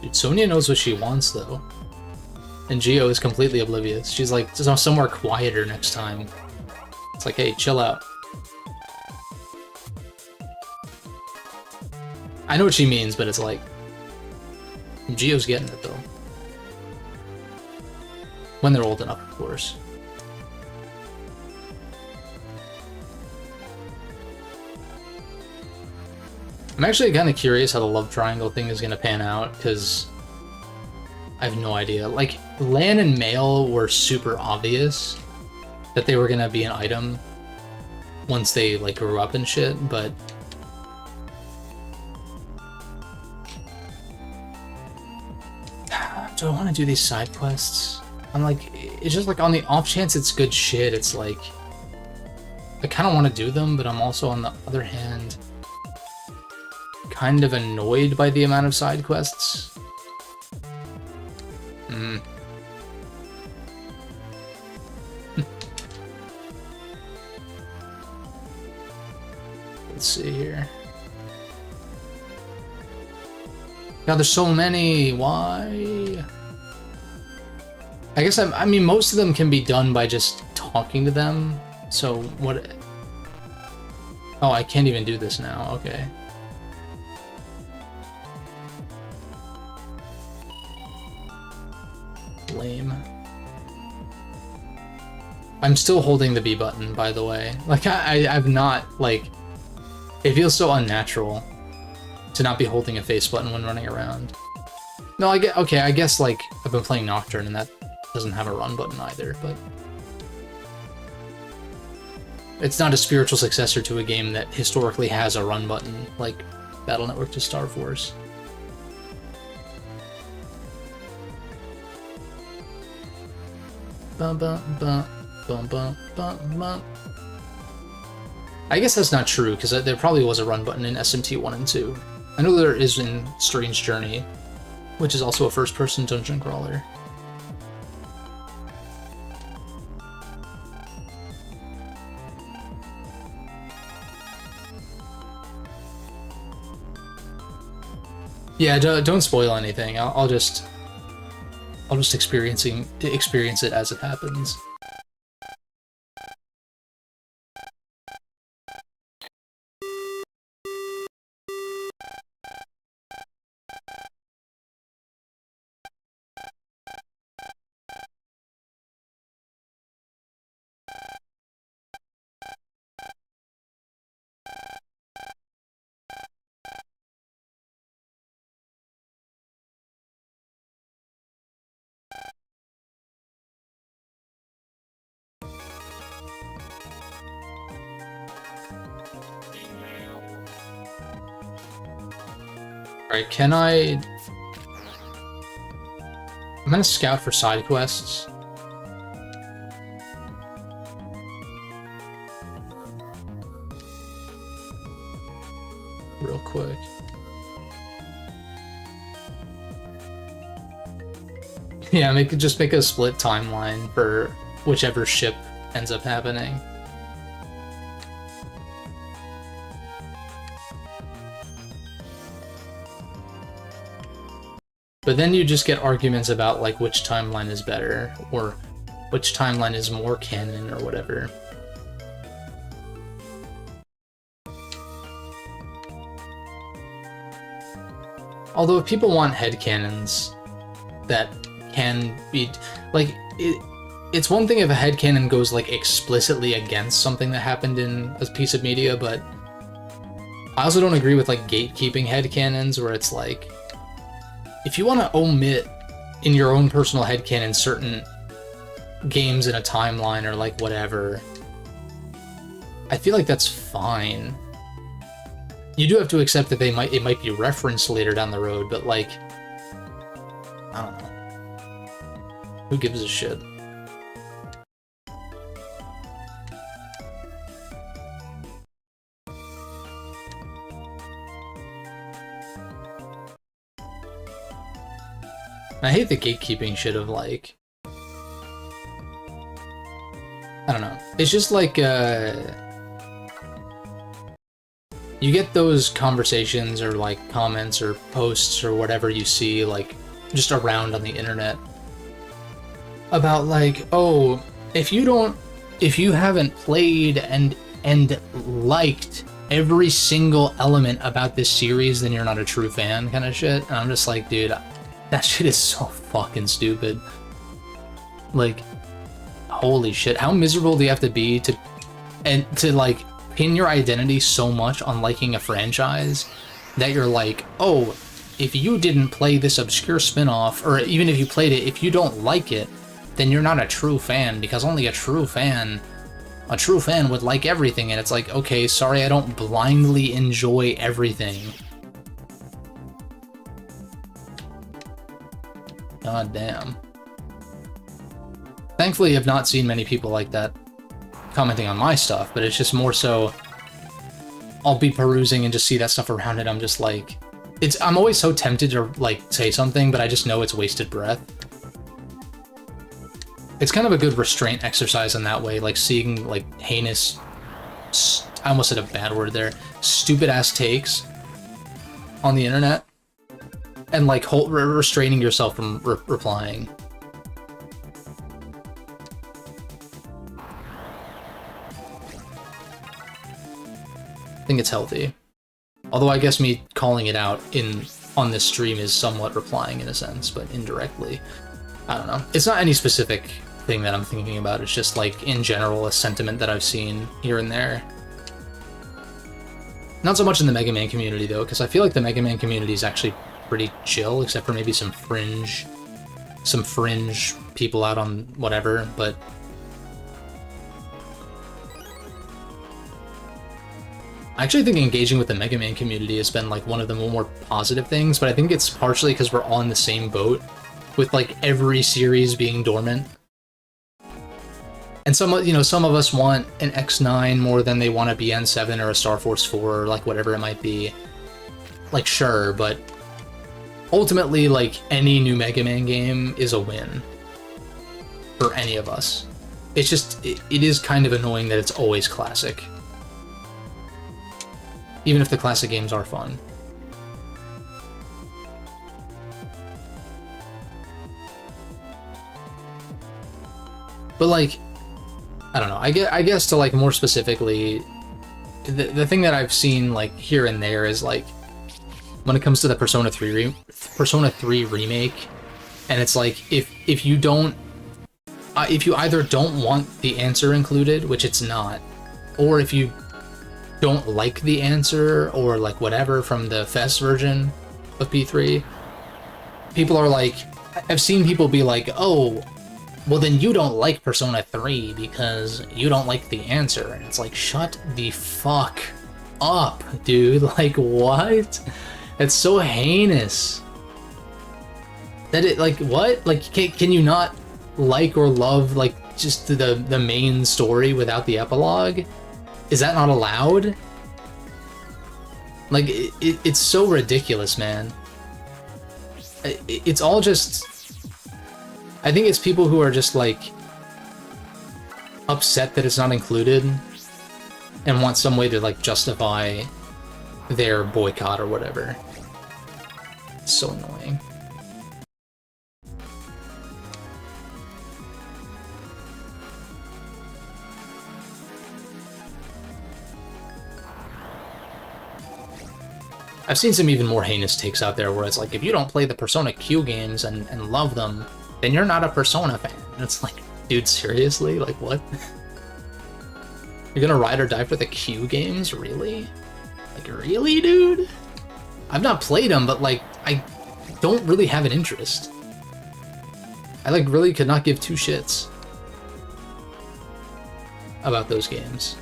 Dude, Sonya knows what she wants, though. And Gio is completely oblivious. She's like, somewhere quieter next time. It's like, hey, chill out. I know what she means, but it's like... Gio's getting it, though. When they're old enough, of course. I'm actually kind of curious how the love triangle thing is going to pan out, because I have no idea. Like, Lan and Male were super obvious that they were going to be an item once they, like, grew up and shit, but... Do I want to do these side quests? I'm like, it's just like, on the off chance it's good shit, it's like... I kind of want to do them, but I'm also, on the other hand... kind of annoyed by the amount of side quests. Let's see here. God, there's so many. Why? I guess I mean, most of them can be done by just talking to them. So what? Oh, I can't even do this now. Okay. Lame. I'm still holding the B button, by the way. Like, I've not, like... It feels so unnatural to not be holding a face button when running around. No, I guess, like, I've been playing Nocturne, and that doesn't have a run button either, but... It's not a spiritual successor to a game that historically has a run button, like Battle Network to Star Force. Bum, bum, bum, bum, bum, bum, bum. I guess that's not true, because there probably was a run button in SMT 1 and 2. I know there is in Strange Journey, which is also a first-person dungeon crawler. Yeah, don't spoil anything. I'll just experience it as it happens. Alright, can I... I'm gonna scout for side quests. Real quick. Yeah, just make a split timeline for whichever ship ends up happening. But then you just get arguments about like which timeline is better, or which timeline is more canon, or whatever. Although if people want headcanons that can be like it's one thing if a headcanon goes like explicitly against something that happened in a piece of media, but I also don't agree with like gatekeeping headcanons where it's like if you want to omit in your own personal headcanon certain games in a timeline or like whatever, I feel like that's fine. You do have to accept that it might be referenced later down the road, but like, I don't know. Who gives a shit? I hate the gatekeeping shit of like, I don't know. It's just like, you get those conversations or like comments or posts or whatever you see like just around on the internet about like, oh, if you haven't played and liked every single element about this series, then you're not a true fan kind of shit. And I'm just like, dude, that shit is so fucking stupid. Like, holy shit, how miserable do you have to be to like pin your identity so much on liking a franchise that you're like, oh, if you didn't play this obscure spin-off, or even if you played it, if you don't like it, then you're not a true fan, because only a true fan would like everything. And it's like, okay, sorry, I don't blindly enjoy everything. God damn. Thankfully, I've not seen many people like that commenting on my stuff, but it's just more so I'll be perusing and just see that stuff around it. I'm just like, I'm always so tempted to like say something, but I just know it's wasted breath. It's kind of a good restraint exercise in that way, like seeing like heinous, I almost said a bad word there, stupid ass takes on the internet, and like restraining yourself from replying. I think it's healthy. Although I guess me calling it out on this stream is somewhat replying in a sense, but indirectly. I don't know. It's not any specific thing that I'm thinking about. It's just like in general a sentiment that I've seen here and there. Not so much in the Mega Man community though, because I feel like the Mega Man community is actually pretty chill, except for maybe some fringe people out on whatever, but I actually think engaging with the Mega Man community has been like one of the more positive things, but I think it's partially because we're all in the same boat with like every series being dormant. And some of us want an X9 more than they want a BN7 or a Star Force 4 or like whatever it might be. Like sure, but ultimately like any new Mega Man game is a win for any of us. It's just, it is kind of annoying that it's always classic. Even if the classic games are fun. But like, I don't know, I guess to like more specifically, the thing that I've seen like here and there is like, when it comes to the Persona 3 remake, and it's like, if you don't, if you either don't want the answer included, which it's not, or if you don't like the answer or like whatever from the FES version of P3, people are like, I've seen people be like, oh, well then you don't like Persona 3 because you don't like the answer. And it's like, shut the fuck up, dude. Like, what? It's so heinous. That it, like, what? Like, can you not like or love like just the main story without the epilogue? Is that not allowed? Like, it's so ridiculous, man. It's all just... I think it's people who are just, like, upset that it's not included and want some way to, like, justify their boycott or whatever. It's so annoying. I've seen some even more heinous takes out there where it's like, if you don't play the Persona Q games and love them, then you're not a Persona fan. And it's like, dude, seriously? Like, what? You're gonna ride or die for the Q games? Really? Like, really, dude? I've not played them, but, like, I don't really have an interest. I, like, really could not give two shits about those games.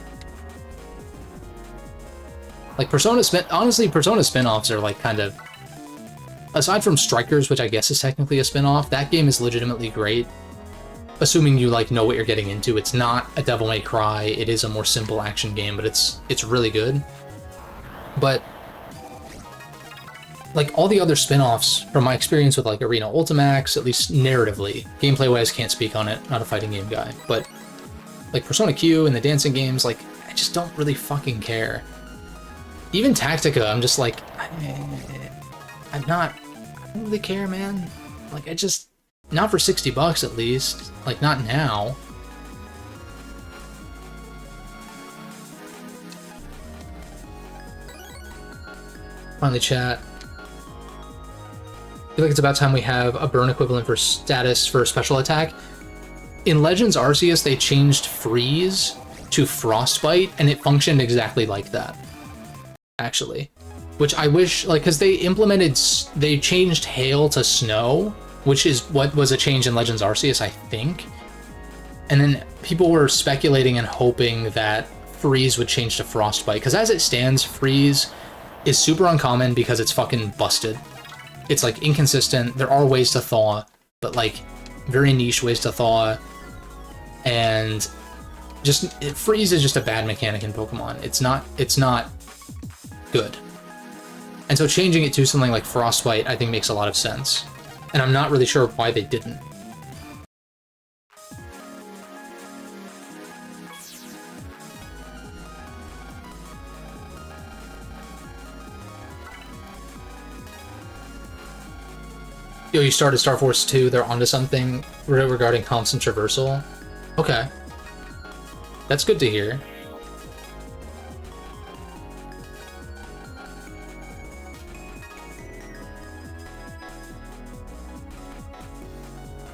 Like, honestly, Persona spin-offs are, like, kind of... Aside from Strikers, which I guess is technically a spin-off, that game is legitimately great. Assuming you, like, know what you're getting into. It's not a Devil May Cry, it is a more simple action game, but it's really good. But, like, all the other spin-offs, from my experience with, like, Arena Ultimax, at least narratively, gameplay-wise, can't speak on it, not a fighting game guy, but, like, Persona Q and the dancing games, like, I just don't really fucking care. Even Tactica, I'm just like, I don't really care, man. Like, I just, not for $60 at least, like, not now. Finally, chat. I feel like it's about time we have a burn equivalent for status for special attack. In Legends Arceus, they changed freeze to frostbite, and it functioned exactly like that. Actually, which I wish, like, because they changed hail to snow, which is what was a change in Legends Arceus, I think. And then people were speculating and hoping that freeze would change to frostbite, because as it stands, freeze is super uncommon because it's fucking busted. It's, like, inconsistent. There are ways to thaw, but, like, very niche ways to thaw. And freeze is just a bad mechanic in Pokemon. It's not good. And so changing it to something like frostbite, I think, makes a lot of sense. And I'm not really sure why they didn't. Yo, you started Star Force 2, they're onto something regarding constant traversal. Okay. That's good to hear.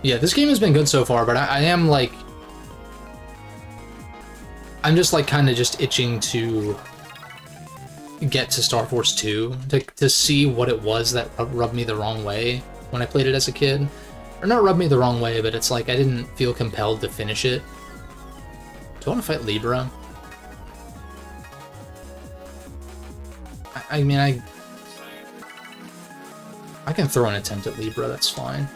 Yeah, this game has been good so far, but I am, like... I'm just, like, kind of just itching to get to Star Force 2, to see what it was that rubbed me the wrong way when I played it as a kid. Or not rubbed me the wrong way, but it's like I didn't feel compelled to finish it. Do I want to fight Libra? I mean, I can throw an attempt at Libra, that's fine.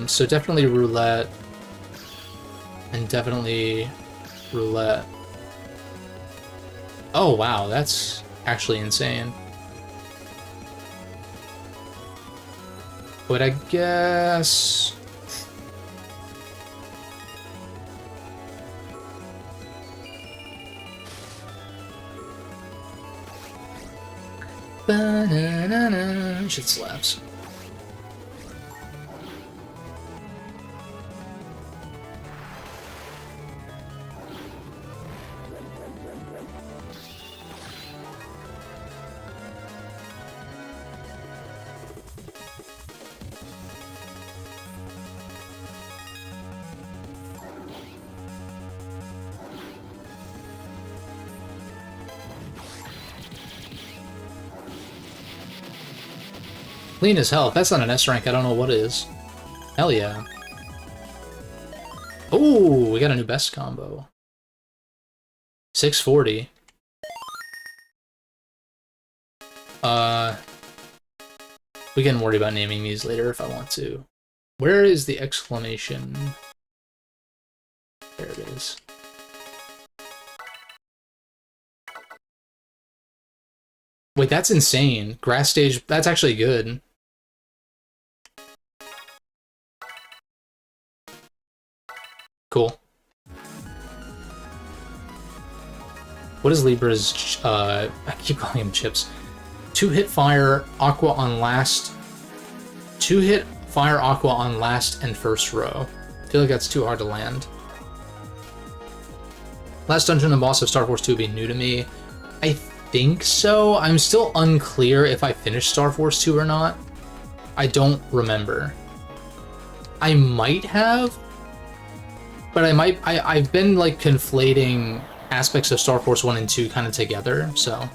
So definitely roulette. And definitely roulette. Oh wow, that's actually insane. But I guess... Ba-na-na-na. Shit slaps. Clean as hell. If that's not an S rank, I don't know what is. Hell yeah. Oh, we got a new best combo. 640. We can worry about naming these later if I want to. Where is the exclamation? There it is. Wait, that's insane. Grass stage, that's actually good. Cool. What is Libra's, I keep calling him chips. 2-hit fire, aqua on last. 2-hit fire, aqua on last and first row. I feel like that's too hard to land. Last dungeon and boss of Star Force 2 would be new to me. I think so. I'm still unclear if I finished Star Force 2 or not. I don't remember. I might have, but I've been like conflating aspects of Star Force 1 and 2 kind of together, so.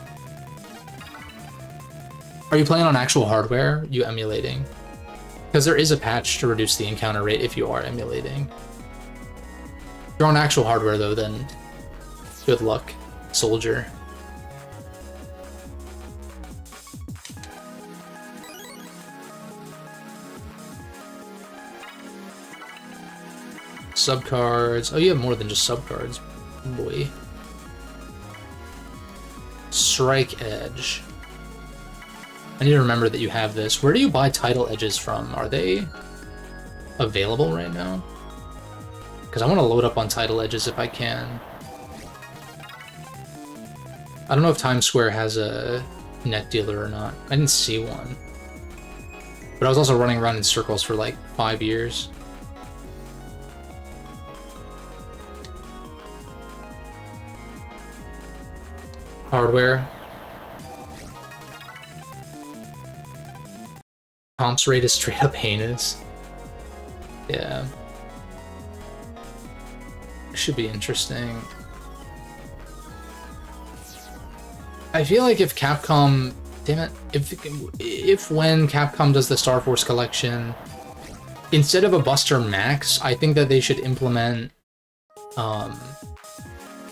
Are you playing on actual hardware? You emulating? Because there is a patch to reduce the encounter rate if you are emulating. If you're on actual hardware though, then good luck, soldier. Subcards. Oh, you have more than just subcards, boy. Strike Edge. I need to remember that you have this. Where do you buy title edges from? Are they available right now? Because I want to load up on title edges if I can. I don't know if Times Square has a net dealer or not. I didn't see one. But I was also running around in circles for like 5 years. Hardware. Comps rate is straight up heinous. Yeah. Should be interesting. I feel like if Capcom, damn it, if when Capcom does the Star Force collection, instead of a Buster Max, I think that they should implement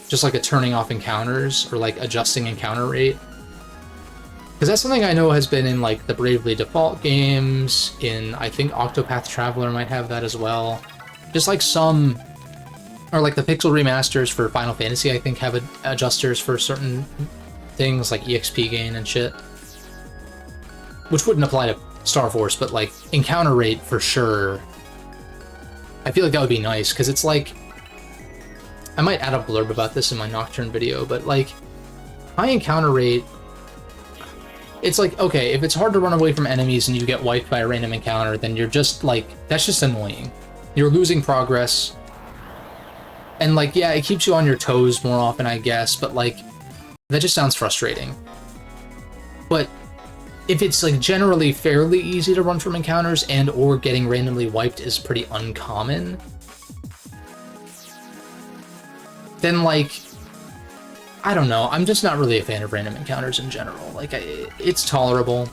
just like a turning off encounters or like adjusting encounter rate. Because that's something I know has been in like the Bravely Default games, in I think Octopath Traveler might have that as well. Just like some, or like the Pixel remasters for Final Fantasy I think have adjusters for certain things like EXP gain and shit. Which wouldn't apply to Star Force, but like encounter rate for sure. I feel like that would be nice, because it's like, I might add a blurb about this in my Nocturne video, but like, high encounter rate, it's like, okay, if it's hard to run away from enemies and you get wiped by a random encounter, then you're just like, that's just annoying. You're losing progress. And like, yeah, it keeps you on your toes more often, I guess, but like, that just sounds frustrating. But if it's like generally fairly easy to run from encounters and or getting randomly wiped is pretty uncommon, then like, I don't know, I'm just not really a fan of random encounters in general. Like, it's tolerable,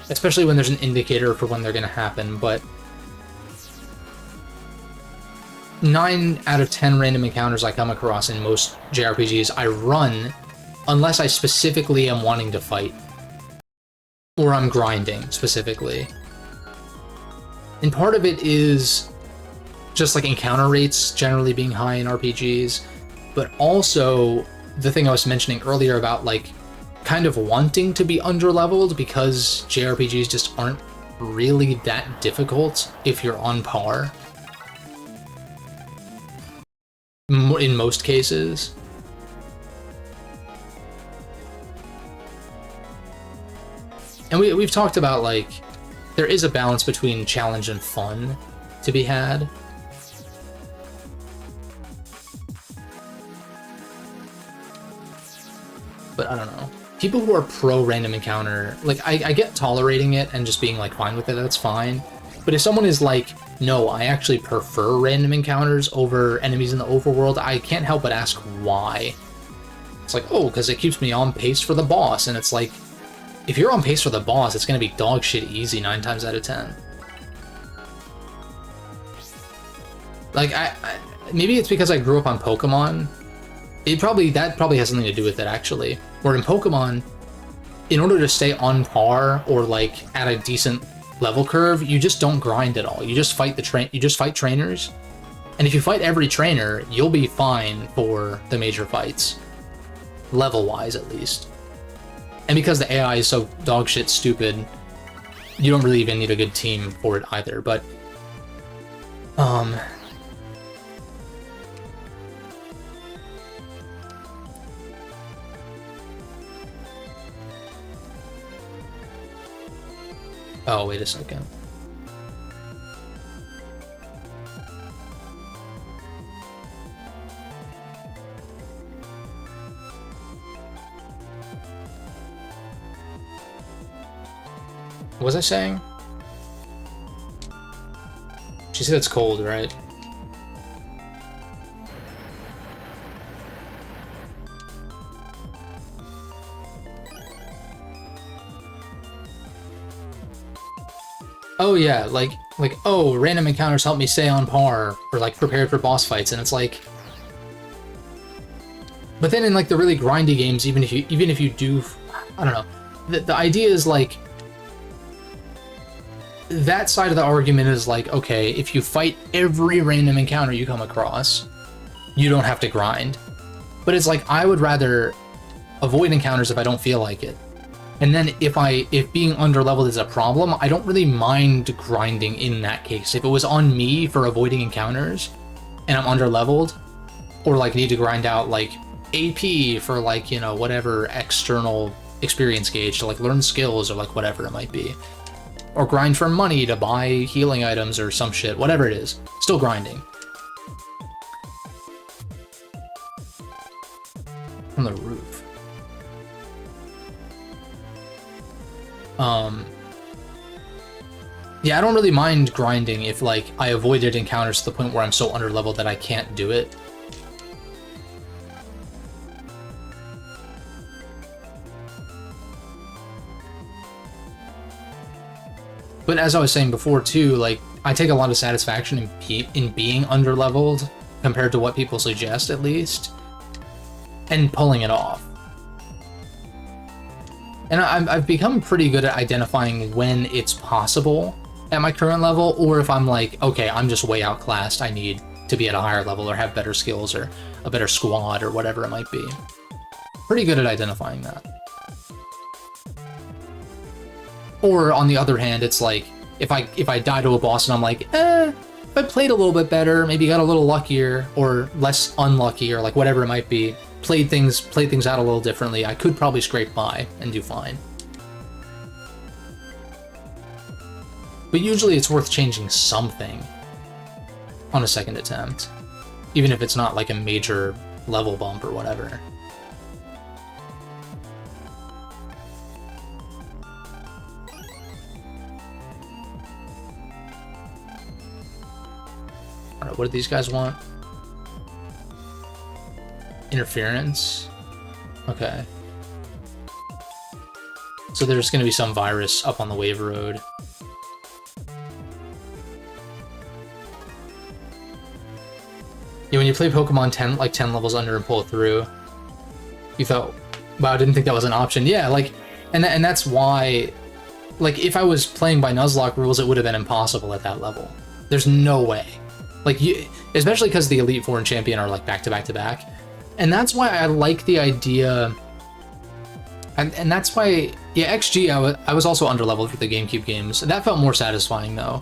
especially when there's an indicator for when they're gonna happen, but 9 out of 10 random encounters I come across in most JRPGs, I run unless I specifically am wanting to fight. Or I'm grinding, specifically. And part of it is just like encounter rates generally being high in RPGs, but also the thing I was mentioning earlier about like kind of wanting to be underleveled because JRPGs just aren't really that difficult if you're on par. In most cases. And we've talked about like, there is a balance between challenge and fun to be had. But I don't know. People who are pro random encounter, like I get tolerating it and just being like fine with it, that's fine. But if someone is like, no, I actually prefer random encounters over enemies in the overworld, I can't help but ask why. It's like, oh, because it keeps me on pace for the boss, and it's like, if you're on pace for the boss, it's gonna be dog shit easy 9 times out of 10. Like, maybe it's because I grew up on Pokemon. That probably has something to do with it, actually. Where in Pokemon, in order to stay on par or like at a decent level curve, you just don't grind at all. You just fight you just fight trainers. And if you fight every trainer, you'll be fine for the major fights. Level-wise, at least. And because the AI is so dogshit stupid, you don't really even need a good team for it either, but... Oh, wait a second. What was I saying? She said it's cold, right? Oh yeah, like, oh, random encounters help me stay on par, or like prepared for boss fights, and it's like... But then in like the really grindy games, even if you do, I don't know, the idea is like, that side of the argument is like, okay, if you fight every random encounter you come across, you don't have to grind. But it's like, I would rather avoid encounters if I don't feel like it. And then if being underleveled is a problem, I don't really mind grinding in that case. If it was on me for avoiding encounters, and I'm underleveled, or like need to grind out like AP for like, you know, whatever external experience gauge to like learn skills or like whatever it might be. Or grind for money to buy healing items or some shit, whatever it is. Still grinding. From the roof. Yeah, I don't really mind grinding if like I avoided encounters to the point where I'm so underleveled that I can't do it. But as I was saying before too, like, I take a lot of satisfaction in being underleveled compared to what people suggest, at least, and pulling it off. And I've become pretty good at identifying when it's possible at my current level, or if I'm like, okay, I'm just way outclassed, I need to be at a higher level or have better skills or a better squad or whatever it might be. Pretty good at identifying that. Or on the other hand, it's like, if I die to a boss and I'm like, if I played a little bit better, maybe got a little luckier or less unlucky or like whatever it might be, played things out a little differently, I could probably scrape by and do fine. But usually it's worth changing something on a second attempt, even if it's not like a major level bump or whatever. Alright, what do these guys want? Interference? Okay. So there's gonna be some virus up on the wave road. Yeah, when you play Pokemon 10 levels under and pull it through, you thought, wow, I didn't think that was an option. Yeah, like, and that's why, like, if I was playing by Nuzlocke rules, it would have been impossible at that level. There's no way. Like, especially because the Elite Four and Champion are like back to back to back. And that's why I like the idea, and that's why, yeah, XG, I was also underleveled for the GameCube games. That felt more satisfying though,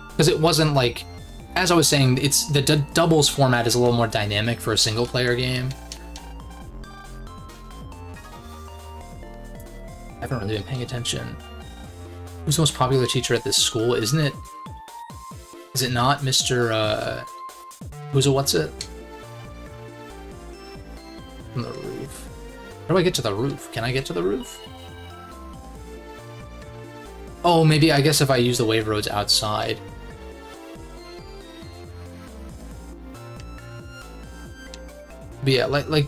because it wasn't like, as I was saying, it's the doubles format is a little more dynamic for a single player game. I haven't really been paying attention. Who's the most popular teacher at this school? Isn't it? Is it not Mr. Who's a what's it? From the roof. How do I get to the roof? Can I get to the roof? Oh, maybe, I guess if I use the wave roads outside. But yeah, like,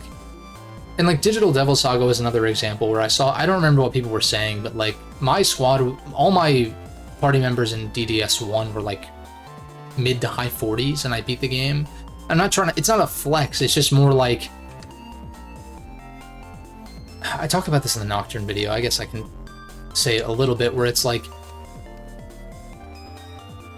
and like Digital Devil Saga was another example where I don't remember what people were saying, but like my squad, all my party members in DDS1 were like mid to high 40s and I beat the game. I'm not trying to, it's not a flex, it's just more like, I talked about this in the Nocturne video, I guess I can say it a little bit, where it's like,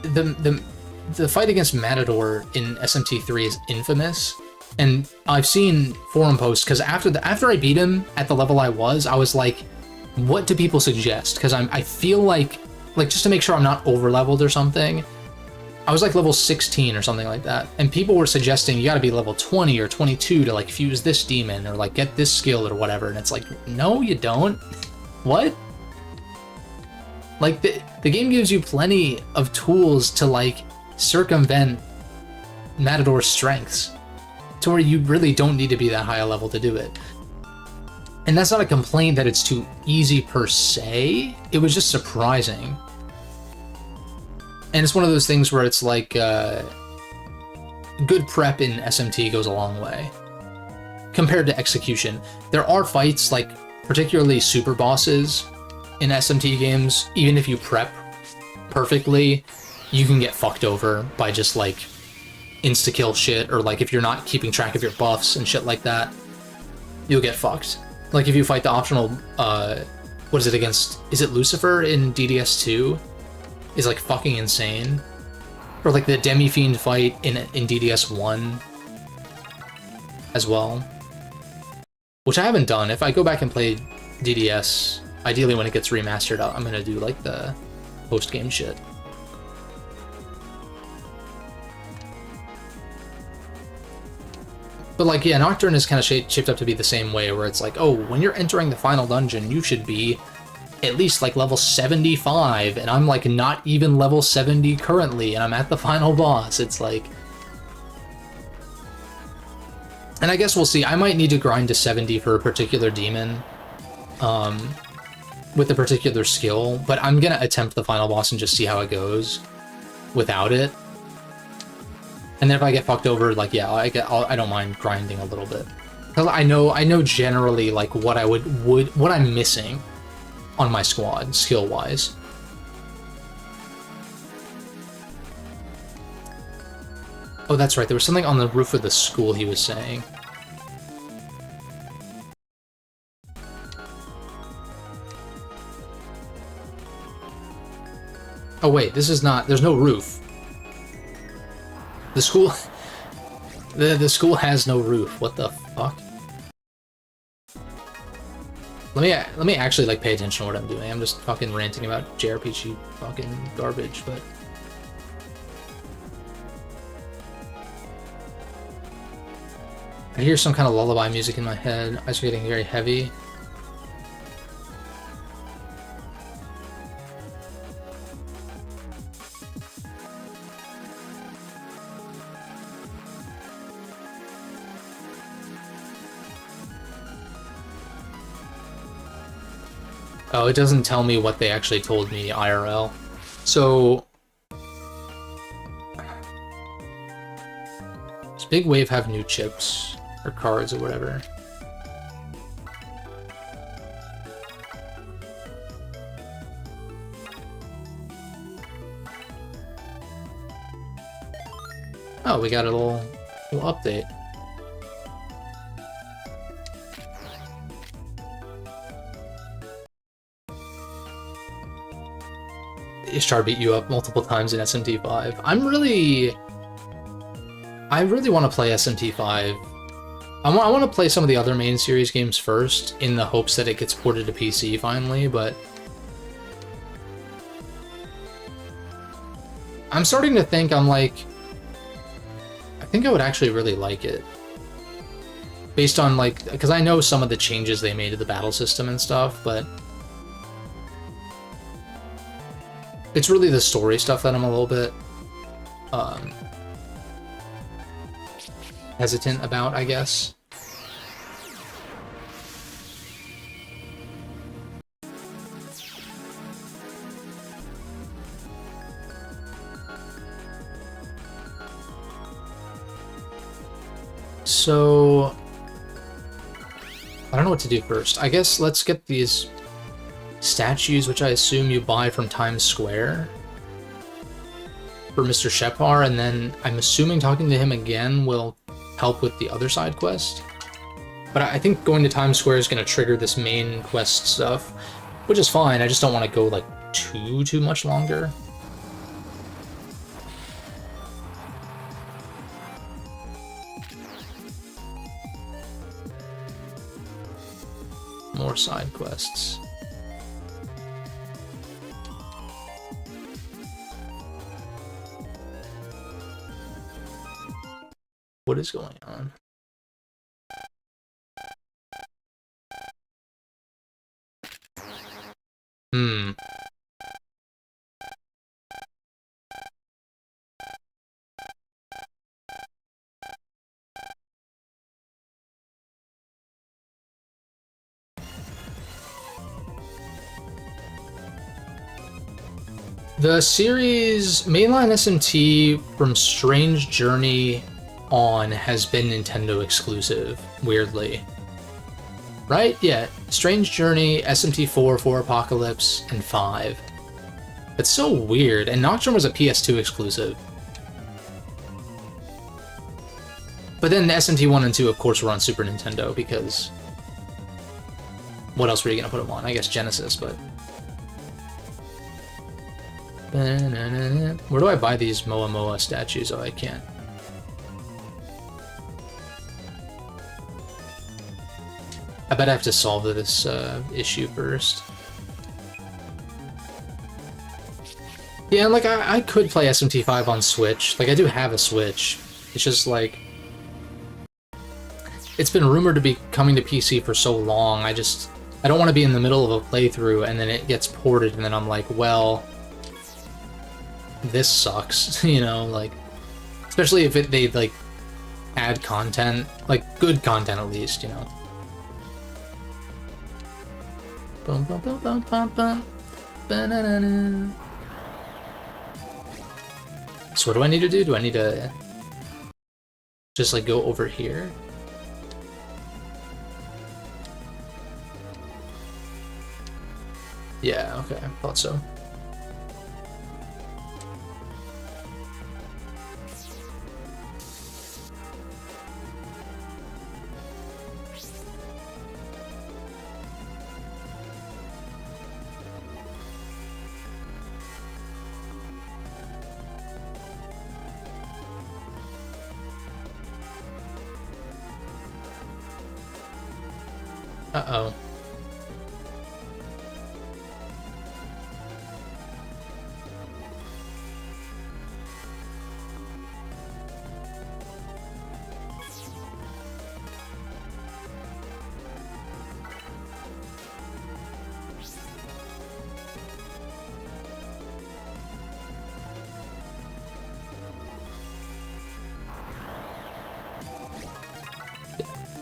the fight against Matador in SMT3 is infamous, and I've seen forum posts, because after I beat him at the level I was like, what do people suggest? Because I feel like just to make sure I'm not over-leveled or something, I was like level 16 or something like that, and people were suggesting you gotta be level 20 or 22 to like fuse this demon or like get this skill or whatever, and it's like, no you don't. What? Like, the game gives you plenty of tools to like circumvent Matador's strengths, to where you really don't need to be that high a level to do it. And that's not a complaint that it's too easy per se, it was just surprising. And it's one of those things where it's like, good prep in SMT goes a long way compared to execution. There are fights, like particularly super bosses in SMT games, even if you prep perfectly, you can get fucked over by just like insta-kill shit, or like if you're not keeping track of your buffs and shit like that, you'll get fucked. Like if you fight the optional, what is it against? Is it Lucifer in DDS2? Is like fucking insane. Or like the Demi-Fiend fight in DDS1 as well. Which I haven't done. If I go back and play DDS, ideally when it gets remastered, I'm gonna do like the post-game shit. But like, yeah, Nocturne is kind of shaped up to be the same way, where it's like, oh, when you're entering the final dungeon, you should be at least like level 75, and I'm like not even level 70 currently, and I'm at the final boss. It's like... And I guess we'll see. I might need to grind to 70 for a particular demon, with a particular skill, but I'm gonna attempt the final boss and just see how it goes without it. And then if I get fucked over, like, yeah, I don't mind grinding a little bit. Cause I know generally like what what I'm missing on my squad, skill-wise. Oh, that's right, there was something on the roof of the school he was saying. Oh wait, this is not, there's no roof. The school... The school has no roof, what the fuck? Let me actually like pay attention to what I'm doing. I'm just fucking ranting about JRPG fucking garbage, but... I hear some kind of lullaby music in my head. Eyes are getting very heavy. Oh, it doesn't tell me what they actually told me IRL. So... Does Big Wave have new chips? Or cards or whatever? Oh, we got a little update. Ishtar beat you up multiple times in SMT5. I really want to play SMT5. I want to play some of the other main series games first, in the hopes that it gets ported to PC finally, but... I'm starting to think I'm like... I think I would actually really like it. Based on like... Because I know some of the changes they made to the battle system and stuff, but... It's really the story stuff that I'm a little bit... hesitant about, I guess. So... I don't know what to do first. I guess let's get these statues, which I assume you buy from Times Square, for Mr. Shepar, and then I'm assuming talking to him again will help with the other side quest. But I think going to Times Square is going to trigger this main quest stuff, which is fine. I just don't want to go like too much longer. More side quests. What is going on? The series mainline SMT from Strange Journey on has been Nintendo exclusive, weirdly. Right? Yeah. Strange Journey, SMT4, 4 Apocalypse, and 5. It's so weird, and Nocturne was a PS2 exclusive. But then SMT 1 and 2, of course, were on Super Nintendo, because... what else were you gonna put them on? I guess Genesis, but... Where do I buy these Moa Moa statues? Oh, I can't. I bet I have to solve this issue first. Yeah, and like, I could play SMT5 on Switch. Like, I do have a Switch. It's just like... it's been rumored to be coming to PC for so long, I don't want to be in the middle of a playthrough and then it gets ported and then I'm like, well... this sucks, you know, like... especially if they, like, add content. Like, good content at least, you know. Bum, bum, bum, bum, bum, bum. Ba-na-na-na. So what do I need to do? Do I need to just like go over here? Yeah, okay, I thought so. Uh-oh.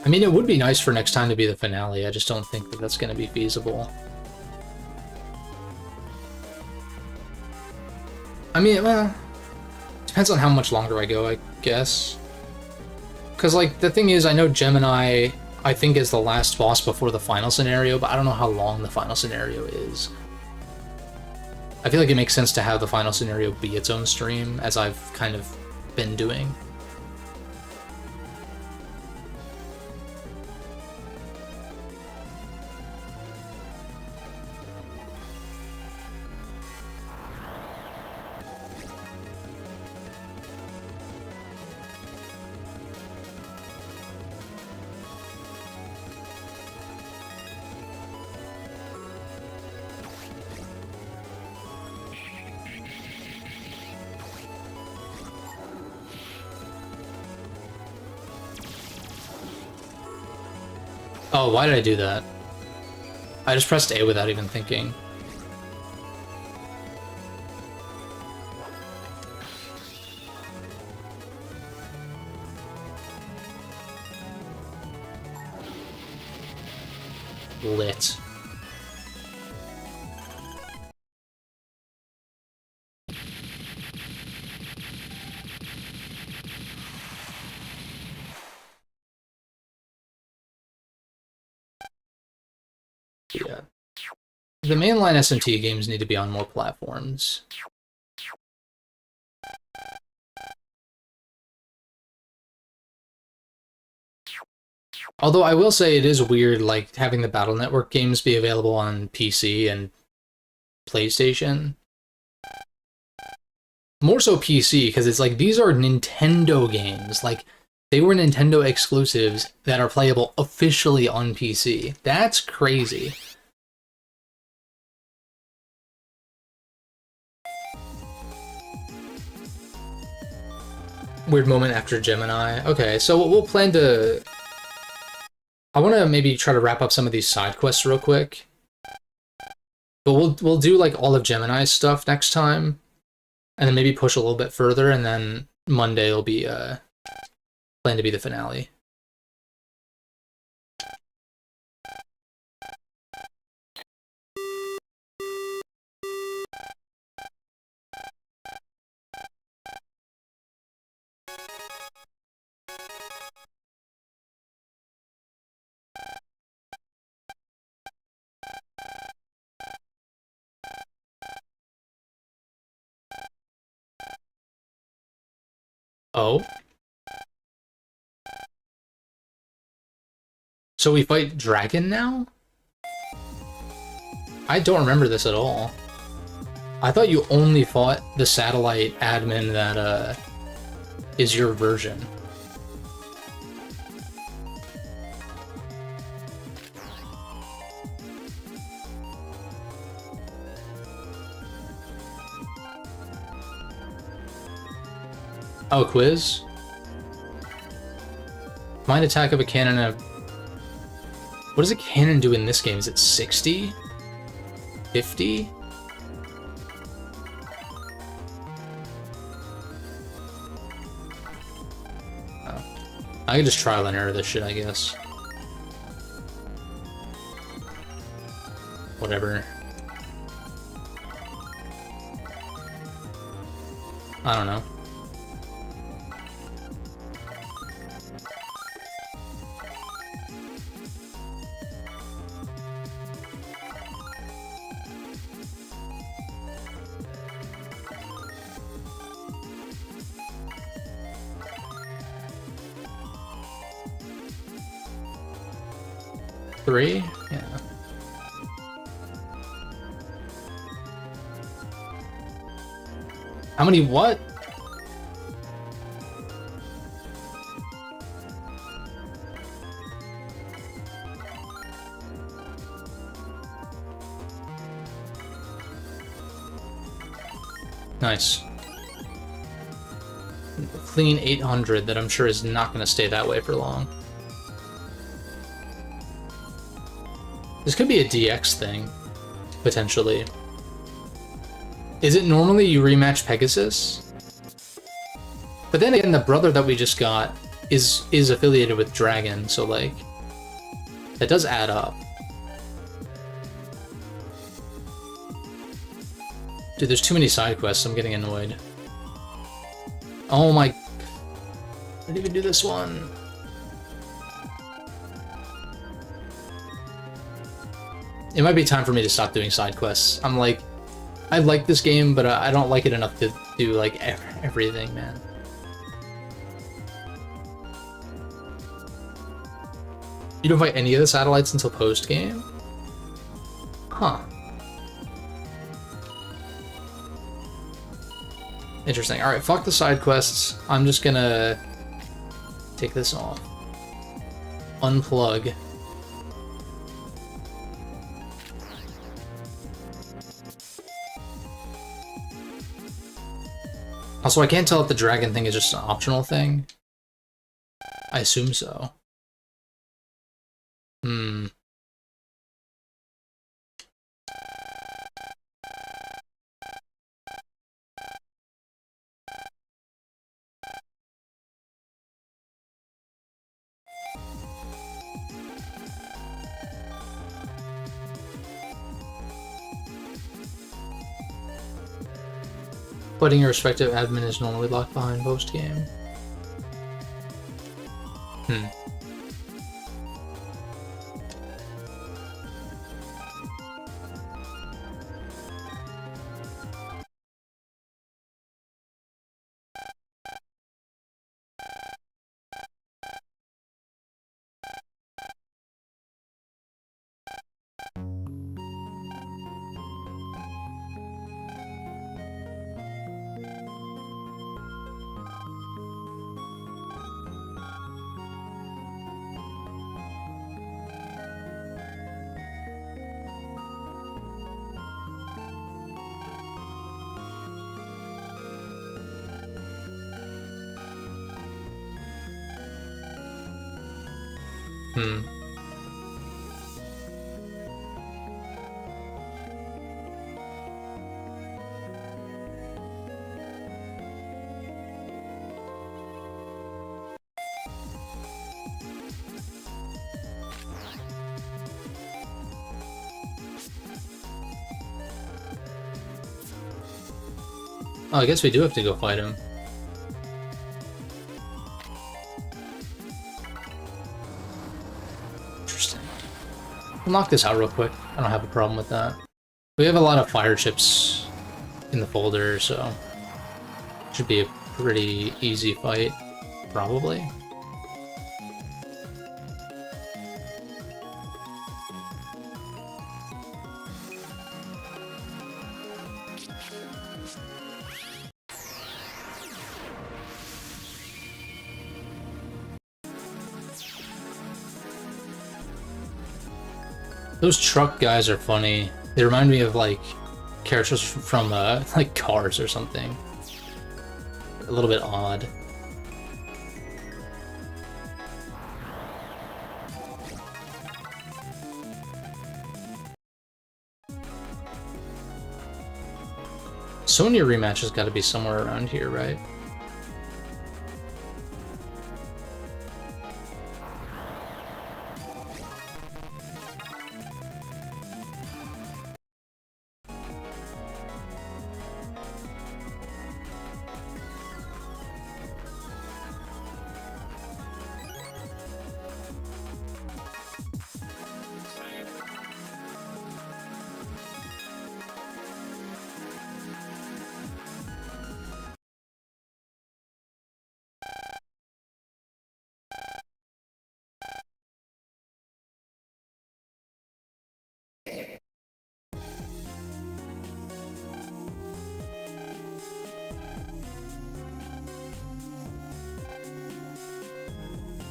I mean, it would be nice for next time to be the finale, I just don't think that that's going to be feasible. I mean, well, depends on how much longer I go, I guess. Because, like, the thing is, I know Gemini, I think, is the last boss before the final scenario, but I don't know how long the final scenario is. I feel like it makes sense to have the final scenario be its own stream, as I've kind of been doing. Oh, why did I do that? I just pressed A without even thinking. Lit. Yeah. The mainline SMT games need to be on more platforms. Although I will say it is weird, like, having the Battle Network games be available on PC and PlayStation. More so PC, because it's like, these are Nintendo games. Like, they were Nintendo exclusives that are playable officially on PC. That's crazy. Weird moment after Gemini. Okay, so we'll plan to... I want to maybe try to wrap up some of these side quests real quick. But we'll do like all of Gemini's stuff next time. And then maybe push a little bit further, and then Monday will be planned to be the finale. Oh? So we fight Dragon now? I don't remember this at all. I thought you only fought the satellite admin that, is your version. Oh, quiz? Mind attack of a cannon of... What does a cannon do in this game? Is it 60? 50? Oh. I can just trial and error this shit, I guess. Whatever. I don't know. Three? Yeah. How many what? Nice. Clean 800 that I'm sure is not going to stay that way for long. This could be a DX thing, potentially. Is it normally you rematch Pegasus? But then again, the brother that we just got is affiliated with Dragon, so like, that does add up. Dude, there's too many side quests, I'm getting annoyed. Oh my... I didn't even do this one. It might be time for me to stop doing side quests. I'm like, I like this game, but I don't like it enough to do like everything, man. You don't fight any of the satellites until post-game? Huh. Interesting. Alright, fuck the side quests. I'm just gonna take this off. Unplug. Also, I can't tell if the dragon thing is just an optional thing. I assume so. Hmm. Putting your respective admin is normally locked behind post-game. Hmm. Hmm. Oh, I guess we do have to go fight him. Interesting. We'll knock this out real quick. I don't have a problem with that. We have a lot of fire chips in the folder, so should be a pretty easy fight, probably. Those truck guys are funny. They remind me of, like, characters from, like, Cars or something. A little bit odd. Sonya rematch has got to be somewhere around here, right?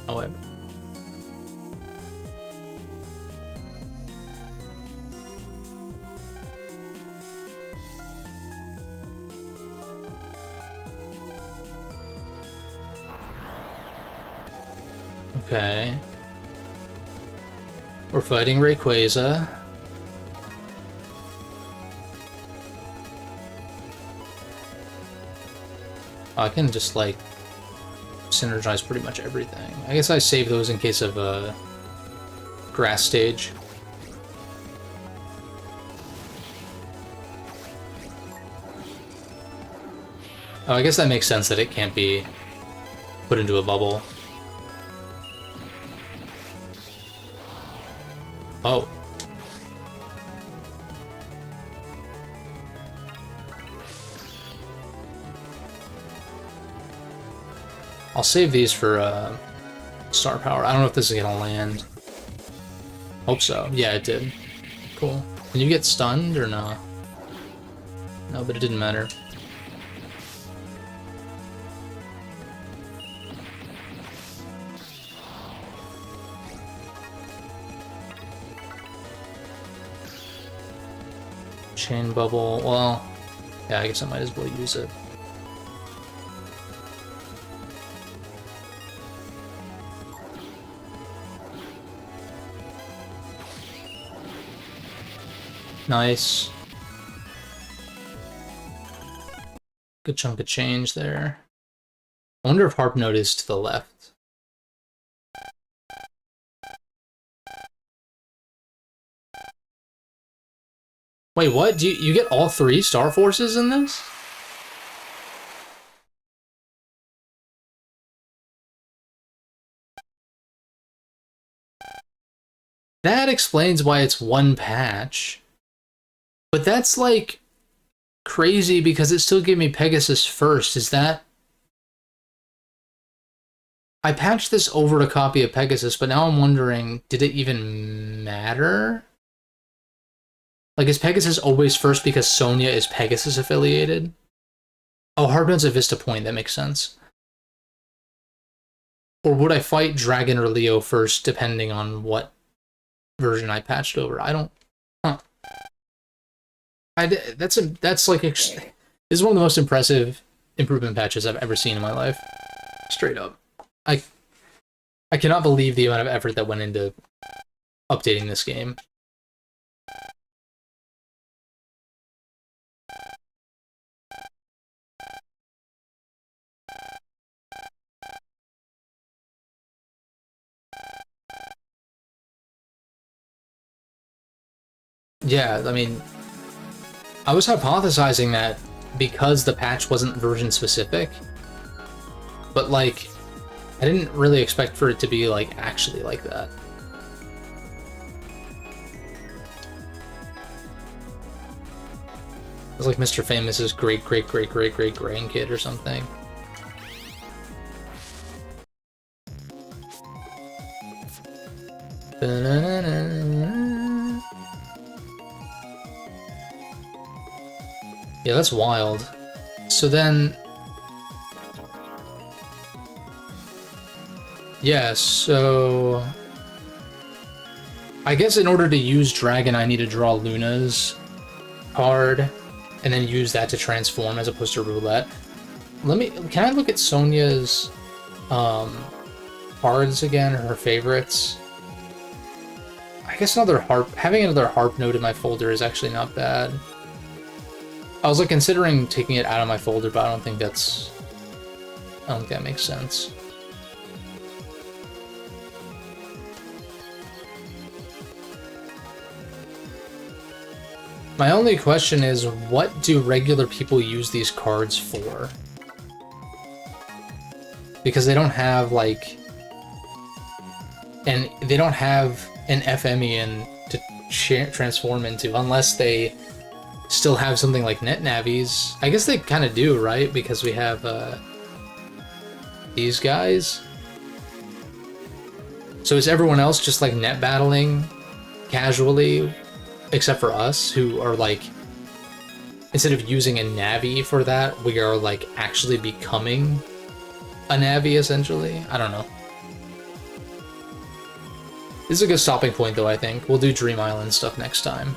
However. Okay. We're fighting Rayquaza. I can just, like, synergize pretty much everything. I guess I save those in case of a grass stage. Oh, I guess that makes sense that it can't be put into a bubble. Oh. I'll save these for star power. I don't know if this is gonna land. Hope so. Yeah, it did. Cool. Can you get stunned or no? No, but it didn't matter. Chain bubble. Well, yeah, I guess I might as well use it. Nice. Good chunk of change there. I wonder if Harp Note is to the left. Wait, what? Do you get all 3 Star Forces in this? That explains why it's 1 patch. But that's, like, crazy because it still gave me Pegasus first. Is that... I patched this over to copy of Pegasus, but now I'm wondering, did it even matter? Like, is Pegasus always first because Sonya is Pegasus affiliated? Oh, Harpnode's a Vista Point, that makes sense. Or would I fight Dragon or Leo first, depending on what version I patched over? I don't... Huh. That's like... This is one of the most impressive improvement patches I've ever seen in my life. Straight up. I cannot believe the amount of effort that went into updating this game. Yeah, I mean, I was hypothesizing that because the patch wasn't version specific, but, like, I didn't really expect for it to be, like, actually like that. It's like Mr. Famous's great-great-great-great-great-grandkid or something. Yeah, that's wild. So then... yeah, so... I guess in order to use Dragon, I need to draw Luna's card, and then use that to transform as opposed to Roulette. Can I look at Sonia's cards again, or her favorites? I guess having another harp note in my folder is actually not bad. I was like considering taking it out of my folder, but I don't think that makes sense. My only question is, what do regular people use these cards for? Because they don't have, like... and they don't have an FMEN to transform into, unless they still have something like Net Navis. I guess they kind of do, right? Because we have, these guys. So is everyone else just, like, net battling casually? Except for us, who are like, instead of using a Navi for that, we are like actually becoming a Navi essentially. I don't know. This is a good stopping point though, I think. We'll do Dream Island stuff next time.